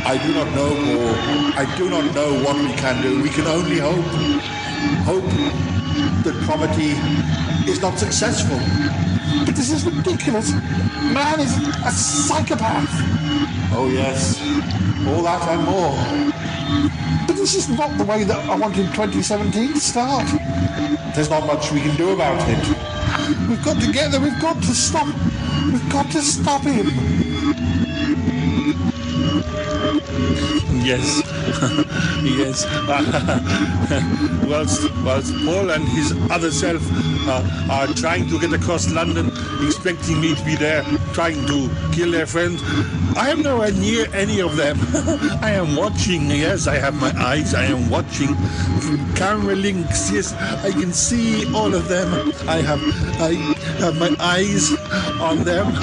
Speaker 3: I do not know, Paul. I do not know what we can do. We can only hope. Hope that comedy is not successful. But this is ridiculous. Man is a psychopath. Oh, yes. All that and more. But this is not the way that I wanted 2017 to start. There's not much we can do about it. We've got to get there. We've got to stop. We've got to stop him. Yes. Yes. whilst Paul and his other self are trying to get across London, expecting me to be there, trying to kill their friends, I am nowhere near any of them. I am watching. Yes, I have my eyes. I am watching. Camera links. Yes, I can see all of them. I have my eyes on them.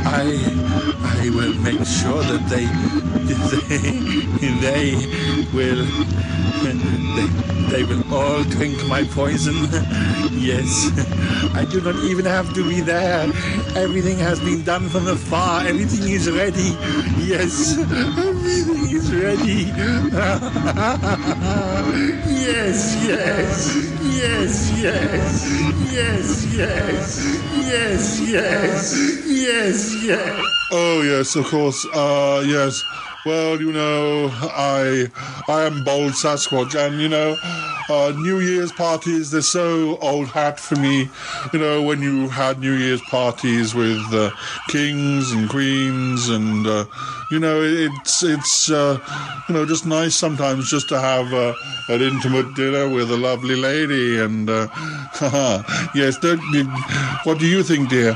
Speaker 3: I will make sure that they will all drink my poison. Yes, I do not even have to be there. Everything has been done from afar. Everything is ready. Yes, everything is ready. Yes. Oh, yes, of course. Yes. Well, you know, I am Bold Sasquatch, and, you know, New Year's parties, they're so old hat for me. You know, when you had New Year's parties with kings and queens, and, you know, it's you know, just nice sometimes just to have an intimate dinner with a lovely lady, and, yes, what do you think, dear?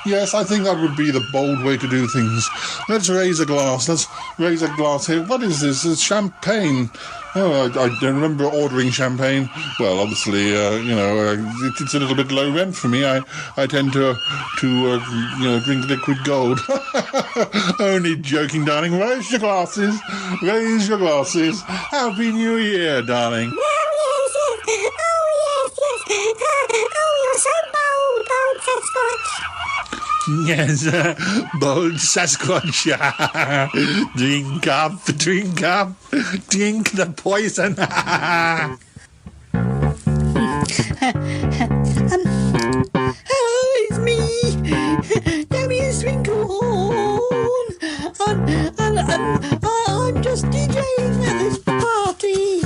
Speaker 18: Yes, I think that would be the bold way to do things. Let's raise a glass. Let's raise a glass here. What is this? It's champagne. Oh, I don't remember ordering champagne. Well, obviously, it's a little bit low rent for me. I tend to drink liquid gold. Only joking, darling. Raise your glasses. Raise your glasses. Happy New Year, darling. Yes, bold Sasquatch. Drink up, drink the poison.
Speaker 8: Hello, it's me, Damien Swinglehorn, and I'm just DJing at this party.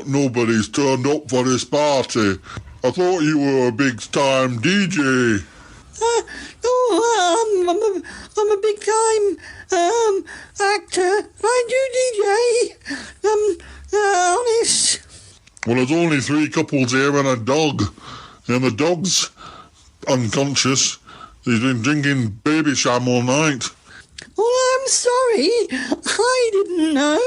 Speaker 18: Nobody's turned up for this party. I thought you were a big-time DJ.
Speaker 8: I'm a big-time actor. I do DJ. Honest.
Speaker 18: Well, there's only 3 couples here and a dog. And the dog's unconscious. He's been drinking Baby Sham all night.
Speaker 8: Well, I'm sorry. I didn't know.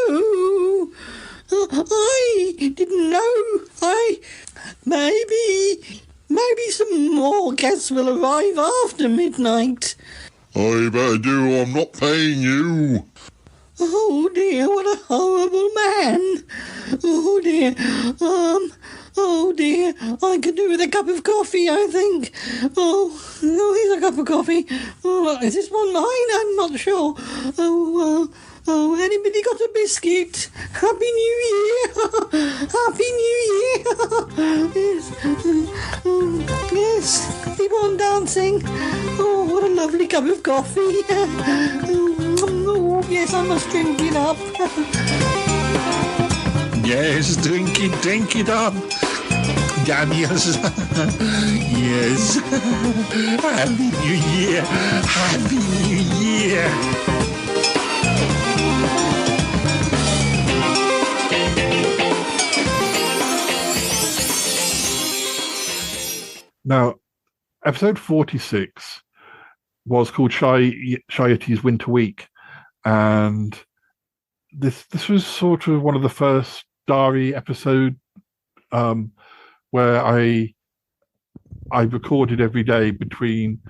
Speaker 8: Maybe some more guests will arrive after midnight.
Speaker 18: Oh, you better do. I'm not paying you.
Speaker 8: Oh dear, what a horrible man. Oh dear. Oh dear. I could do with a cup of coffee, I think. Oh, here's a cup of coffee. Oh, is this one mine? I'm not sure. Oh, anybody got a biscuit? Happy New Year! Happy New Year! Yes, keep on dancing. Oh, what a lovely cup of coffee. Oh, yes, I must drink it up.
Speaker 18: Yes, drink it up. Damn yes. Yes. Happy New Year. Happy New Year.
Speaker 6: Now, episode 46 was called Shy Yeti's Winter Week, and this was sort of one of the first diary episode where I recorded every day between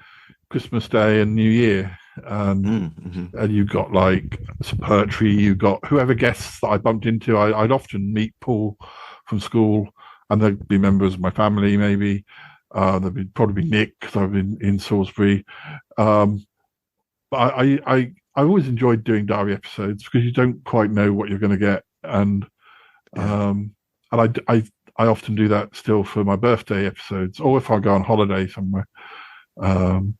Speaker 6: Christmas Day and New Year, and you got like some poetry, you got whoever guests that I bumped into. I'd often meet Paul from school, and they'd be members of my family, maybe. There'd probably be Nick, because I've been in Salisbury. But I always enjoyed doing diary episodes because you don't quite know what you're going to get, and I often do that still for my birthday episodes, or if I go on holiday somewhere. And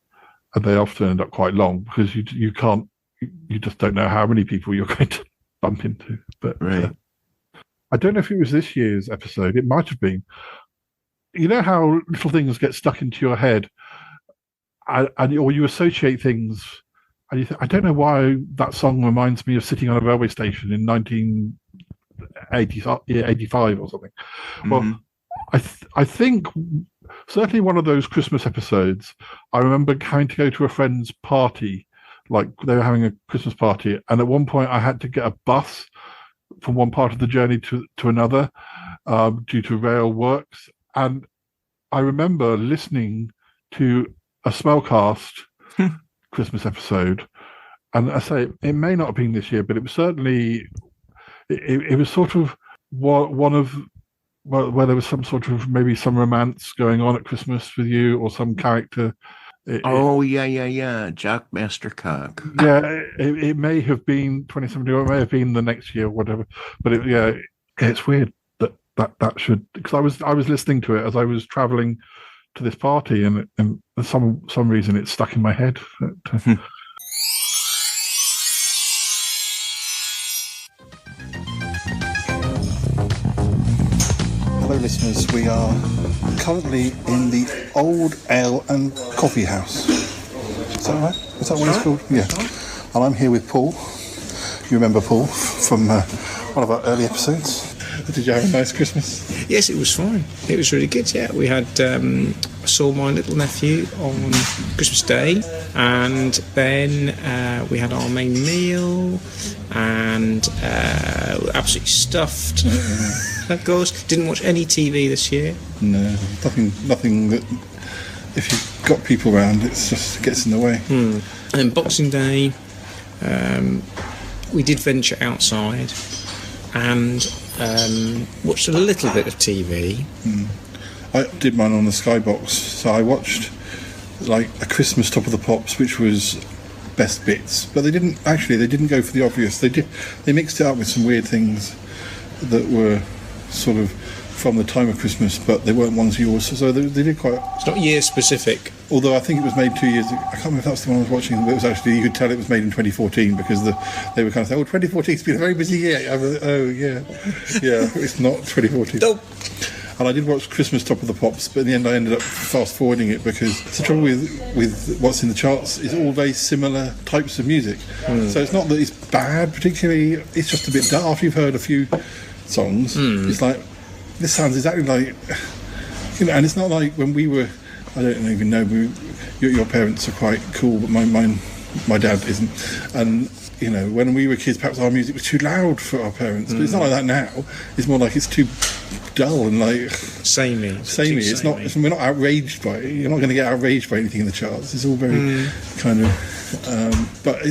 Speaker 6: they often end up quite long because you just don't know how many people you're going to bump into. But I don't know if it was this year's episode. It might have been. You know how little things get stuck into your head, or you associate things, and you think, I don't know why that song reminds me of sitting on a railway station in 1985 or something. Mm-hmm. Well, I think certainly one of those Christmas episodes, I remember having to go to a friend's party, like they were having a Christmas party, and at one point I had to get a bus from one part of the journey to another due to rail works. And I remember listening to a Smellcast Christmas episode, and I say it may not have been this year, but it was certainly it was sort of one of where there was some sort of maybe some romance going on at Christmas with you or some character.
Speaker 7: Jock Mastercock.
Speaker 6: Yeah, it may have been 2017, or it may have been the next year, or whatever. But it's weird. That should, because I was listening to it as I was traveling to this party, and for some reason it's stuck in my head.
Speaker 3: Hello, listeners. We are currently in the Old Ale and Coffee House. Is that right? Is that what it's called? Yeah. And I'm here with Paul. You remember Paul from one of our early episodes? Did you have a nice Christmas?
Speaker 21: Yes, it was fine. It was really good, yeah. We had saw my little nephew on Christmas Day, and then we had our main meal, and absolutely stuffed. Of course, didn't watch any TV this year.
Speaker 3: No, nothing that, if you've got people around, it gets in the way.
Speaker 21: And then Boxing Day, we did venture outside and watched a little bit of TV.
Speaker 3: I did mine on the Skybox, so I watched like a Christmas Top of the Pops, which was best bits, but they didn't go for the obvious. They mixed it up with some weird things that were sort of from the time of Christmas, but they weren't ones yours, so they did quite...
Speaker 21: It's not year specific.
Speaker 3: Although I think it was made 2 years... I can't remember if that's the one I was watching, but it was actually... You could tell it was made in 2014, because they were kind of saying, 2014's been a very busy year. I was, oh, yeah. Yeah, it's not 2014.
Speaker 21: Nope.
Speaker 3: And I did watch Christmas Top of the Pops, but in the end I ended up fast-forwarding it, because the trouble with what's in the charts is all very similar types of music. So it's not that it's bad particularly, it's just a bit dull. After you've heard a few songs, it's like, this sounds exactly like, and it's not like when we were, I don't even know, your parents are quite cool, but my dad isn't, and when we were kids, perhaps our music was too loud for our parents, but it's not like that now. It's more like it's too dull and like
Speaker 21: samey.
Speaker 3: It's not. We're not outraged by it. You're not going to get outraged by anything in the charts. It's all very kind of. But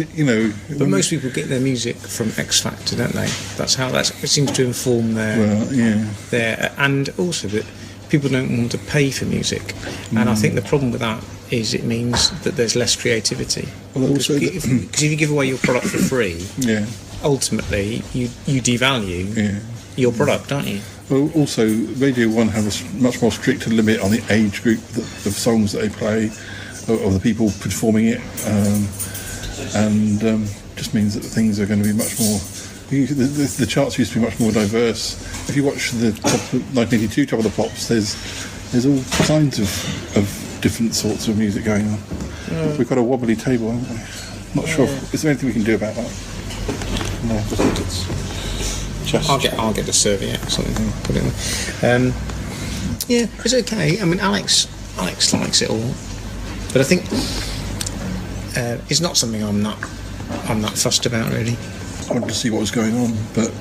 Speaker 21: But most people get their music from X Factor, don't they? It seems to inform their. And also that people don't want to pay for music, and I think the problem with that is it means that there's less creativity. Because if you give away your product for free, ultimately you devalue your product, don't you?
Speaker 3: Well, also Radio 1 have a much more stricter limit on the age group of songs that they play, of the people performing it, and just means that things are going to be much more. The charts used to be much more diverse. If you watch the 1982 Top of the Pops, there's all kinds of different sorts of music going on. We've got a wobbly table, haven't we? Not sure. Is there anything we can do about that? No.
Speaker 21: I'll get the serviette or something. Put it in. Yeah, it's okay. I mean, Alex likes it all, but I think it's not something I'm not fussed about really.
Speaker 3: I wanted to see what was going on, but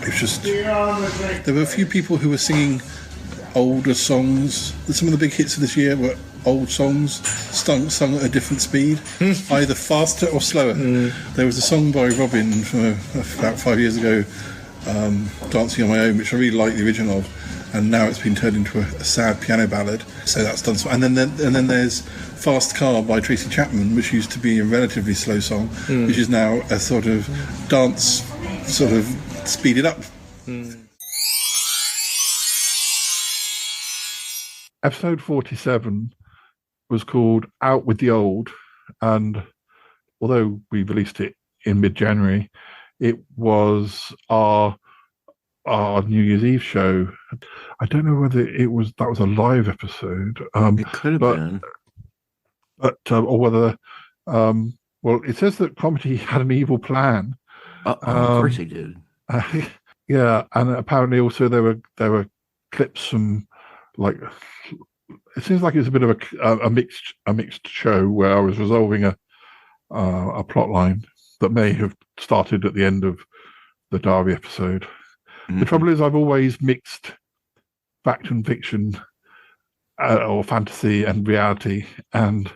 Speaker 3: it's just there were a few people who were singing older songs. Some of the big hits of this year were old songs sung at a different speed, either faster or slower. There was a song by Robin from about 5 years ago, Dancing on My Own, which I really like the original of, and now it's been turned into a sad piano ballad, so that's done. And then there's Fast Car by Tracy Chapman, which used to be a relatively slow song, which is now a sort of dance, sort of speeded up.
Speaker 6: Episode 47 was called Out with the Old, and although we released it in mid-January, it was our New Year's Eve show. I don't know whether that was a live episode.
Speaker 7: It could have been.
Speaker 6: But or whether well, it says that Comedy had an evil plan.
Speaker 7: Of course he did.
Speaker 6: Yeah, and apparently also there were clips from, like, it seems like it's a bit of a mixed show where I was resolving a plot line that may have started at the end of the Derby episode. The trouble is, I've always mixed fact and fiction, or fantasy and reality, and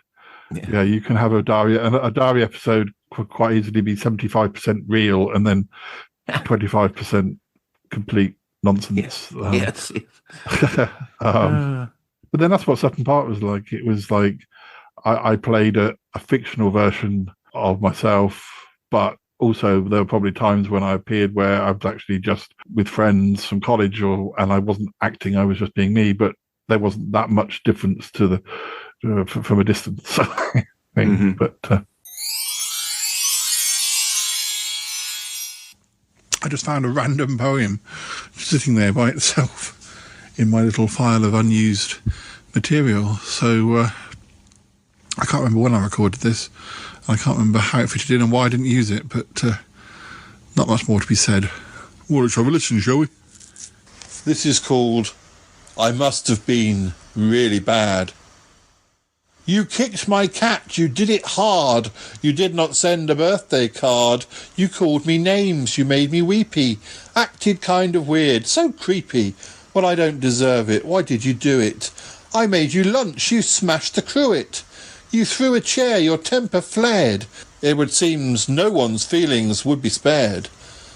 Speaker 6: you can have a Derby episode could quite easily be 75% real and then 25% complete nonsense.
Speaker 7: Yes.
Speaker 6: But then that's what Sutton Park was like. It was like I played a fictional version of myself, but also there were probably times when I appeared where I was actually just with friends from college, and I wasn't acting, I was just being me, but there wasn't that much difference to the from a distance thing. But
Speaker 3: I just found a random poem sitting there by itself in my little file of unused material. So I can't remember when I recorded this. I can't remember how it fitted in and why I didn't use it, but not much more to be said. Well, let's have a listen, shall we? This is called I Must Have Been Really Bad. You kicked my cat, you did it hard. You did not send a birthday card. You called me names, you made me weepy. Acted kind of weird, so creepy. Well, I don't deserve it, why did you do it? I made you lunch, you smashed the cruet. You threw a chair, your temper flared. It would seem no one's feelings would be spared.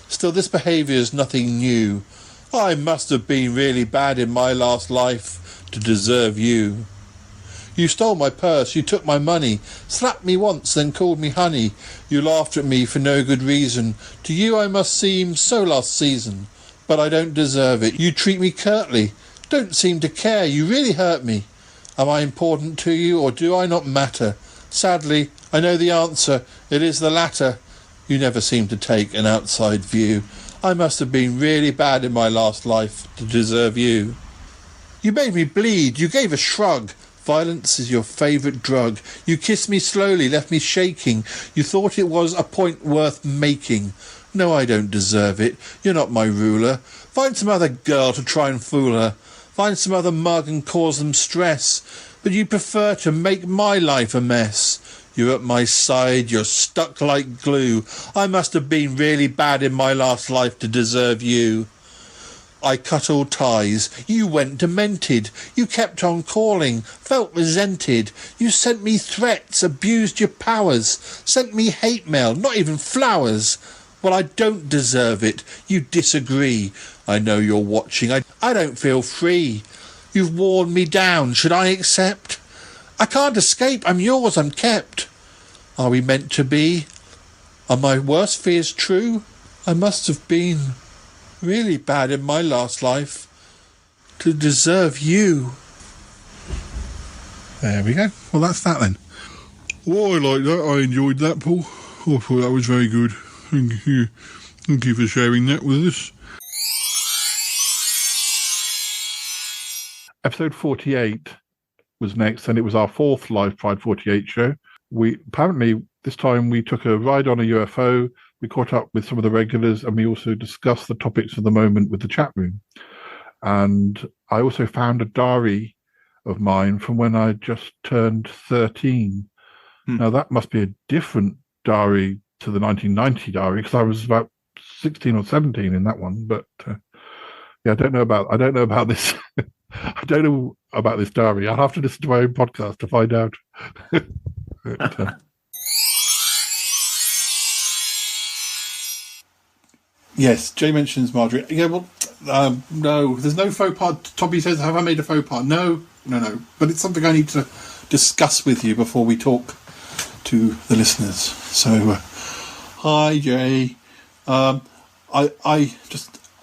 Speaker 3: Still, this behaviour's nothing new. I must have been really bad in my last life to deserve you. You stole my purse, you took my money, slapped me once, then called me honey. You laughed at me for no good reason. To you I must seem so last season. But I don't deserve it. You treat me curtly. Don't seem to care. You really hurt me. Am I important to you, or do I not matter? Sadly, I know the answer. It is the latter. You never seem to take an outside view. I must have been really bad in my last life to deserve you. You made me bleed. You gave a shrug. Violence is your favourite drug. You kissed me slowly, left me shaking. You thought it was a point worth making. No, I don't deserve it. You're not my ruler. Find some other girl to try and fool her. Find some other mug and cause them stress. But you prefer to make my life a mess. You're at my side, you're stuck like glue. I must have been really bad in my last life to deserve you. I cut all ties. You went demented. You kept on calling, felt resented. You sent me threats, abused your powers, sent me hate mail, not even flowers. Well, I don't deserve it. You disagree. I know you're watching. I don't feel free. You've worn me down. Should I accept? I can't escape. I'm yours. I'm kept. Are we meant to be? Are my worst fears true? I must have been really bad in my last life to deserve you. There we go. Well, that's that then.
Speaker 18: Well, I like that. I enjoyed that, Paul. I thought that was very good. Thank you. Thank you for sharing that with us.
Speaker 6: Episode 48 was next, and it was our fourth Live Pride 48 show. We apparently, this time, we took a ride on a UFO. We caught up with some of the regulars, and we also discussed the topics of the moment with the chat room. And I also found a diary of mine from when I just turned 13. Now, that must be a different diary to the 1990 diary, because I was about 16 or 17 in that one. But yeah, I don't know about this. I don't know about this diary. I'll have to listen to my own podcast to find out. But,
Speaker 3: yes, Jay mentions Marjorie. Yeah, well, no, there's no faux pas. Tommy says, have I made a faux pas? No. But it's something I need to discuss with you before we talk to the listeners. So, hi, Jay. I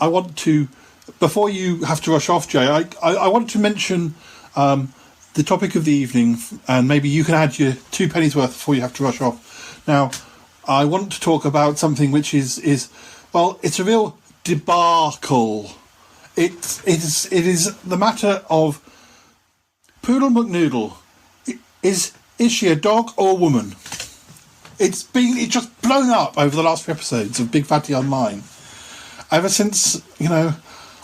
Speaker 3: want to, before you have to rush off, Jay, I want to mention the topic of the evening, and maybe you can add your 2 pennies worth before you have to rush off. Now, I want to talk about something which is well, it's a real debacle. It is the matter of Poodle McNoodle. Is she a dog or a woman? It's just blown up over the last few episodes of Big Fatty Online. Ever since,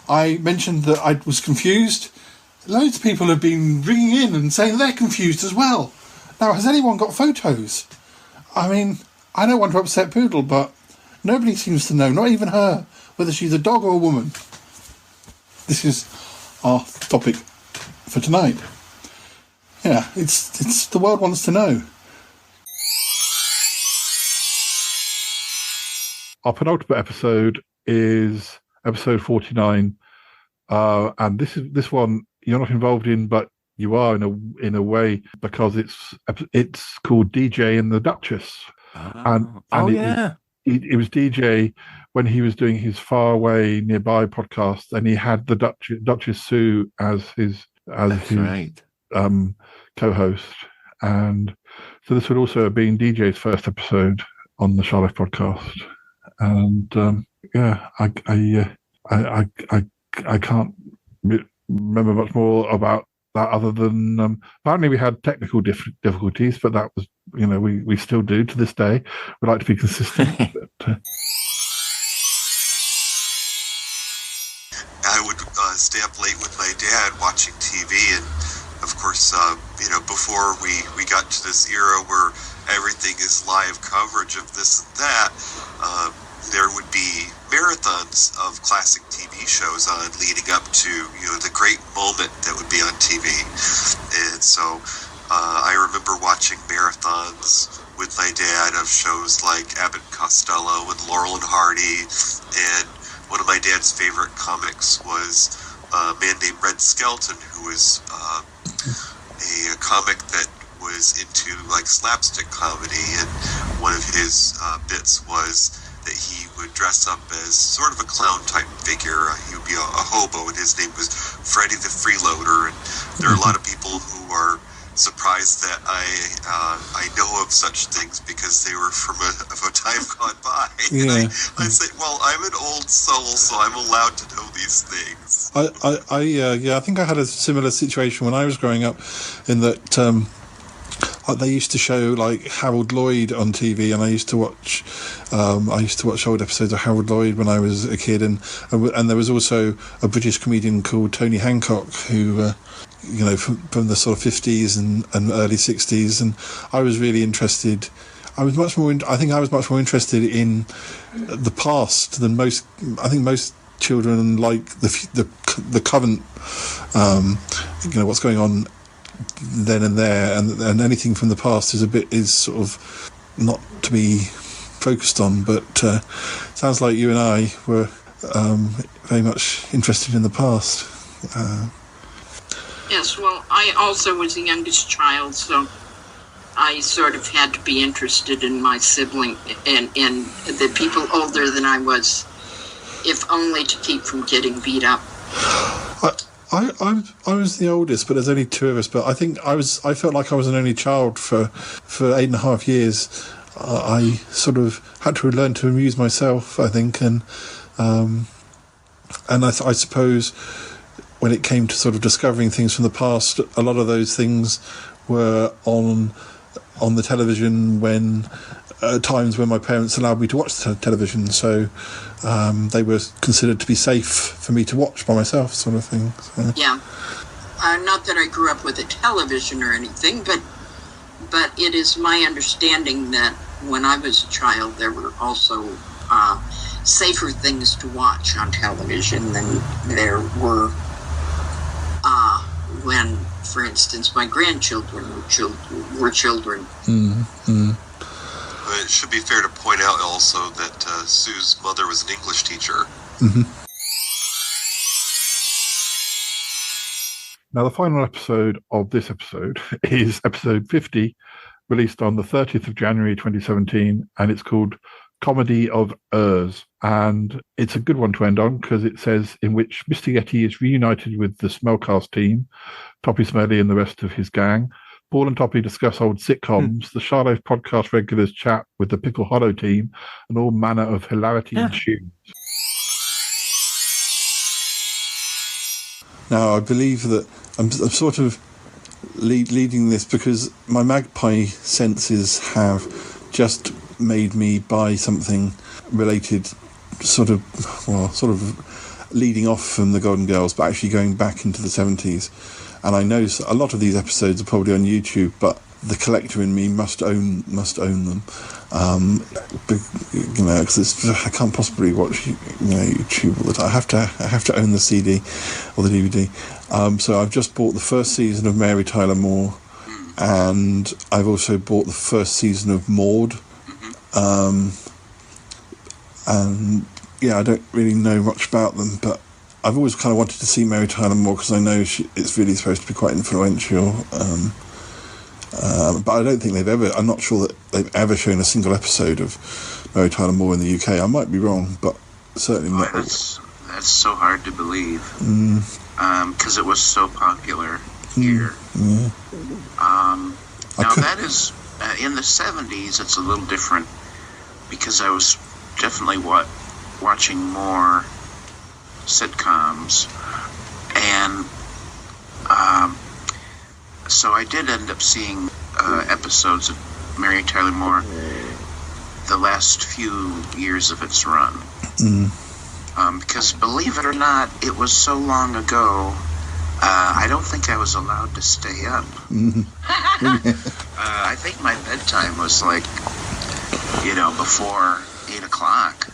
Speaker 3: I mentioned that I was confused, loads of people have been ringing in and saying they're confused as well. Now, has anyone got photos? I mean, I don't want to upset Poodle, but nobody seems to know, not even her, whether she's a dog or a woman. This is our topic for tonight. Yeah, it's the world wants to know.
Speaker 6: Our penultimate episode is episode 49, and this one you're not involved in, but you are in a way, because it's called DJ and the Duchess, and It was DJ when he was doing his Far Away Nearby podcast, and he had the Duchess Sue as his co-host, and so this would also have been DJ's first episode on the Charlotte podcast. And I can't remember much more about that other than apparently we had technical difficulties, but that was, we still do to this day. We like to be consistent. But,
Speaker 13: I would stay up late with my dad watching TV, and of course, before we got to this era where everything is live coverage of this and that, there would be marathons of classic TV shows on leading up to, the great moment that would be on TV. And so I remember watching marathons with my dad of shows like Abbott and Costello and Laurel and Hardy. And one of my dad's favorite comics was a man named Red Skelton, who was a comic that was into like slapstick comedy. And one of his bits was that he would dress up as sort of a clown type figure. He would be a hobo, and his name was Freddie the Freeloader. And there are a lot of people who are surprised that I know of such things because they were from a time gone by.
Speaker 3: Yeah.
Speaker 13: And I say, well, I'm an old soul, so I'm allowed to know these things.
Speaker 3: I think I had a similar situation when I was growing up, in that they used to show like Harold Lloyd on TV, and I used to watch old episodes of Harold Lloyd when I was a kid, and there was also a British comedian called Tony Hancock who from the sort of 50s and early 60s, and I was really interested. I was much more interested in the past than most. I think most children like the current, what's going on then and there, and anything from the past is sort of not to be focused on. But sounds like you and I were very much interested in the past.
Speaker 2: Yes, well, I also was the youngest child, so I sort of had to be interested in my sibling and the people older than I was, if only to keep from getting beat up.
Speaker 3: I was the oldest, but there's only two of us. But I think I felt like I was an only child for 8.5 years. I sort of had to learn to amuse myself, I think, and I suppose when it came to sort of discovering things from the past, a lot of those things were on the television when times when my parents allowed me to watch television, so they were considered to be safe for me to watch by myself, sort of thing. So.
Speaker 2: Yeah, not that I grew up with a television or anything, but it is my understanding that when I was a child, there were also safer things to watch on television than there were when, for instance, my grandchildren were children.
Speaker 3: Mm-hmm.
Speaker 13: It should be fair to point out also that Sue's mother was an English teacher.
Speaker 3: Mm-hmm.
Speaker 6: Now, the final episode of this episode is episode 50, released on the 30th of January 2017, and it's called Comedy of Errs. And it's a good one to end on because it says in which Mr. Yeti is reunited with the Smellcast team, Toppy Smelly and the rest of his gang. Paul and Toppy discuss old sitcoms. The Charlotte podcast regulars chat with the Pickle Hollow team, and all manner of hilarity ensues.
Speaker 3: Now, I believe that I'm sort of leading this because my magpie senses have just made me buy something related, sort of leading off from the Golden Girls, but actually going back into the 70s. And I know a lot of these episodes are probably on YouTube, but the collector in me must own them. Because I can't possibly watch YouTube all the time. I have to own the CD or the DVD. So I've just bought the first season of Mary Tyler Moore, and I've also bought the first season of Maude. And yeah, I don't really know much about them, but I've always kind of wanted to see Mary Tyler Moore because I know it's really supposed to be quite influential. But I don't think I'm not sure that they've ever shown a single episode of Mary Tyler Moore in the UK. I might be wrong, but certainly not.
Speaker 16: That's so hard to believe, because it was so popular here. Now that is, in the 70s, it's a little different, because I was definitely watching more sitcoms, and so I did end up seeing episodes of Mary Tyler Moore the last few years of its run. Because believe it or not, it was so long ago, I don't think I was allowed to stay up. I think my bedtime was like, before 8 o'clock.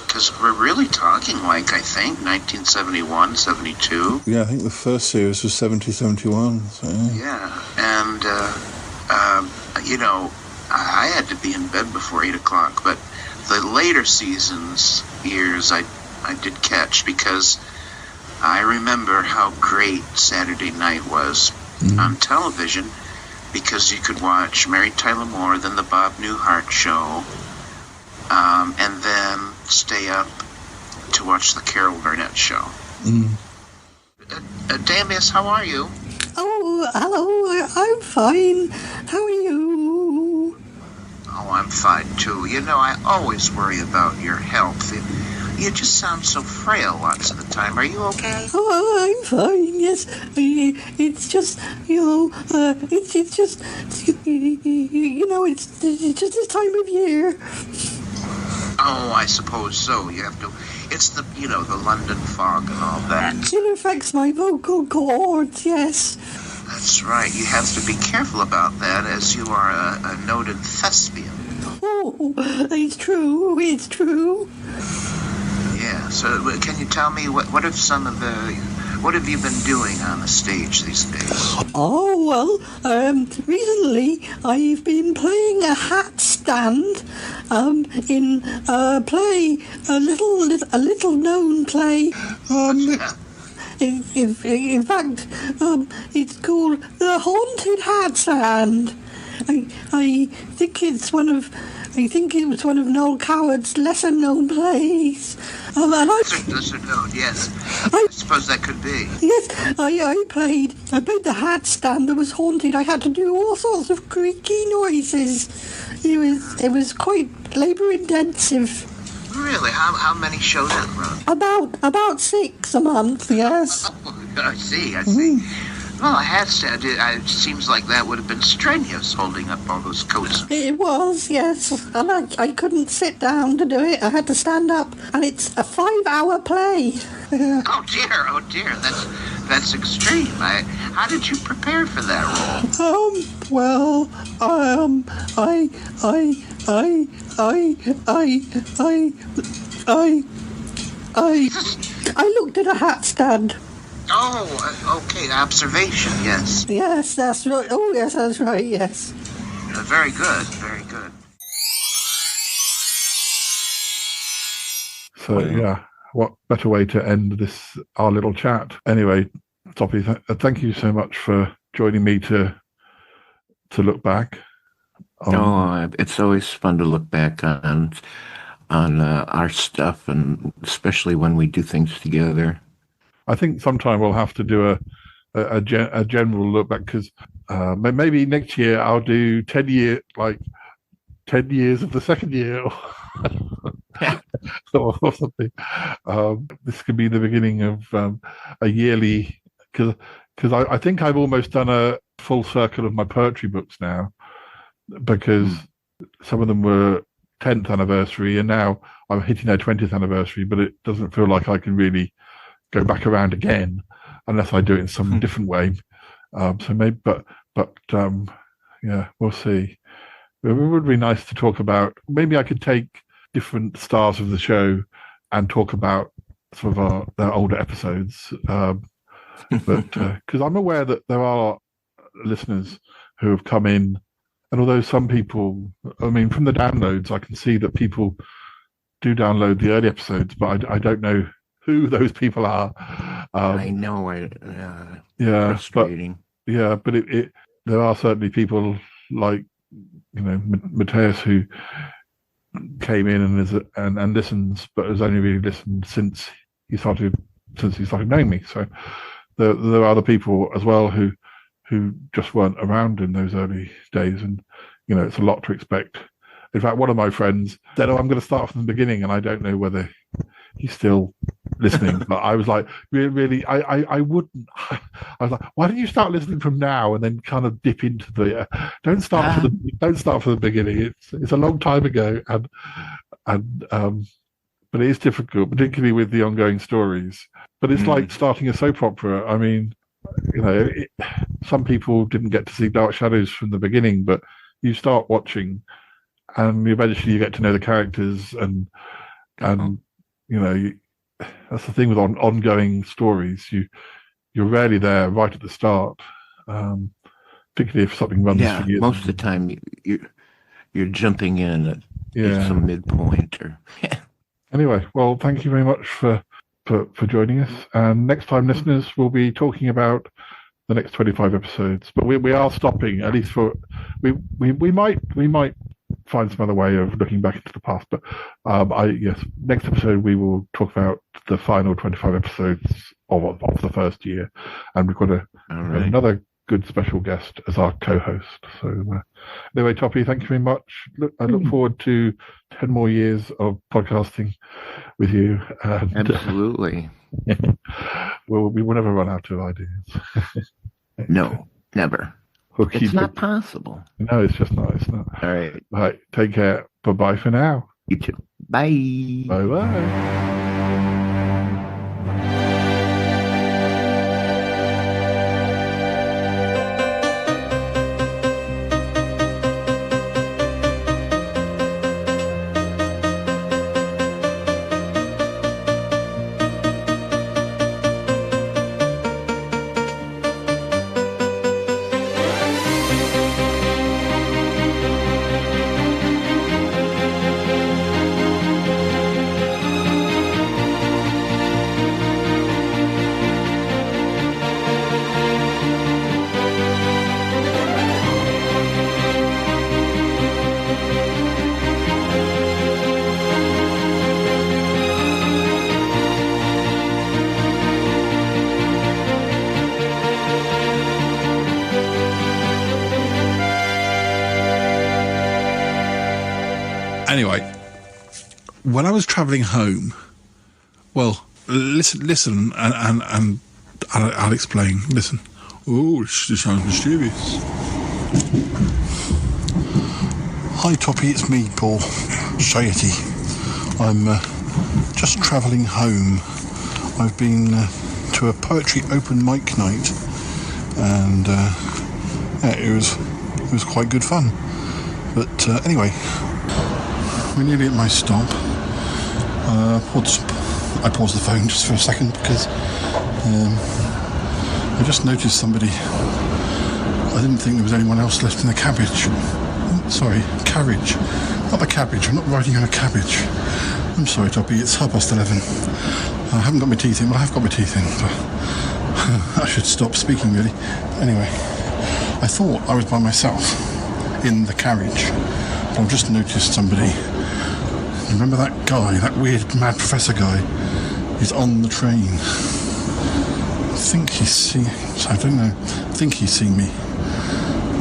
Speaker 16: Because we're really talking I think 1971, 72.
Speaker 3: Yeah, I think the first series was 70, 71. So,
Speaker 16: yeah, and, I had to be in bed before 8 o'clock, but the later years, I did catch, because I remember how great Saturday night was on television, because you could watch Mary Tyler Moore, then the Bob Newhart Show, and then stay up to watch the Carol Burnett Show. Damius, how are you?
Speaker 8: Oh, hello, I'm fine. How are you?
Speaker 16: Oh, I'm fine, too. I always worry about your health. You just sound so frail lots of the time. Are you okay?
Speaker 8: Oh, I'm fine, yes. It's just, it's just this time of year.
Speaker 16: Oh, I suppose so. You have to... It's the London fog and all that.
Speaker 8: It affects my vocal cords, yes.
Speaker 16: That's right. You have to be careful about that, as you are a noted thespian.
Speaker 8: Oh, it's true.
Speaker 16: Yeah, so can you tell me what have you been doing on the stage these days?
Speaker 8: Oh, well, recently I've been playing a hat stand in a play, a little known play. In fact, it's called The Haunted Hat Stand. I think it was one of Noel Coward's lesser-known plays.
Speaker 16: Lesser-known, yes. I suppose that could be.
Speaker 8: Yes, I played the hat stand that was haunted. I had to do all sorts of creaky noises. It was quite labour-intensive.
Speaker 16: Really? How many shows have you run?
Speaker 8: About 6 a month, yes.
Speaker 16: I see. Well, a hat stand, it seems like that would have been strenuous, holding up all those coats.
Speaker 8: It was, yes. And I couldn't sit down to do it. I had to stand up. And it's a 5-hour play.
Speaker 16: Oh, dear. That's extreme. How did you prepare for that role?
Speaker 8: I looked at a hat stand.
Speaker 16: Oh, okay, observation, yes.
Speaker 8: Yes, that's right. Oh, yes, that's right, yes.
Speaker 16: Very good.
Speaker 6: So, yeah, what better way to end our little chat? Anyway, Toppy, thank you so much for joining me to look back.
Speaker 7: It's always fun to look back on our stuff, and especially when we do things together.
Speaker 6: I think sometime we'll have to do a general look back, because maybe next year I'll do 10 years of the second year or something. This could be the beginning of a yearly, because I think I've almost done a full circle of my poetry books now, because some of them were 10th anniversary and now I'm hitting their 20th anniversary, but it doesn't feel like I can really go back around again unless I do it in some different way. So maybe, but yeah, we'll see. It would be nice to talk about. Maybe I could take different stars of the show and talk about some of their older episodes. But because I'm aware that there are listeners who have come in, and although some people, I mean, from the downloads, I can see that people do download the early episodes, but I don't know who those people are.
Speaker 7: I know.
Speaker 6: Yeah,
Speaker 7: frustrating.
Speaker 6: But it there are certainly people like, Mateus, who came in and listens, but has only really listened since he started knowing me. So there are other people as well who just weren't around in those early days, and it's a lot to expect. In fact, one of my friends said, "Oh, I'm going to start from the beginning," and I don't know whether he's still listening. But I was like, really, I wouldn't. I was like, why don't you start listening from now and then kind of dip into the? Don't start from the beginning. It's a long time ago, and but it is difficult, particularly with the ongoing stories. But it's like starting a soap opera. I mean, some people didn't get to see Dark Shadows from the beginning, but you start watching, and eventually you get to know the characters, and that's the thing with ongoing stories. You're rarely there right at the start, particularly if something runs for years.
Speaker 7: Most of the time you're jumping in at some midpoint.
Speaker 6: Anyway, well, thank you very much for joining us. And next time, listeners, we'll be talking about the next 25 episodes. But we are stopping, at least for we might find some other way of looking back into the past. But next episode we will talk about the final 25 episodes of the first year, and we've got another good special guest as our co-host. So anyway, Toppie, thank you very much. I look forward to 10 more years of podcasting with you. And,
Speaker 7: absolutely.
Speaker 6: We will never run out of ideas.
Speaker 7: No, never. It's not possible.
Speaker 6: No, it's just not. It's not.
Speaker 7: All right.
Speaker 6: Right. Take care. Bye-bye for now.
Speaker 7: You too. Bye.
Speaker 6: Bye-bye.
Speaker 3: Anyway, when I was travelling home, well, listen, and I'll explain. Listen. Oh, this sounds mysterious. Hi, Toppie, it's me, Paul Shayety. I'm just travelling home. I've been to a poetry open mic night, and it was quite good fun. But anyway, we're nearly at my stop. I paused the phone just for a second because I just noticed somebody. I didn't think there was anyone else left in the cabbage. Sorry, carriage. Not the cabbage. I'm not riding on a cabbage. I'm sorry, Toppie. It's 11:30. I haven't got my teeth in. Well, I have got my teeth in. But I should stop speaking, really. Anyway, I thought I was by myself in the carriage. But I've just noticed somebody. Remember that guy, that weird mad professor guy? He's on the train. I think he's seen... I don't know. I think he's seen me.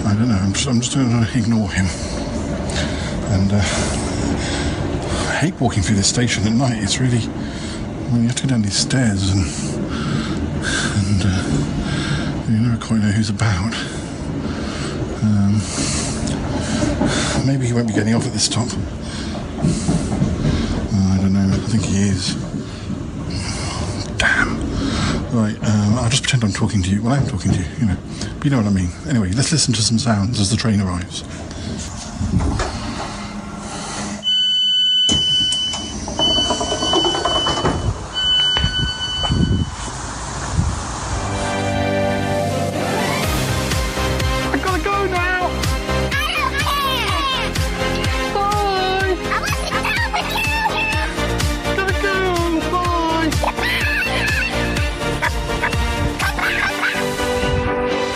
Speaker 3: I don't know. I'm just going to ignore him. And I hate walking through this station at night. It's really... you have to go down these stairs and you never quite know who's about. Maybe he won't be getting off at this stop. I don't know. I think he is. Damn. Right, I'll just pretend I'm talking to you. Well, I am talking to you, you know. But you know what I mean. Anyway, let's listen to some sounds as the train arrives.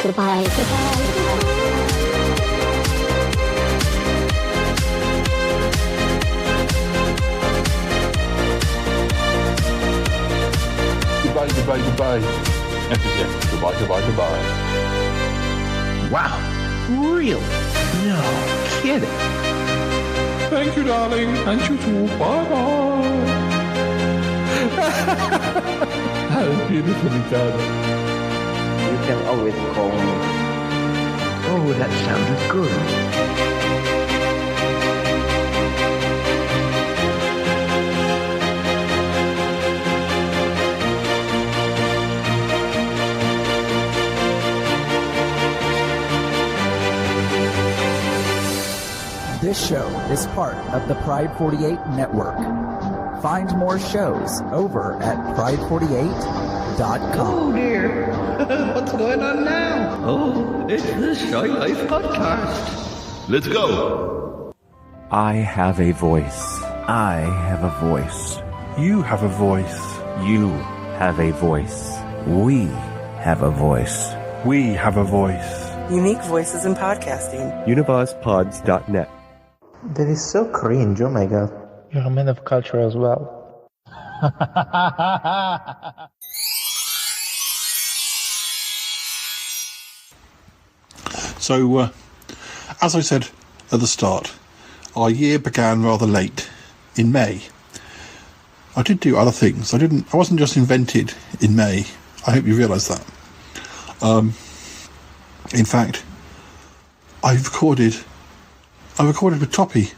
Speaker 4: Goodbye.
Speaker 6: goodbye, goodbye. Yeah, goodbye, goodbye, goodbye.
Speaker 10: Wow. Really? No kidding.
Speaker 1: Thank you, darling. And you too. Bye-bye. How beautifully done.
Speaker 10: You can always call me. Oh, that sounded good.
Speaker 20: This show is part of the Pride 48 network. Find more shows over at pride48.com.
Speaker 22: Oh dear, what's going on now? Oh, it's the Shy Life Podcast.
Speaker 23: Let's go.
Speaker 24: I have a voice. I have a voice.
Speaker 3: You have a voice.
Speaker 24: You have a voice. We have a voice.
Speaker 3: We have a voice.
Speaker 25: Unique voices in podcasting.
Speaker 24: UnivazPods.net.
Speaker 19: That is so cringe, oh my god.
Speaker 21: You're a man of culture as well.
Speaker 3: So, as I said at the start, our year began rather late, in May. I did do other things. I wasn't just invented in May. I hope you realise that. In fact, I recorded with Toppy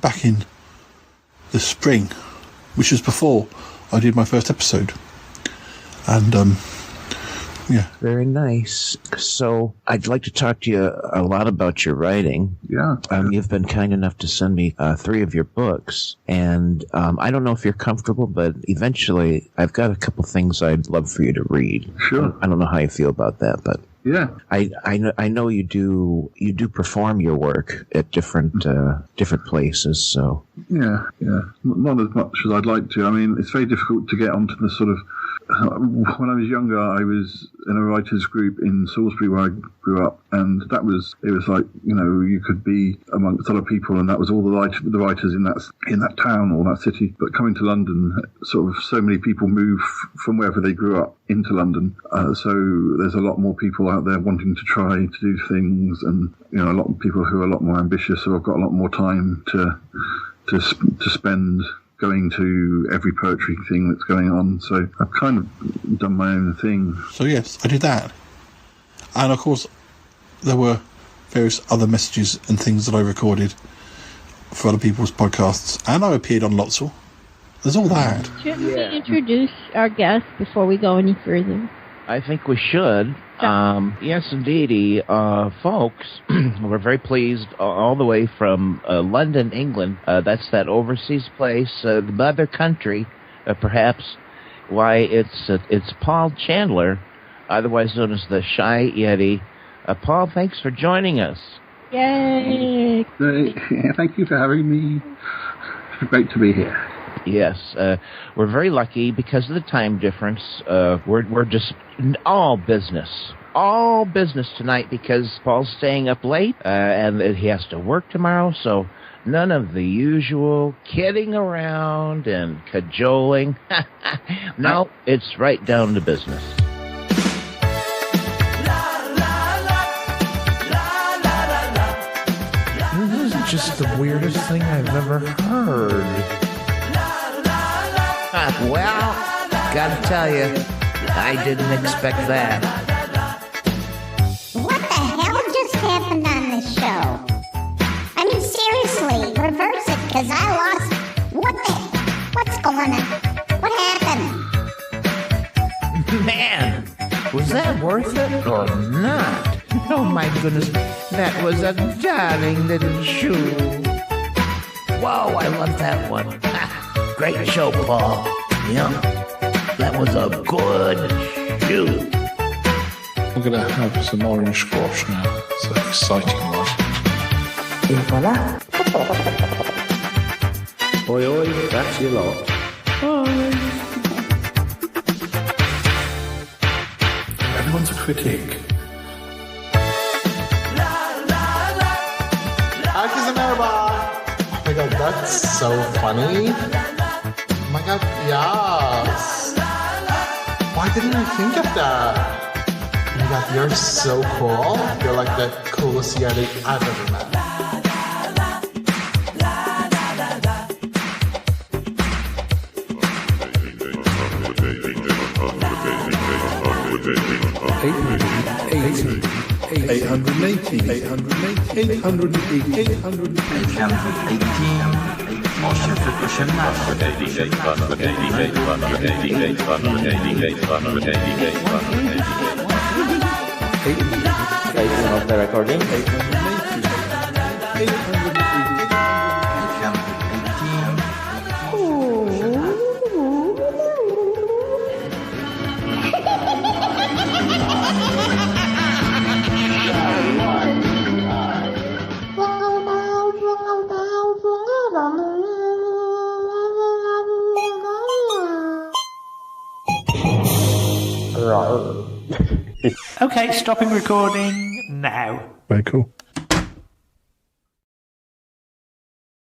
Speaker 3: back in the spring, which was before I did my first episode. And, yeah.
Speaker 10: Very nice. So, I'd like to talk to you a lot about your writing.
Speaker 6: Yeah.
Speaker 10: You've been kind enough to send me 3 of your books. And I don't know if you're comfortable, but eventually I've got a couple things I'd love for you to read.
Speaker 6: Sure.
Speaker 10: I don't know how you feel about that, but...
Speaker 6: Yeah,
Speaker 10: I know you do perform your work at different places. So
Speaker 6: yeah, not as much as I'd like to. I mean, it's very difficult to get onto the sort of. When I was younger, I was in a writers' group in Salisbury where I grew up, and it was like, you know, you could be amongst other people, and that was all the writers in that town or that city. But coming to London, sort of so many people move from wherever they grew up into London, so there's a lot more people out there wanting to try to do things, and you know, a lot of people who are a lot more ambitious, who have got a lot more time to spend going to every poetry thing that's going on. So I've kind of done my own thing.
Speaker 3: So yes, I did that. And of course, there were various other messages and things that I recorded for other people's podcasts. And I appeared on Lotso. There's all that.
Speaker 5: Shouldn't we introduce our guest before we go any further?
Speaker 10: I think we should. Yes, indeedy. Folks, we're very pleased all the way from London, England. That's that overseas place, the mother country, perhaps. Why, it's Paul Chandler, otherwise known as the Shy Yeti. Paul, thanks for joining us.
Speaker 5: Yay!
Speaker 21: Thank you for having me. It's great to be here.
Speaker 10: Yes, we're very lucky because of the time difference. We're just all business tonight because Paul's staying up late and he has to work tomorrow. So none of the usual kidding around and cajoling. No, it's right down to business.
Speaker 21: This is just the weirdest thing I've ever heard.
Speaker 10: Well, gotta tell you, I didn't expect that.
Speaker 4: What the hell just happened on this show? I mean, seriously, reverse it, because I lost... What's going on? What happened?
Speaker 10: Man, was that worth it or not? Oh my goodness, that was a darling little shoe. Whoa, I love that one. Great show, Paul. Yeah, that was a good shoe.
Speaker 1: I'm going to have some orange squash now. It's an exciting one.
Speaker 20: Et voilà.
Speaker 19: Oi, oi, that's your lot.
Speaker 1: Everyone's a critic.
Speaker 26: Herkese merhaba. Oh my god, that's so funny. Oh my god, yes. Why didn't I think of that? Oh my God, you're so cool. You're like the coolest Yeti I've ever met.
Speaker 9: 818 of the recording.
Speaker 21: Okay, stopping recording now.
Speaker 6: Very cool.